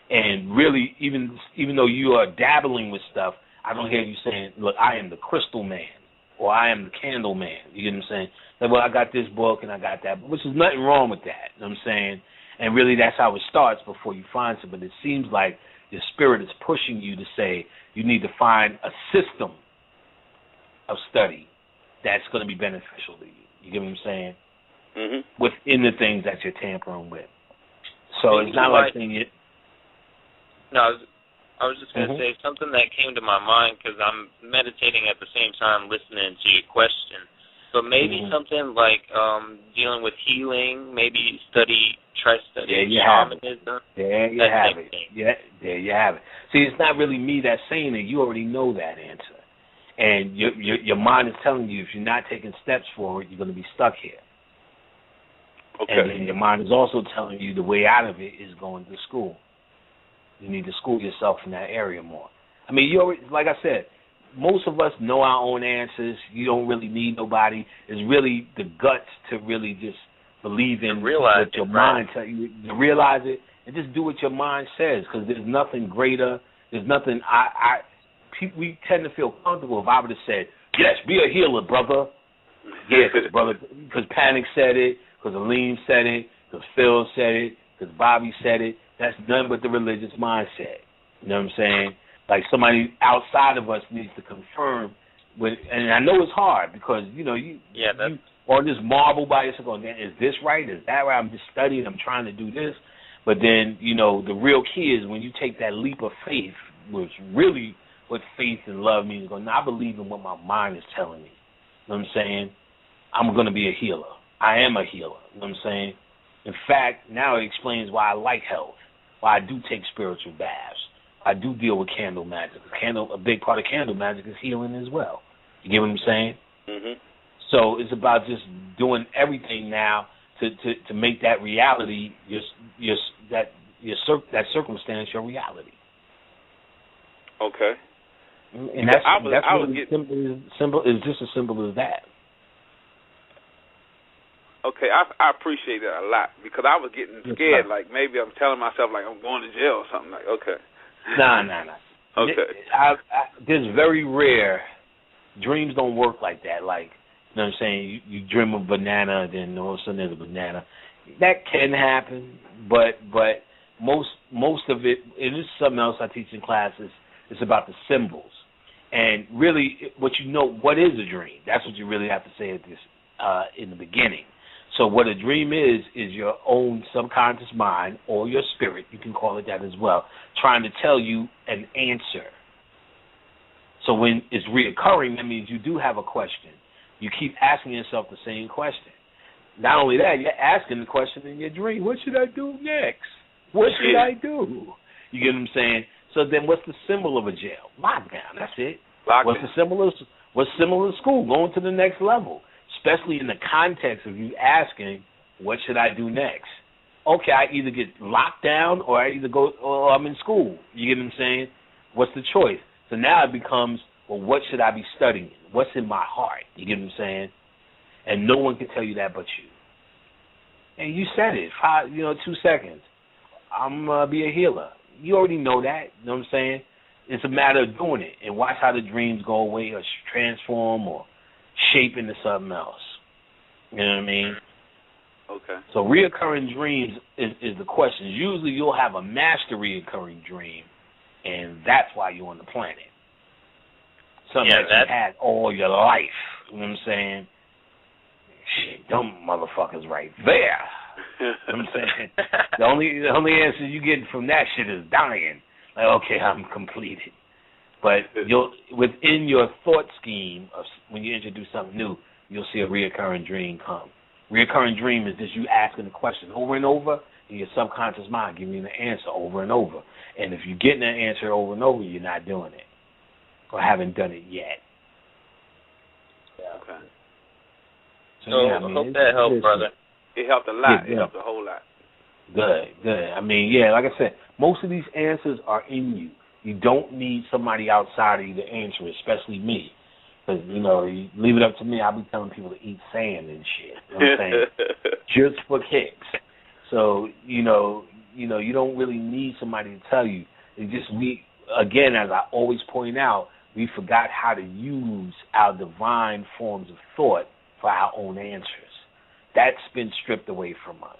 And really, even though you are dabbling with stuff, I don't hear you saying, look, I am the crystal man or I am the candle man. You get what I'm saying? Like, well, I got this book and I got that, which is nothing wrong with that. You know what I'm saying? And really that's how it starts before you find something. But it seems like your spirit is pushing you to say you need to find a system of study that's going to be beneficial to you. You get what I'm saying? Within the things that you're tampering with. So it's not like saying it. No, I was just going to say something that came to my mind because I'm meditating at the same time listening to your question. But maybe something like dealing with healing, maybe try studying shamanism. There you have it. Yeah, there you have it. See, it's not really me that's saying it. You already know that answer. And your mind is telling you if you're not taking steps forward, you're going to be stuck here. Okay. And then your mind is also telling you the way out of it is going to school. You need to school yourself in that area more. I mean, like I said, most of us know our own answers. You don't really need nobody. It's really the guts to really just believe in what your mind tells you, to realize it, and just do what your mind says, because there's nothing greater. There's nothing. We tend to feel comfortable if I would have said, yes, be a healer, brother. Yeah, because Panic said it, because Alim said it, because Phil said it, because Bobby said it. That's nothing but the religious mindset. You know what I'm saying? Like somebody outside of us needs to confirm. And I know it's hard because, you on this marble by yourself going, is this right? Is that right? I'm just studying. I'm trying to do this. But then, the real key is when you take that leap of faith, which really what faith and love means, going, I believe in what my mind is telling me. You know what I'm saying? I'm going to be a healer. I am a healer. You know what I'm saying? In fact, now it explains why I like health, why I do take spiritual baths. I do deal with candle magic. A big part of candle magic is healing as well. You get what I'm saying? So it's about just doing everything now to make that reality, that circumstance your reality. Okay. And that's really simple. It's just as simple as that. Okay, I appreciate that a lot because I was getting scared. Like maybe I'm telling myself like I'm going to jail or something. Like okay. Nah. Okay. There's very rare. Dreams don't work like that. Like, you know what I'm saying? You dream of a banana, then all of a sudden there's a banana. That can happen, but most of it, and this is something else I teach in classes, it's about the symbols. And really, what is a dream? That's what you really have to say at this in the beginning. So what a dream is your own subconscious mind or your spirit, you can call it that as well, trying to tell you an answer. So when it's reoccurring, that means you do have a question. You keep asking yourself the same question. Not only that, you're asking the question in your dream, what should I do next? What should I do? You get what I'm saying? So then what's the symbol of a jail? Lockdown, that's it. What's similar to school? Going to the next level, especially in the context of you asking, what should I do next? Okay, I either get locked down or or I'm in school. You get what I'm saying? What's the choice? So now it becomes, well, what should I be studying? What's in my heart? You get what I'm saying? And no one can tell you that but you. And you said it, 2 seconds. I'm going to be a healer. You already know that. You know what I'm saying? It's a matter of doing it and watch how the dreams go away or transform or shape into something else. You know what I mean? Okay. So reoccurring dreams is the question. Usually you'll have a master reoccurring dream, and that's why you're on the planet. Something that you had all your life. You know what I'm saying? Shit, them motherfuckers right there. You know what I'm saying? The only answer you get from that shit is dying. Like, okay, I'm completed. But within your thought scheme of when you introduce something new, you'll see a reoccurring dream come. Reoccurring dream is just you asking the question over and over, and your subconscious mind giving you the answer over and over. And if you're getting that answer over and over, you're not doing it or haven't done it yet. Okay. So I hope that helped, brother. It helped a lot. It helped a whole lot. Good. I mean, like I said, most of these answers are in you. You don't need somebody outside of you to answer it, especially me. Because, you leave it up to me, I'll be telling people to eat sand and shit. You know what I'm saying? Just for kicks. So, you don't really need somebody to tell you. Again, as I always point out, we forgot how to use our divine forms of thought for our own answers. That's been stripped away from us.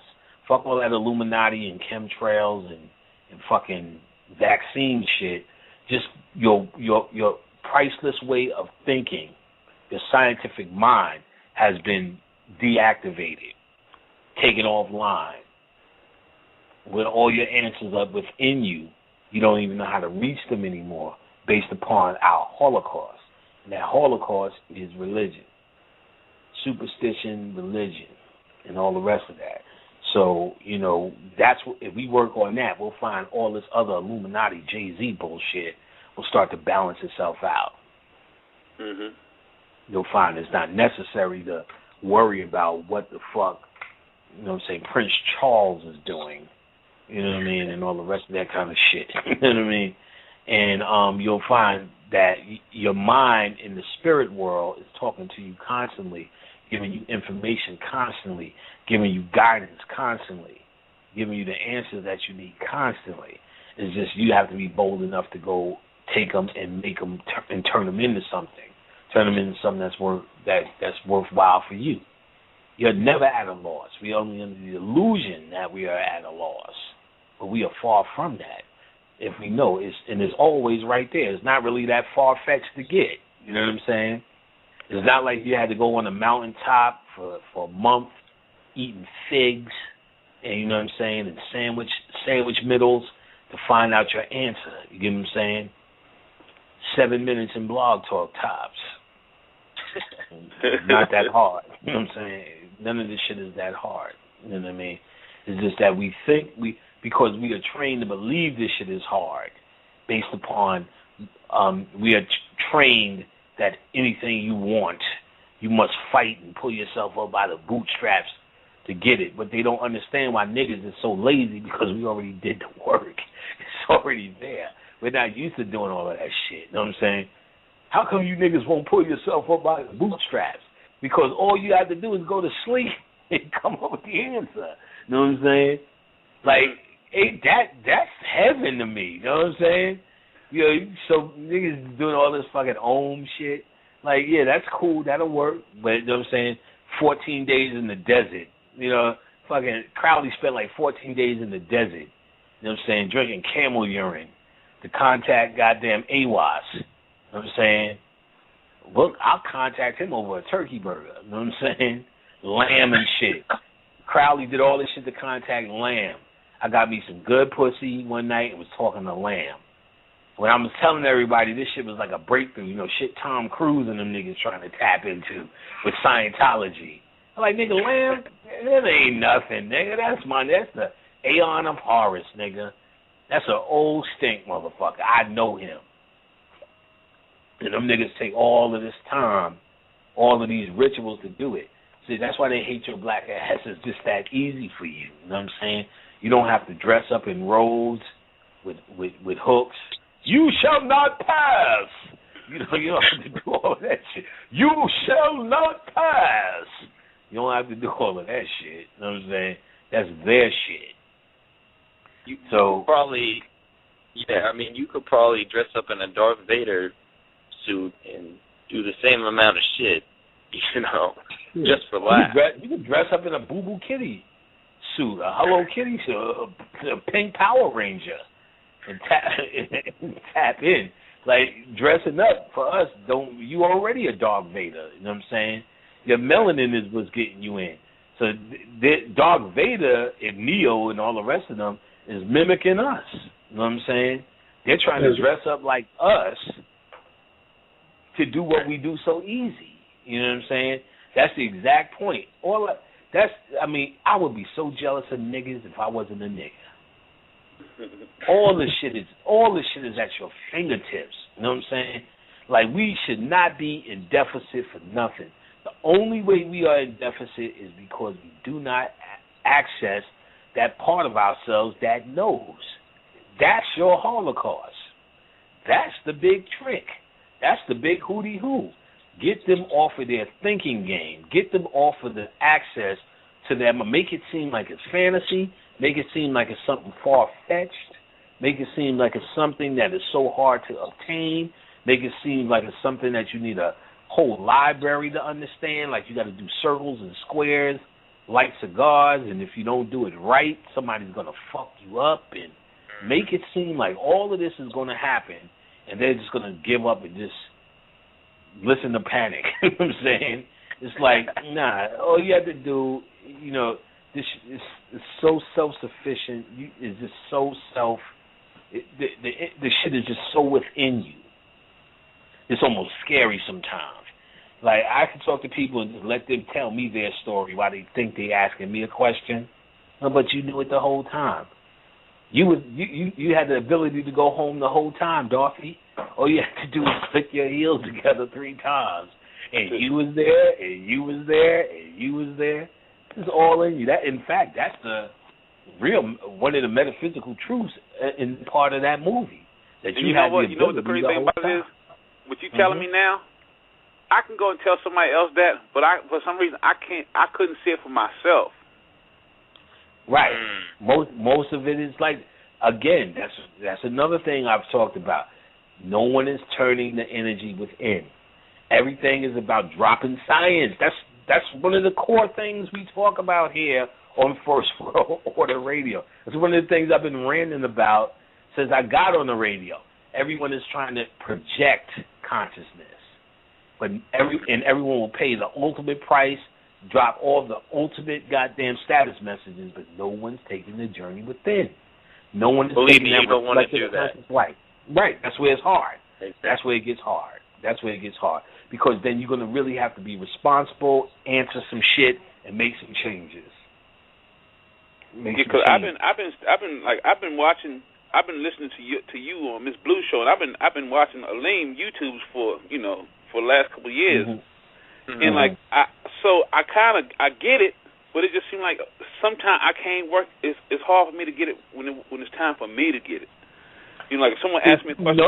Fuck all that Illuminati and chemtrails and fucking vaccine shit. Just your priceless way of thinking, your scientific mind has been deactivated, taken offline. With all your answers up within you, you don't even know how to reach them anymore based upon our Holocaust. And that Holocaust is religion, superstition, religion, and all the rest of that. So, that's what, if we work on that, we'll find all this other Illuminati, Jay-Z bullshit will start to balance itself out. Mm-hmm. You'll find it's not necessary to worry about what the fuck, Prince Charles is doing, you know what I mean, and all the rest of that kind of shit, you know what I mean? And you'll find that your mind in the spirit world is talking to you constantly, giving you information constantly, giving you guidance constantly, giving you the answers that you need constantly. It's just you have to be bold enough to go take them and make them and turn them into something. Turn them into something that's worthwhile for you. You're never at a loss. We are only under the illusion that we are at a loss, but we are far from that. If we know it's always right there. It's not really that far-fetched to get. You know what I'm saying? It's not like you had to go on a mountaintop for a month eating figs and, you know what I'm saying, and sandwich middles to find out your answer. You get what I'm saying? 7 minutes in Blog Talk tops. Not that hard. You know what I'm saying? None of this shit is that hard. You know what I mean? It's just that we think because we are trained to believe this shit is hard based upon we are trained that anything you want, you must fight and pull yourself up by the bootstraps to get it. But they don't understand why niggas is so lazy because we already did the work. It's already there. We're not used to doing all of that shit. You know what I'm saying? How come you niggas won't pull yourself up by the bootstraps? Because all you have to do is go to sleep and come up with the answer. You know what I'm saying? Like, that's heaven to me. You know what I'm saying? So niggas doing all this fucking Om shit. Like, yeah, that's cool. That'll work. But, you know what I'm saying? 14 days in the desert. Fucking Crowley spent like 14 days in the desert. You know what I'm saying? Drinking camel urine to contact goddamn AWAS. You know what I'm saying? Look, I'll contact him over a turkey burger. You know what I'm saying? Lamb and shit. Crowley did all this shit to contact lamb. I got me some good pussy one night and was talking to lamb. when I was telling everybody this shit was like a breakthrough, you know, shit Tom Cruise and them niggas trying to tap into with Scientology. I'm like, nigga, Lamb, that ain't nothing, nigga. That's the Aeon of Horus, nigga. That's an old stink motherfucker. I know him. And them niggas take all of this time, all of these rituals to do it. See, that's why they hate your black ass. It's just that easy for you. You know what I'm saying? You don't have to dress up in robes with hooks. You shall not pass. You know, you don't have to do all of that shit. You shall not pass. You don't have to do all of that shit. You know what I'm saying? That's their shit. You could probably dress up in a Darth Vader suit and do the same amount of shit, you know, just for laughs. You could dress up in a Boo Boo Kitty suit, a Hello Kitty suit, a pink Power Ranger, and tap in. Like, dressing up for us, you already a Darth Vader, you know what I'm saying? Your melanin is what's getting you in. So Darth Vader and Neo and all the rest of them is mimicking us, you know what I'm saying? They're trying to dress up like us to do what we do so easy, you know what I'm saying? That's the exact point. I would be so jealous of niggas if I wasn't a nigga. All this shit is at your fingertips. You know what I'm saying? Like, we should not be in deficit for nothing. The only way we are in deficit is because we do not access that part of ourselves that knows. That's your Holocaust. That's the big trick. That's the big hootie hoo. Get them off of their thinking game. Get them off of the access to them. Make it seem like it's fantasy. Make it seem like it's something far-fetched. Make it seem like it's something that is so hard to obtain. Make it seem like it's something that you need a whole library to understand. Like you got to do circles and squares, light cigars, and if you don't do it right, somebody's going to fuck you up. And make it seem like all of this is going to happen, and they're just going to give up and just listen to panic. You know what I'm saying? It's like, nah, all you have to do, you know, this is so self-sufficient. It's just so the shit is just so within you. It's almost scary sometimes. Like, I can talk to people and just let them tell me their story while they think they're asking me a question. But you knew it the whole time. You had the ability to go home the whole time, Dorothy. All you had to do was click your heels together 3 times. And you was there, and you was there, and you was there. It's all in you. In fact, that's the real, one of the metaphysical truths in part of that movie. That you know what? You know what the crazy thing about it is? What you telling me now? I can go and tell somebody else that, but for some reason I couldn't see it for myself. Right. Most of it is like, again, that's another thing I've talked about. No one is turning the energy within. Everything is about dropping science. That's one of the core things we talk about here on First World Order Radio. It's one of the things I've been ranting about since I got on the radio. Everyone is trying to project consciousness, but everyone will pay the ultimate price, drop all the ultimate goddamn status messages, but no one's taking the journey within. No one is Believe taking me, that you don't want to do that. Right. That's where it's hard. Exactly. That's where it gets hard. Because then you're going to really have to be responsible, answer some shit, and make some changes. Because I've been listening to you on Miss Blue Show, and I've been watching Alim YouTubes for the last couple of years, and like I get it, but it just seems like sometimes I can't work. It's hard for me to get it when it's time for me to get it. You know, like if someone asks me a question.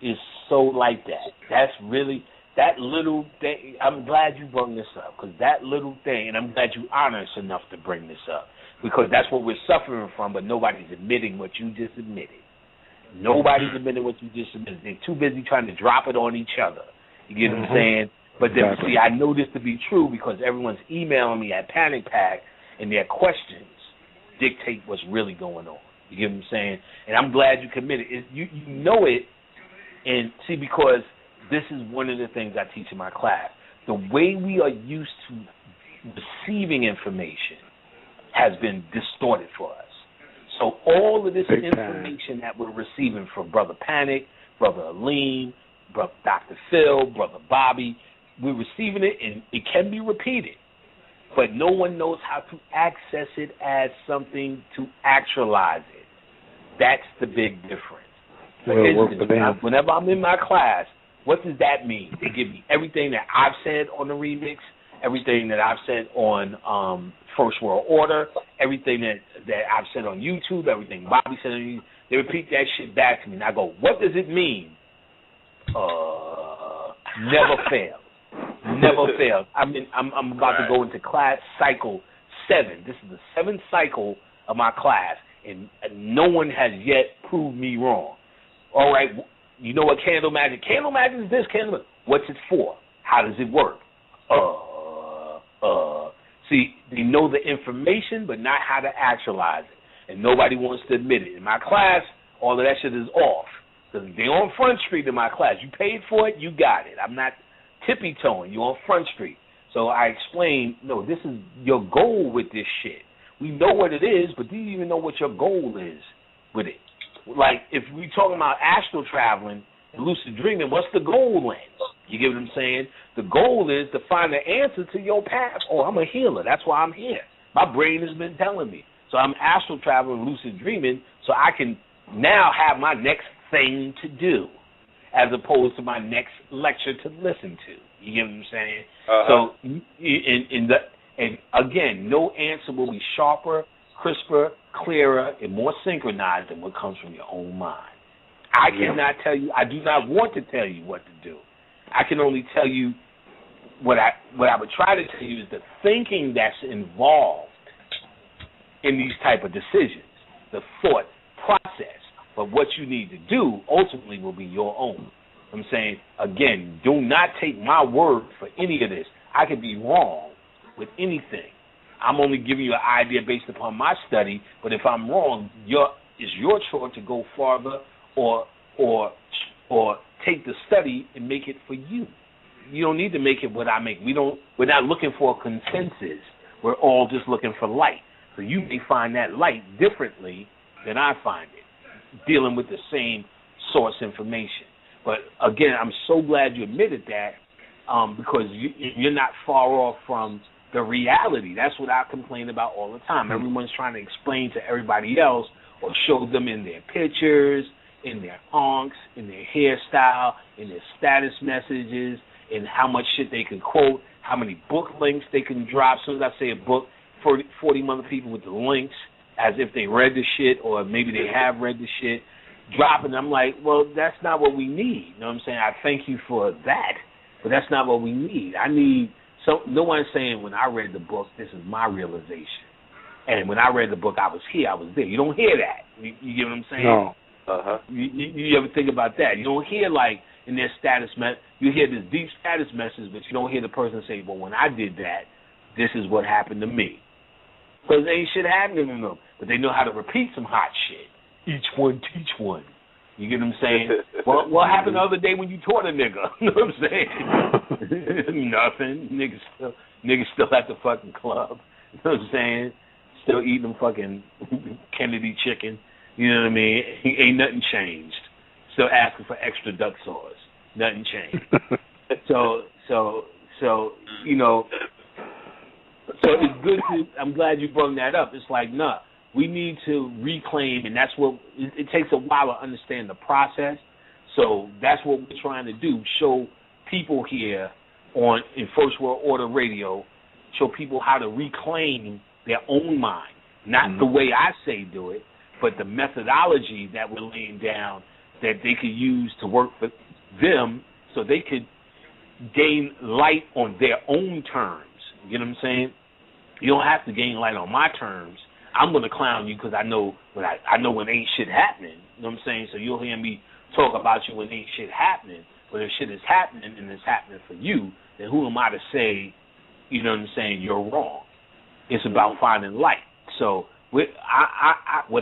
It's so like that. That's really that little thing. I'm glad you brought this up, because that little thing, and I'm glad you honest enough to bring this up, because that's what we're suffering from, but nobody's admitting what you just admitted. Nobody's admitting what you just admitted. They're too busy trying to drop it on each other. You get what I'm saying? But then, see, I know this to be true because everyone's emailing me at Panic Pack, and their questions dictate what's really going on. You get what I'm saying? And I'm glad you committed. You know it, and see, because this is one of the things I teach in my class. The way we are used to receiving information has been distorted for us. So all of this information that we're receiving from Brother Panic, Brother Alim, Brother Dr. Phil, Brother Bobby, we're receiving it, and it can be repeated. But no one knows how to access it as something to actualize it. That's the big difference. For instance, whenever I'm in my class, what does that mean? They give me everything that I've said on the remix, everything that I've said on First World Order, everything that I've said on YouTube, everything Bobby said on YouTube. They repeat that shit back to me, and I go, what does it mean? Never fails. Never fails. I'm about to go into class cycle 7. This is the 7th cycle of my class, and no one has yet proved me wrong. All right, you know what candle magic? Candle magic is this. Candle. What's it for? How does it work? See, they know the information, but not how to actualize it, and nobody wants to admit it. In my class, all of that shit is off. Because they're on Front Street in my class. You paid for it, you got it. I'm not tippy-toeing. You're on Front Street. So I explained, no, this is your goal with this shit. We know what it is, but do you even know what your goal is with it? Like, if we're talking about astral traveling and lucid dreaming, what's the goal lens? You get what I'm saying? The goal is to find the answer to your path. Oh, I'm a healer. That's why I'm here. My brain has been telling me. So I'm astral traveling, lucid dreaming, so I can now have my next thing to do as opposed to my next lecture to listen to. You get what I'm saying? So, and again, no answer will be sharper, crisper, clearer, and more synchronized than what comes from your own mind. I cannot tell you, I do not want to tell you what to do. I can only tell you what I would try to tell you is the thinking that's involved in these type of decisions, the thought process. But what you need to do ultimately will be your own. I'm saying, again, do not take my word for any of this. I could be wrong with anything. I'm only giving you an idea based upon my study, but if I'm wrong, it's your choice to go farther or take the study and make it for you. You don't need to make it what I make. We're not looking for a consensus. We're all just looking for light. So you may find that light differently than I find it, dealing with the same source information. But again, I'm so glad you admitted that because you're not far off from the reality. That's what I complain about all the time. Everyone's trying to explain to everybody else or show them in their pictures, in their honks, in their hairstyle, in their status messages, in how much shit they can quote, how many book links they can drop. As soon as I say a book, 40 other people with the links as if they read the shit or maybe they have read the shit, dropping. I'm like, well, that's not what we need. You know what I'm saying? I thank you for that, but that's not what we need. I need no one's saying when I read the book, this is my realization. And when I read the book, I was here, I was there. You don't hear that. You get what I'm saying? No. You ever think about that? You don't hear, like, in their status you hear this deep status message, but you don't hear the person say, well, when I did that, this is what happened to me. Because ain't shit happening to them. But they know how to repeat some hot shit. Each one teach one. You get what I'm saying? Well, what happened the other day when you taught a nigga? You know what I'm saying? Nothing. Niggas still at the fucking club. You know what I'm saying? Still eating them fucking Kennedy chicken. You know what I mean? Ain't nothing changed. Still asking for extra duck sauce. Nothing changed. So you know, so it's good I'm glad you brought that up. It's like, nah, we need to reclaim, and that's what, it takes a while to understand the process. So that's what we're trying to do, show people here in First World Order Radio, show people how to reclaim their own mind. Not the way I say do it, but the methodology that we're laying down that they could use to work for them so they could gain light on their own terms. You know what I'm saying? You don't have to gain light on my terms. I'm going to clown you because I know when ain't shit happening. You know what I'm saying? So you'll hear me talk about you when ain't shit happening. But if shit is happening and it's happening for you, then who am I to say, you know what I'm saying, you're wrong? It's about finding light. So what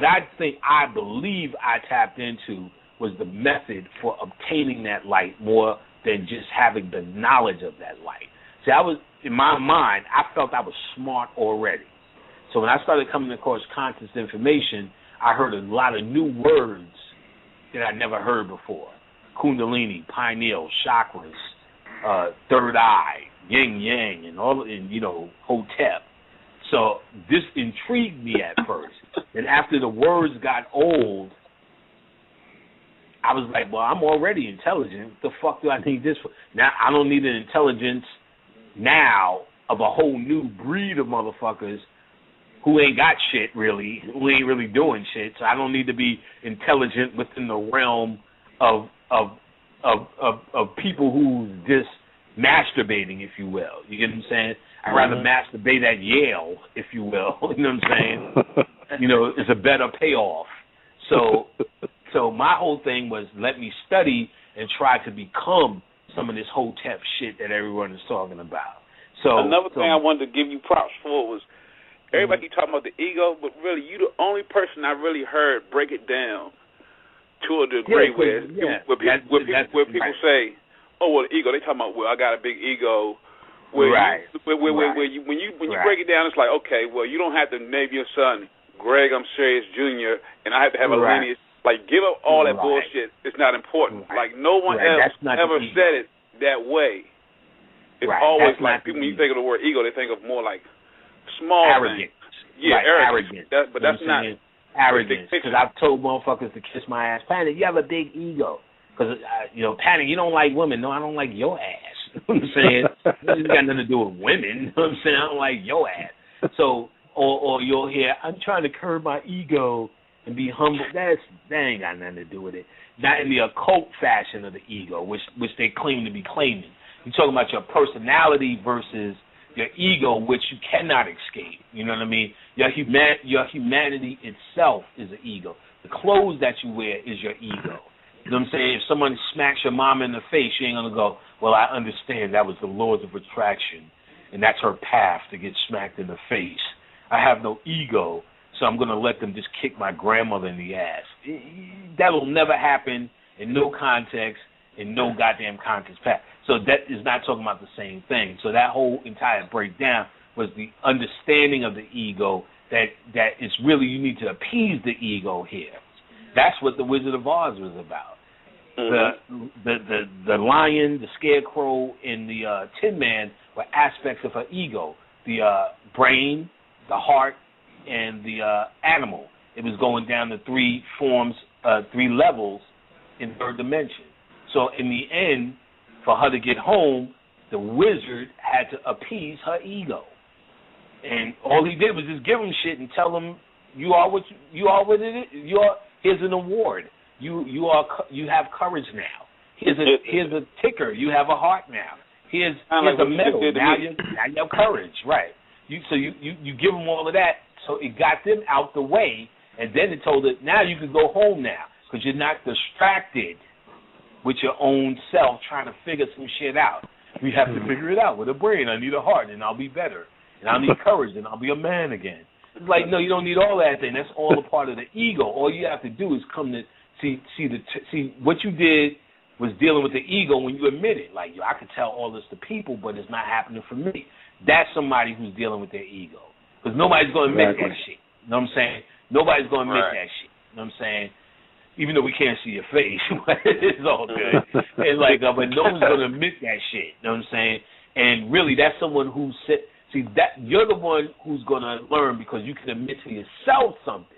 I believe I tapped into was the method for obtaining that light more than just having the knowledge of that light. See, in my mind, I felt I was smart already. So when I started coming across conscious information, I heard a lot of new words that I never heard before. Kundalini, pineal, chakras, third eye, yin yang, and Hotep. So this intrigued me at first. And after the words got old, I was like, well, I'm already intelligent. What the fuck do I need this for? Now, I don't need an intelligence now of a whole new breed of motherfuckers who ain't got shit, really, who ain't really doing shit. So I don't need to be intelligent within the realm of people who's just masturbating, if you will. You get what I'm saying? I'd rather masturbate at Yale, if you will. You know what I'm saying? It's a better payoff. So my whole thing was let me study and try to become some of this Hotep shit that everyone is talking about. So another thing I wanted to give you props for was everybody keep talking about the ego, but really you the only person I really heard break it down to a degree where people say, oh, well, the ego, they talking about, well, I got a big ego. When you break it down, it's like, okay, well, you don't have to name your son Greg, I'm serious, Jr., and I have to have a lineage. Like, give up all that bullshit. It's not important. Like, no one else ever said it that way. It's always like, people, when you think of the word ego, they think of more like small arrogance. Things. Yeah, arrogance. But that's not arrogance. Because I've told motherfuckers to kiss my ass. Panic, you have a big ego. Because, Panic, you don't like women. No, I don't like your ass. You know what I'm saying? It got nothing to do with women. You know what I'm saying? I don't like your ass. So, or you'll hear, I'm trying to curb my ego and be humble. That ain't got nothing to do with it. Not in the occult fashion of the ego, which they claim to be claiming. You're talking about your personality versus your ego, which you cannot escape. You know what I mean? Your humanity itself is an ego. The clothes that you wear is your ego. You know what I'm saying? If someone smacks your mom in the face, you ain't going to go, well, I understand that was the laws of attraction, and that's her path to get smacked in the face. I have no ego, so I'm going to let them just kick my grandmother in the ass. That'll never happen in no context, in no goddamn context path. So that is not talking about the same thing. So that whole entire breakdown was the understanding of the ego that it's really, you need to appease the ego here. That's what the Wizard of Oz was about. The lion, the scarecrow, and the Tin Man were aspects of her ego. The brain, the heart, and the animal. It was going down to three forms, three levels in third dimension. So in the end, for her to get home, the wizard had to appease her ego. And all he did was just give him shit and tell him, you are what it is. Here's an award. You have courage now. Here's a ticker. You have a heart now. Here's a medal. Now you have courage, right? You give them all of that, so it got them out the way, and then it told it, now you can go home now, because you're not distracted with your own self trying to figure some shit out. You have to figure it out with a brain. I need a heart, and I'll be better. And I'll need courage, and I'll be a man again. It's like, no, you don't need all that thing. That's all a part of the ego. All you have to do is come to see what you did was dealing with the ego when you admit it. Like, I could tell all this to people, but it's not happening for me. That's somebody who's dealing with their ego. Because nobody's going to admit that shit. You know what I'm saying? Nobody's going to admit that shit. You know what I'm saying? Even though we can't see your face, it's all good. And but no one's going to admit that shit. You know what I'm saying? And really, that's someone who that you're the one who's going to learn, because you can admit to yourself something.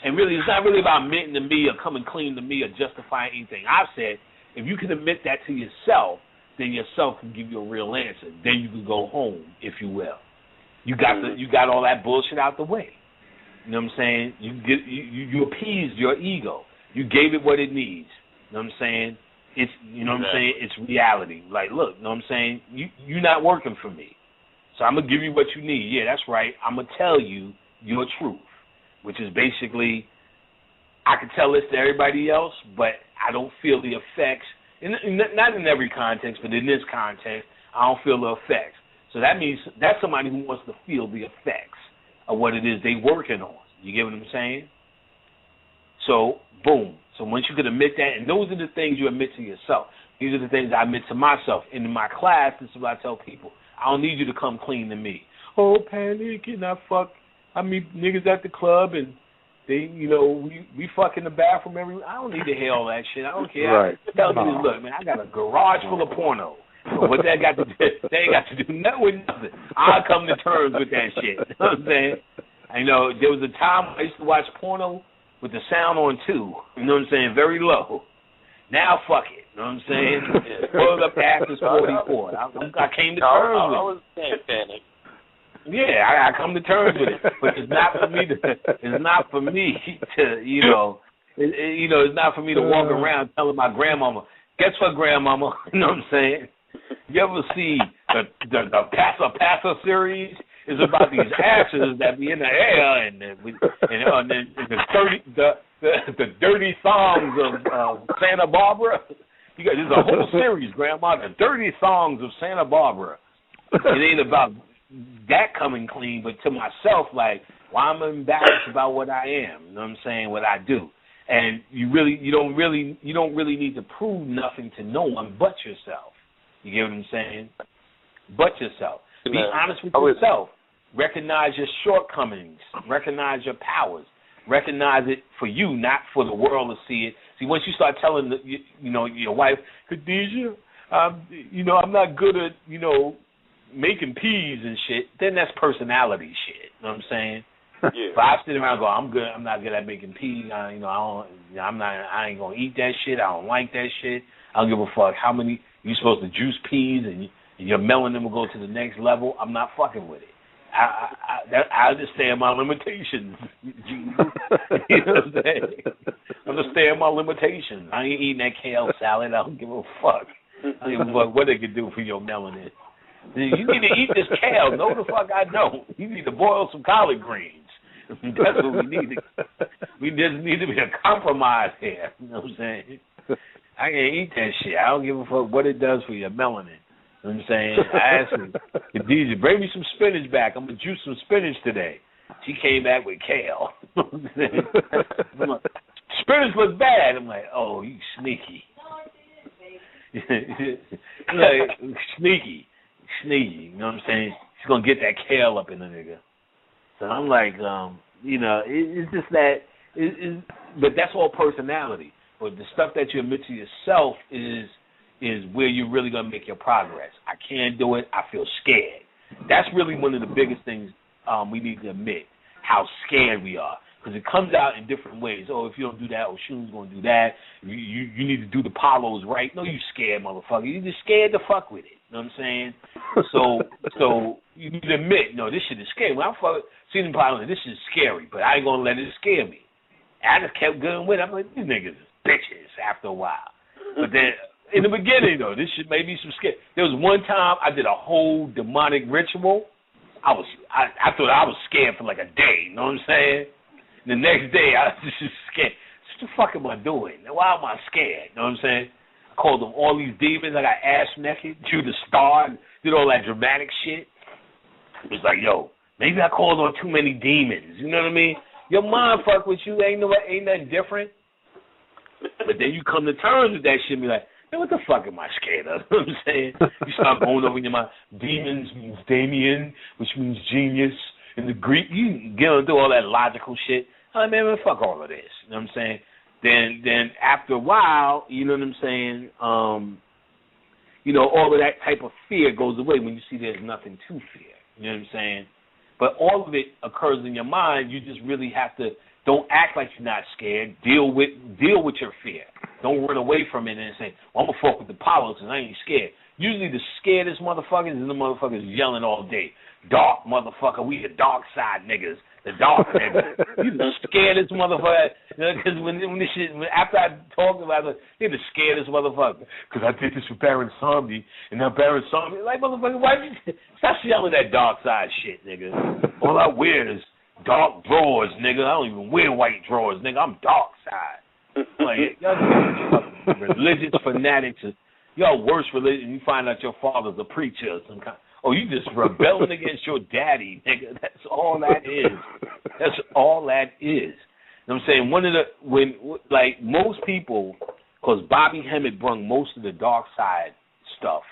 And really, it's not really about admitting to me or coming clean to me or justifying anything I've said. If you can admit that to yourself, then yourself can give you a real answer. Then you can go home, if you will. You got all that bullshit out the way. You know what I'm saying? You appeased your ego. You gave it what it needs. You know what I'm saying? It's it's reality. Like, look, you know what I'm saying? You're not working for me. So I'm going to give you what you need. Yeah, that's right. I'm going to tell you your truth, which is basically, I can tell this to everybody else, but I don't feel the effects. Not in every context, but in this context, I don't feel the effects. So that means that's somebody who wants to feel the effects of what it is they're working on. You get what I'm saying? So, boom. So once you can admit that, and those are the things you admit to yourself. These are the things I admit to myself. And in my class, this is what I tell people. I don't need you to come clean to me. Oh, Panic, and I meet niggas at the club, and we fuck in the bathroom I don't need to hear all that shit. I don't care. Right. Tell me, look, man, I got a garage full of porno. So what that got to do? They ain't got to do nothing with nothing. I'll come to terms with that shit. You know what I'm saying? There was a time I used to watch porno with the sound on 2. You know what I'm saying? Very low. Now fuck it. You know what I'm saying? Pulled up past this 44. I came to terms with it. I was saying panic. Yeah, I come to terms with it, but it's not for me to. It's not for me to. It's not for me to walk around telling my grandmama. Guess what, grandmama? You know what I'm saying? You ever see the Passa series? It's about these asses that be in the air and the dirty songs of Santa Barbara. There's a whole series, Grandma, the dirty songs of Santa Barbara. It ain't about that coming clean, but to myself, like, why am I embarrassed about what I am? You know what I'm saying? What I do, and you don't really need to prove nothing to no one but yourself. You get what I'm saying? But yourself. Be honest with yourself. Recognize your shortcomings. Recognize your powers. Recognize it for you, not for the world to see it. See, once you start telling your wife, Khadijah, I'm not good at making peas and shit, then that's personality shit. You know what I'm saying? Yeah. If I sit around and go, I'm not good at making peas. I ain't gonna eat that shit. I don't like that shit. I don't give a fuck how many you supposed to juice peas and your melanin will go to the next level. I'm not fucking with it. I understand my limitations. You know what I'm saying? I understand my limitations. I ain't eating that kale salad. I don't give a fuck. I don't give a fuck what they can do for your melanin. You need to eat this kale. No, the fuck I don't. You need to boil some collard greens. That's what we need. We just need to be a compromise here. You know what I'm saying? I can't eat that shit. I don't give a fuck what it does for your melanin. You know what I'm saying? I asked her, Khadijah, bring me some spinach back. I'm going to juice some spinach today. She came back with kale. Spinach looks bad. I'm like, oh, you sneaky. Like, sneaky. You know what I'm saying? She's going to get that kale up in the nigga. So I'm like, it's just that, but that's all personality. But the stuff that you admit to yourself is where you're really going to make your progress. I can't do it. I feel scared. That's really one of the biggest things we need to admit, how scared we are. Because it comes out in different ways. Oh, if you don't do that, Oshun's going to do that. You need to do the Palos right. No, you scared, motherfucker. You just scared to fuck with it. You know what I'm saying? So you need to admit, no, this shit is scary. When I seen the Palos, this shit is scary, but I ain't going to let it scare me. I just kept going with it. I'm like, these niggas is bitches after a while. But then, in the beginning, though, this shit made me some scared. There was one time I did a whole demonic ritual. I thought I was scared for like a day. You know what I'm saying? The next day, I was just scared. What the fuck am I doing? Why am I scared? You know what I'm saying? I called them all these demons. I got ass naked, drew the star, did all that dramatic shit. It was like, yo, maybe I called on too many demons. You know what I mean? Your mind fuck with you. Ain't nothing different. But then you come to terms with that shit and be like, man, what the fuck am I scared of? You know what I'm saying? You start going over in your mind. Demons means Damien, which means genius. In the Greek, you get into all that logical shit. I'm like, man, fuck all of this. You know what I'm saying? Then after a while, you know what I'm saying, all of that type of fear goes away when you see there's nothing to fear. You know what I'm saying? But all of it occurs in your mind. You just really have to, don't act like you're not scared. Deal with your fear. Don't run away from it and say, well, I'm going to fuck with the Palos because I ain't scared. Usually the scaredest motherfuckers is the motherfuckers yelling all day. Dark motherfucker, we the dark side niggas. The dark niggas. You the scaredest motherfucker. Because when this shit, after I talked about it, they're the scaredest motherfucker. Because I did this with Baron Zombie, and now Baron Zombie, like, motherfucker, why you stop yelling that dark side shit, nigga? All I wear is dark drawers, nigga. I don't even wear white drawers, nigga. I'm dark side. Like, y'all religious fanatics. Y'all worse religion. You find out your father's a preacher or some kind. Oh, you just rebelling against your daddy, nigga. That's all that is. That's all that is. You know what I'm saying? Most people, because Bobby Hemmett brung most of the dark side stuff,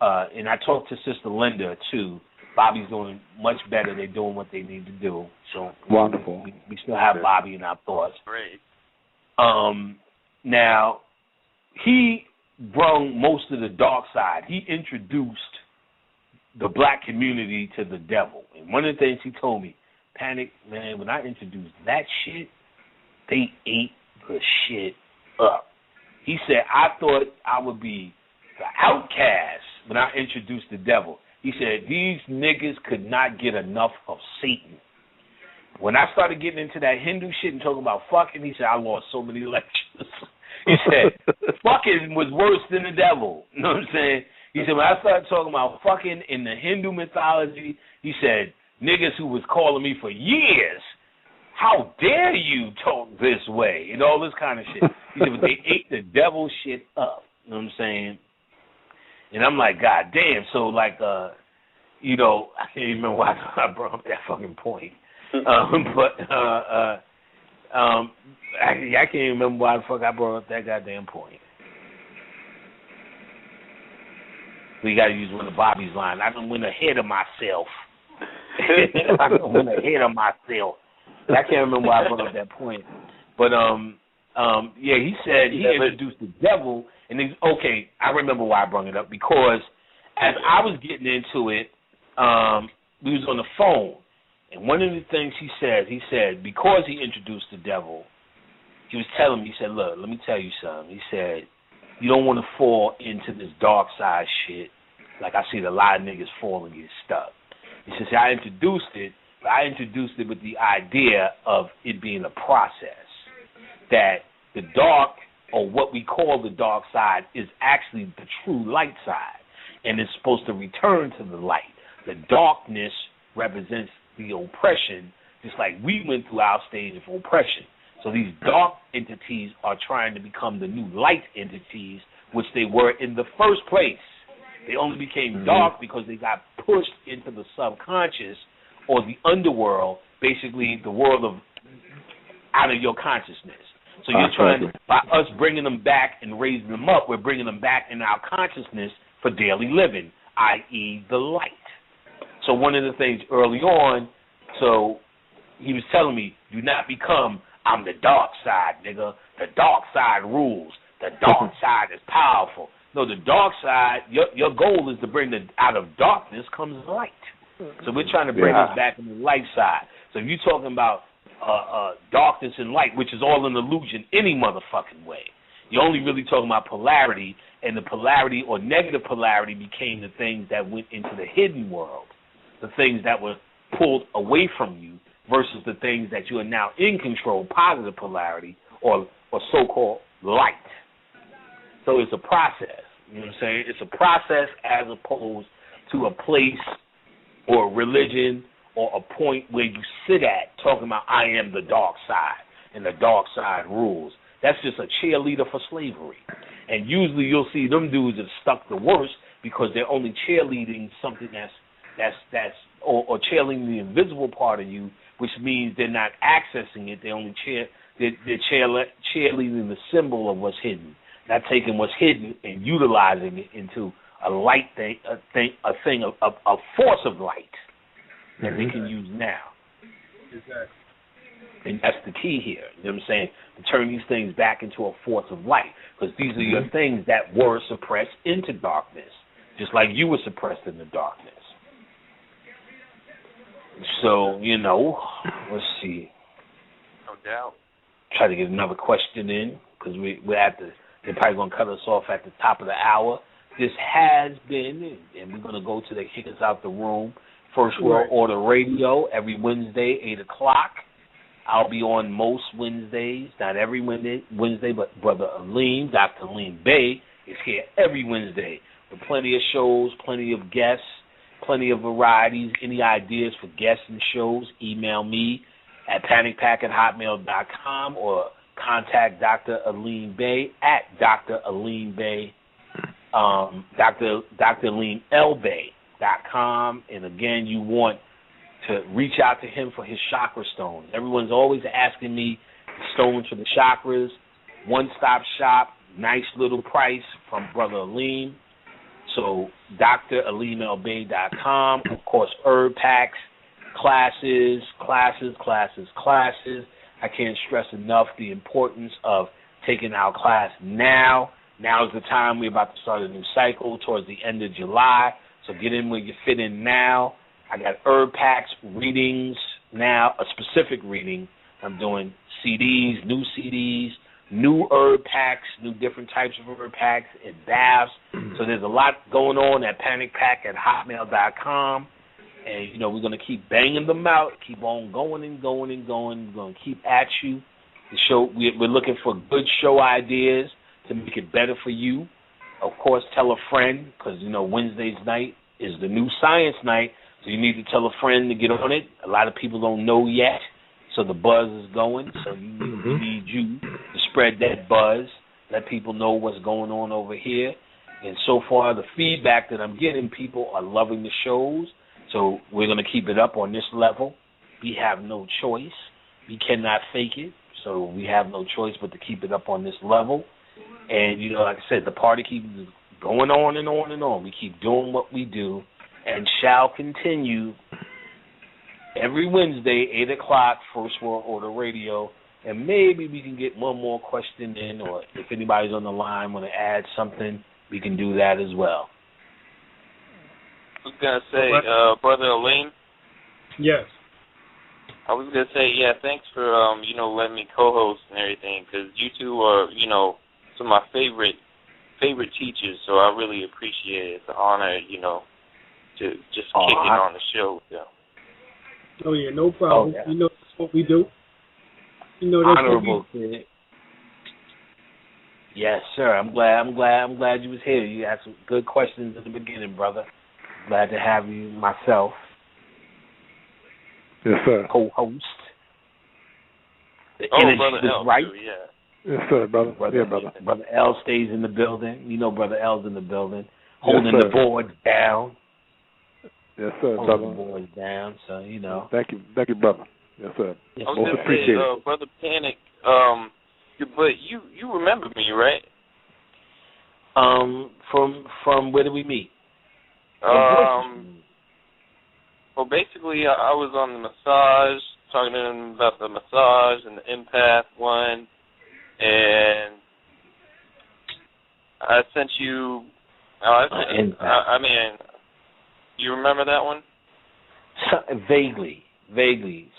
and I talked to Sister Linda, too, Bobby's doing much better. They're doing what they need to do. So wonderful. We still have Bobby in our thoughts. Great. Now, he brung most of the dark side. He introduced the black community to the devil. And one of the things he told me, Panic, man, when I introduced that shit, they ate the shit up. He said, I thought I would be the outcast when I introduced the devil. He said, these niggas could not get enough of Satan. When I started getting into that Hindu shit and talking about fucking, he said, I lost so many lectures. He said, fucking was worse than the devil. You know what I'm saying? He said, when I started talking about fucking in the Hindu mythology, he said, niggas who was calling me for years, how dare you talk this way? And all this kind of shit. He said, but they ate the devil shit up. You know what I'm saying? And I'm like, God damn. So, like, you know, I can't even remember why I brought up that fucking point. I can't even remember why the fuck I brought up that goddamn point. We got to use one of Bobby's lines. I done went ahead of myself. I done went ahead of myself. I can't remember why I brought up that point. But, yeah, he said he introduced the devil. And then, okay, I remember why I brought it up. Because as I was getting into it, we was on the phone. And one of the things he said, because he introduced the devil, he was telling me, he said, look, let me tell you something. He said, you don't want to fall into this dark side shit like I see a lot of niggas falling and get stuck. He says, I introduced it, but I introduced it with the idea of it being a process. That the dark, or what we call the dark side, is actually the true light side. And it's supposed to return to the light. The darkness represents the oppression, just like we went through our stage of oppression. So these dark entities are trying to become the new light entities, which they were in the first place. They only became dark because they got pushed into the subconscious or the underworld, basically the world of out of your consciousness. So you're trying to, by us bringing them back and raising them up, we're bringing them back in our consciousness for daily living, i.e. the light. So one of the things early on, so he was telling me, do not become, I'm the dark side, nigga. The dark side rules. The dark side is powerful. No, the dark side, your goal is to bring out of darkness comes light. So we're trying to bring us back in the light side. So if you're talking about darkness and light, which is all an illusion any motherfucking way, you're only really talking about polarity, and the polarity or negative polarity became the things that went into the hidden world, the things that were pulled away from you versus the things that you are now in control, positive polarity or so-called light. So it's a process. You know what I'm saying? It's a process as opposed to a place or a religion or a point where you sit at talking about I am the dark side and the dark side rules. That's just a cheerleader for slavery. And usually you'll see them dudes that stuck the worst because they're only cheerleading something that's or cheerleading the invisible part of you, which means they're not accessing it. They're only cheerleading the symbol of what's hidden, not taking what's hidden and utilizing it into a light thing, a force of light that they can use now. Exactly. And that's the key here. You know what I'm saying? To turn these things back into a force of light, because these are your things that were suppressed into darkness, just like you were suppressed in the darkness. So, you know, let's see. No doubt. Try to get another question in, because we're at they're probably going to cut us off at the top of the hour. This has been, and we're going to go to the kick us out the room, First World Order Radio, every Wednesday, 8 o'clock. I'll be on most Wednesdays, not every Wednesday, but Brother Alim, Dr. Alim Bey, is here every Wednesday with plenty of shows, plenty of guests, plenty of varieties. Any ideas for guests and shows, email me at panicpack@hotmail.com or contact Dr. Alim Bey at Dr. Alim Bey, Dr. AlimLBey.com. And again, you want to reach out to him for his chakra stones. Everyone's always asking me stones for the chakras. One-stop shop, nice little price from Brother Alim. So dralimelbay.com, of course, herb packs, classes. I can't stress enough the importance of taking our class now. Now is the time. We're about to start a new cycle towards the end of July. So get in where you fit in now. I got herb packs, readings now, a specific reading. I'm doing CDs, new herb packs, new different types of herb packs, and baths. So there's a lot going on at panicpack@hotmail.com. And, you know, we're going to keep banging them out, keep on going. We're going to keep at you. The show, we're looking for good show ideas to make it better for you. Of course, tell a friend, because, you know, Wednesday's night is the new science night, so you need to tell a friend to get on it. A lot of people don't know yet, so the buzz is going. So we need you to spread that buzz, let people know what's going on over here. And so far, the feedback that I'm getting, people are loving the shows. So we're going to keep it up on this level. We have no choice. We cannot fake it. So we have no choice but to keep it up on this level. And, you know, like I said, the party keeps going on and on and on. We keep doing what we do and shall continue every Wednesday, 8 o'clock, First World Order Radio. And maybe we can get one more question in, or if anybody's on the line want to add something, we can do that as well. I was going to say, Brother Alim? Yes. I was going to say, yeah, thanks for, you know, letting me co-host and everything, because you two are, you know, some of my favorite teachers, so I really appreciate it. It's an honor, you know, to just kick it on the show with them. Oh, yeah, no problem. Oh, yeah. You know that's what we do. You know that's honorable, kid. Yes, sir. I'm glad you was here. You had some good questions at the beginning, brother. Glad to have you myself. Yes, sir. Co-host. Brother L, right? too, yeah. Yes, sir, brother. Brother L stays in the building. You know Brother L's in the building. Holding the boards down. Yes, sir, holding brother. The boards down, so, you know. Thank you, brother. Yes, sir. I was going to say, Brother Panic, but you remember me, right? From where did we meet? Well, basically, I was on the massage, talking to him about the massage and the empath one, and I sent you. I mean, you remember that one? Vaguely.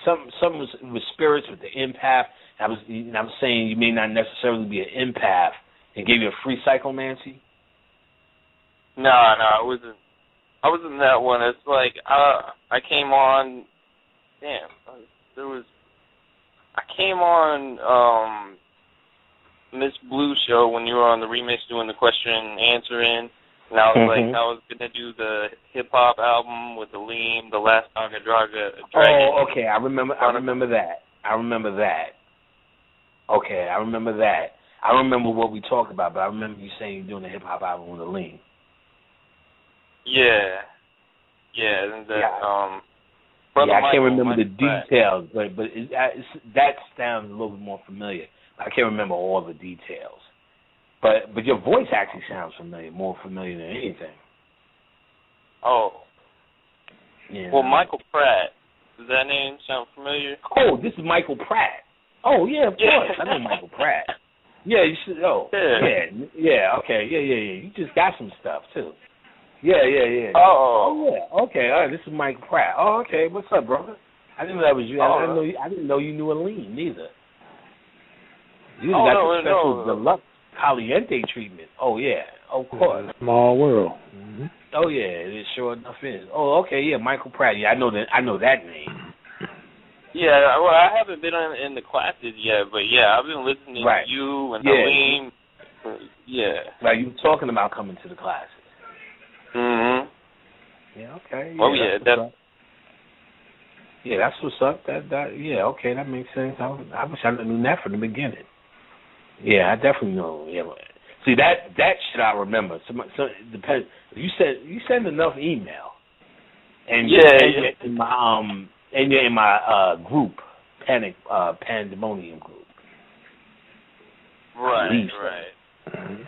Something was with spirits with the empath. I was saying you may not necessarily be an empath. It gave you a free psychomancy. No, I wasn't. I was in that one. It's like I came on. Damn, I came on Miss Blue show when you were on the remix doing the question and answering, and I was like, I was gonna do the hip hop album with Alim, the last Dragon. Oh, okay. I remember that. Okay, I remember that. I remember what we talked about, but I remember you saying you're doing a hip hop album with Alim. Yeah, and Brother I Michael, can't remember the details, but that sounds a little bit more familiar. I can't remember all the details, but your voice actually sounds familiar, more familiar than anything. Oh, yeah. Well, Michael Pratt, does that name sound familiar? Oh, this is Michael Pratt. Oh yeah, of course, I know Michael Pratt. Yeah, you should. Oh, yeah. Okay, yeah. You just got some stuff too. Yeah. Oh, yeah. Okay, all right. This is Mike Pratt. Oh, okay. What's up, brother? I didn't know that was you. I didn't know you knew Alim neither. You got the special deluxe caliente treatment. Oh yeah, of course. Small world. Mm-hmm. Oh yeah, it sure enough is. Oh, okay, yeah, Michael Pratt. Yeah, I know that name. Yeah, well, I haven't been in the classes yet, but yeah, I've been listening to you and Alim. Yeah. Like you were talking about coming to the classes. Mhm. Yeah. Okay. Yeah, oh yeah, that's what's up. Yeah. Okay, that makes sense. I wish I knew that from the beginning. Yeah, I definitely know. Yeah. See that shit I remember. So it depends. You send enough email, and you're in my group, Pandemonium group. Right. Mm-hmm.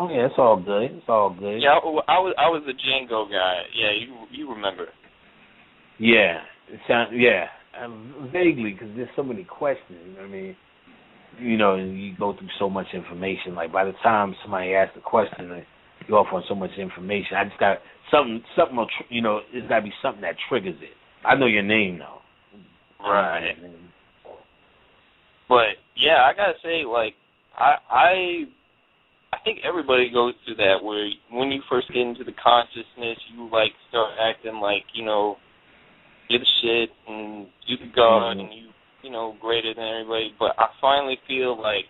Oh yeah, it's all good. It's all good. Yeah, I was the Django guy. Yeah, you remember? Yeah, vaguely, because there's so many questions. You know what I mean? You know, you go through so much information. Like by the time somebody asks a question, you offer on so much information. I just got something. You know, it's got to be something that triggers it. I know your name though. Right. But yeah, I gotta say, like, I think everybody goes through that where when you first get into the consciousness, you like start acting like, you know, you're the shit and you the god and you know, greater than everybody. But I finally feel like,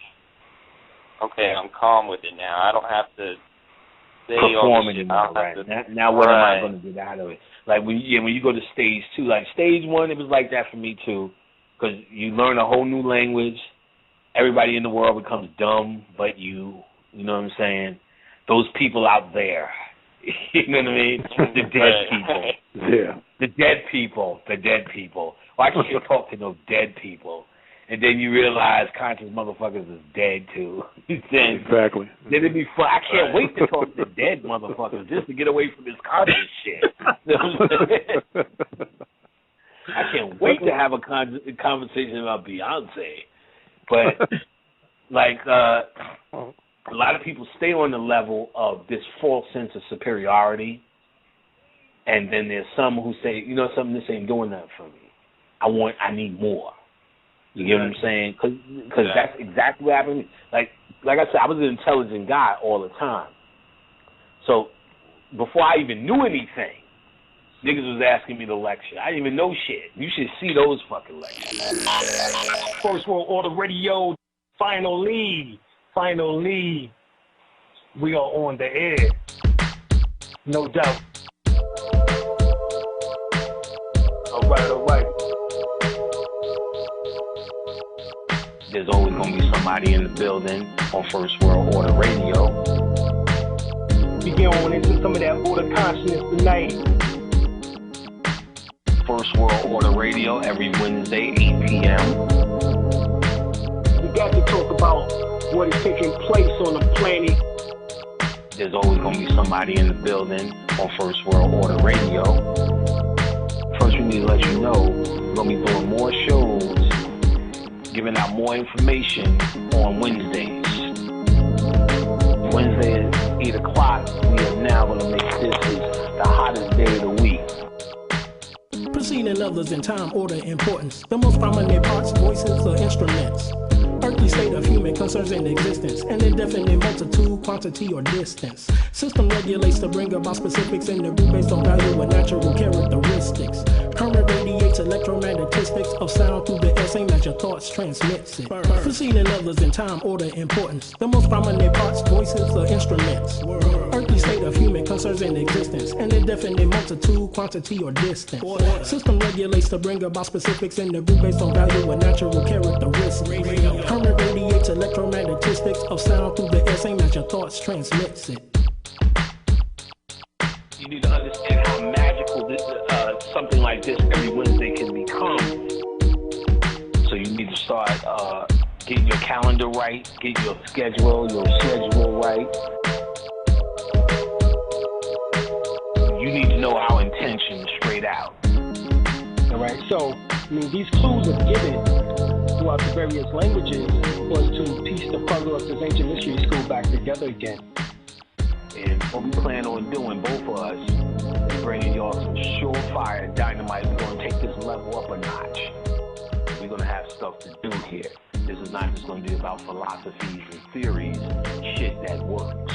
okay, I'm calm with it now. I don't have to say all this shit. Now what am I going to get out of it? Like when you go to stage 2, like stage 1, it was like that for me too, because you learn a whole new language. Everybody in the world becomes dumb, but you know what I'm saying? Those people out there, you know what I mean? The dead people. Yeah. The dead people. Well, I can't talk to no dead people. And then you realize conscious motherfuckers is dead too. Exactly. Then it'd be fun. I can't wait to talk to dead motherfuckers just to get away from this conscious shit. I can't wait to have a conversation about Beyonce. But, like, a lot of people stay on the level of this false sense of superiority. And then there's some who say, you know something, this ain't doing that for me. I need more. You get what I'm saying? Because that's exactly what happened to me. Like I said, I was an intelligent guy all the time. So before I even knew anything, niggas was asking me to lecture. I didn't even know shit. You should see those fucking lectures. First World Order Radio, finally, we are on the air. No doubt. All right. There's always going to be somebody in the building on First World Order Radio. We get on into some of that order consciousness tonight. First World Order Radio every Wednesday, 8 p.m. We got to talk about what is taking place on the planet. There's always going to be somebody in the building on First World Order Radio. First, we need to let you know we're going to be doing more shows, giving out more information on Wednesdays. Wednesday at 8 o'clock, we are now going to make this the hottest day of the week. Preceding others in time, order, importance. The most prominent parts, voices, or instruments. Earthly state of human concerns in existence. An indefinite multitude, quantity, or distance. System regulates to bring about specifics in the group based on value and natural characteristics. Current radiates electromagnetistics of sound through the air, same as your thoughts transmits it. Preceding others in time, order, importance. The most prominent parts, voices, or instruments. Earthly state of human concerns in existence. An indefinite multitude, quantity, or distance. System regulates to bring about specifics in the group based on value and natural characteristics. Current radiates electromagnetistics of sound through the air, same as your thoughts transmits it. You need to understand how magical this, something like this every Wednesday can become. So you need to start getting your calendar right, get your schedule right. You need to know our intention straight out. All right, so these clues are given throughout the various languages was to piece the puzzle of this ancient mystery school back together again. And what we plan on doing, both of us, is bringing y'all some surefire dynamite. We're going to take this level up a notch. We're going to have stuff to do here. This is not just going to be about philosophies and theories, shit that works.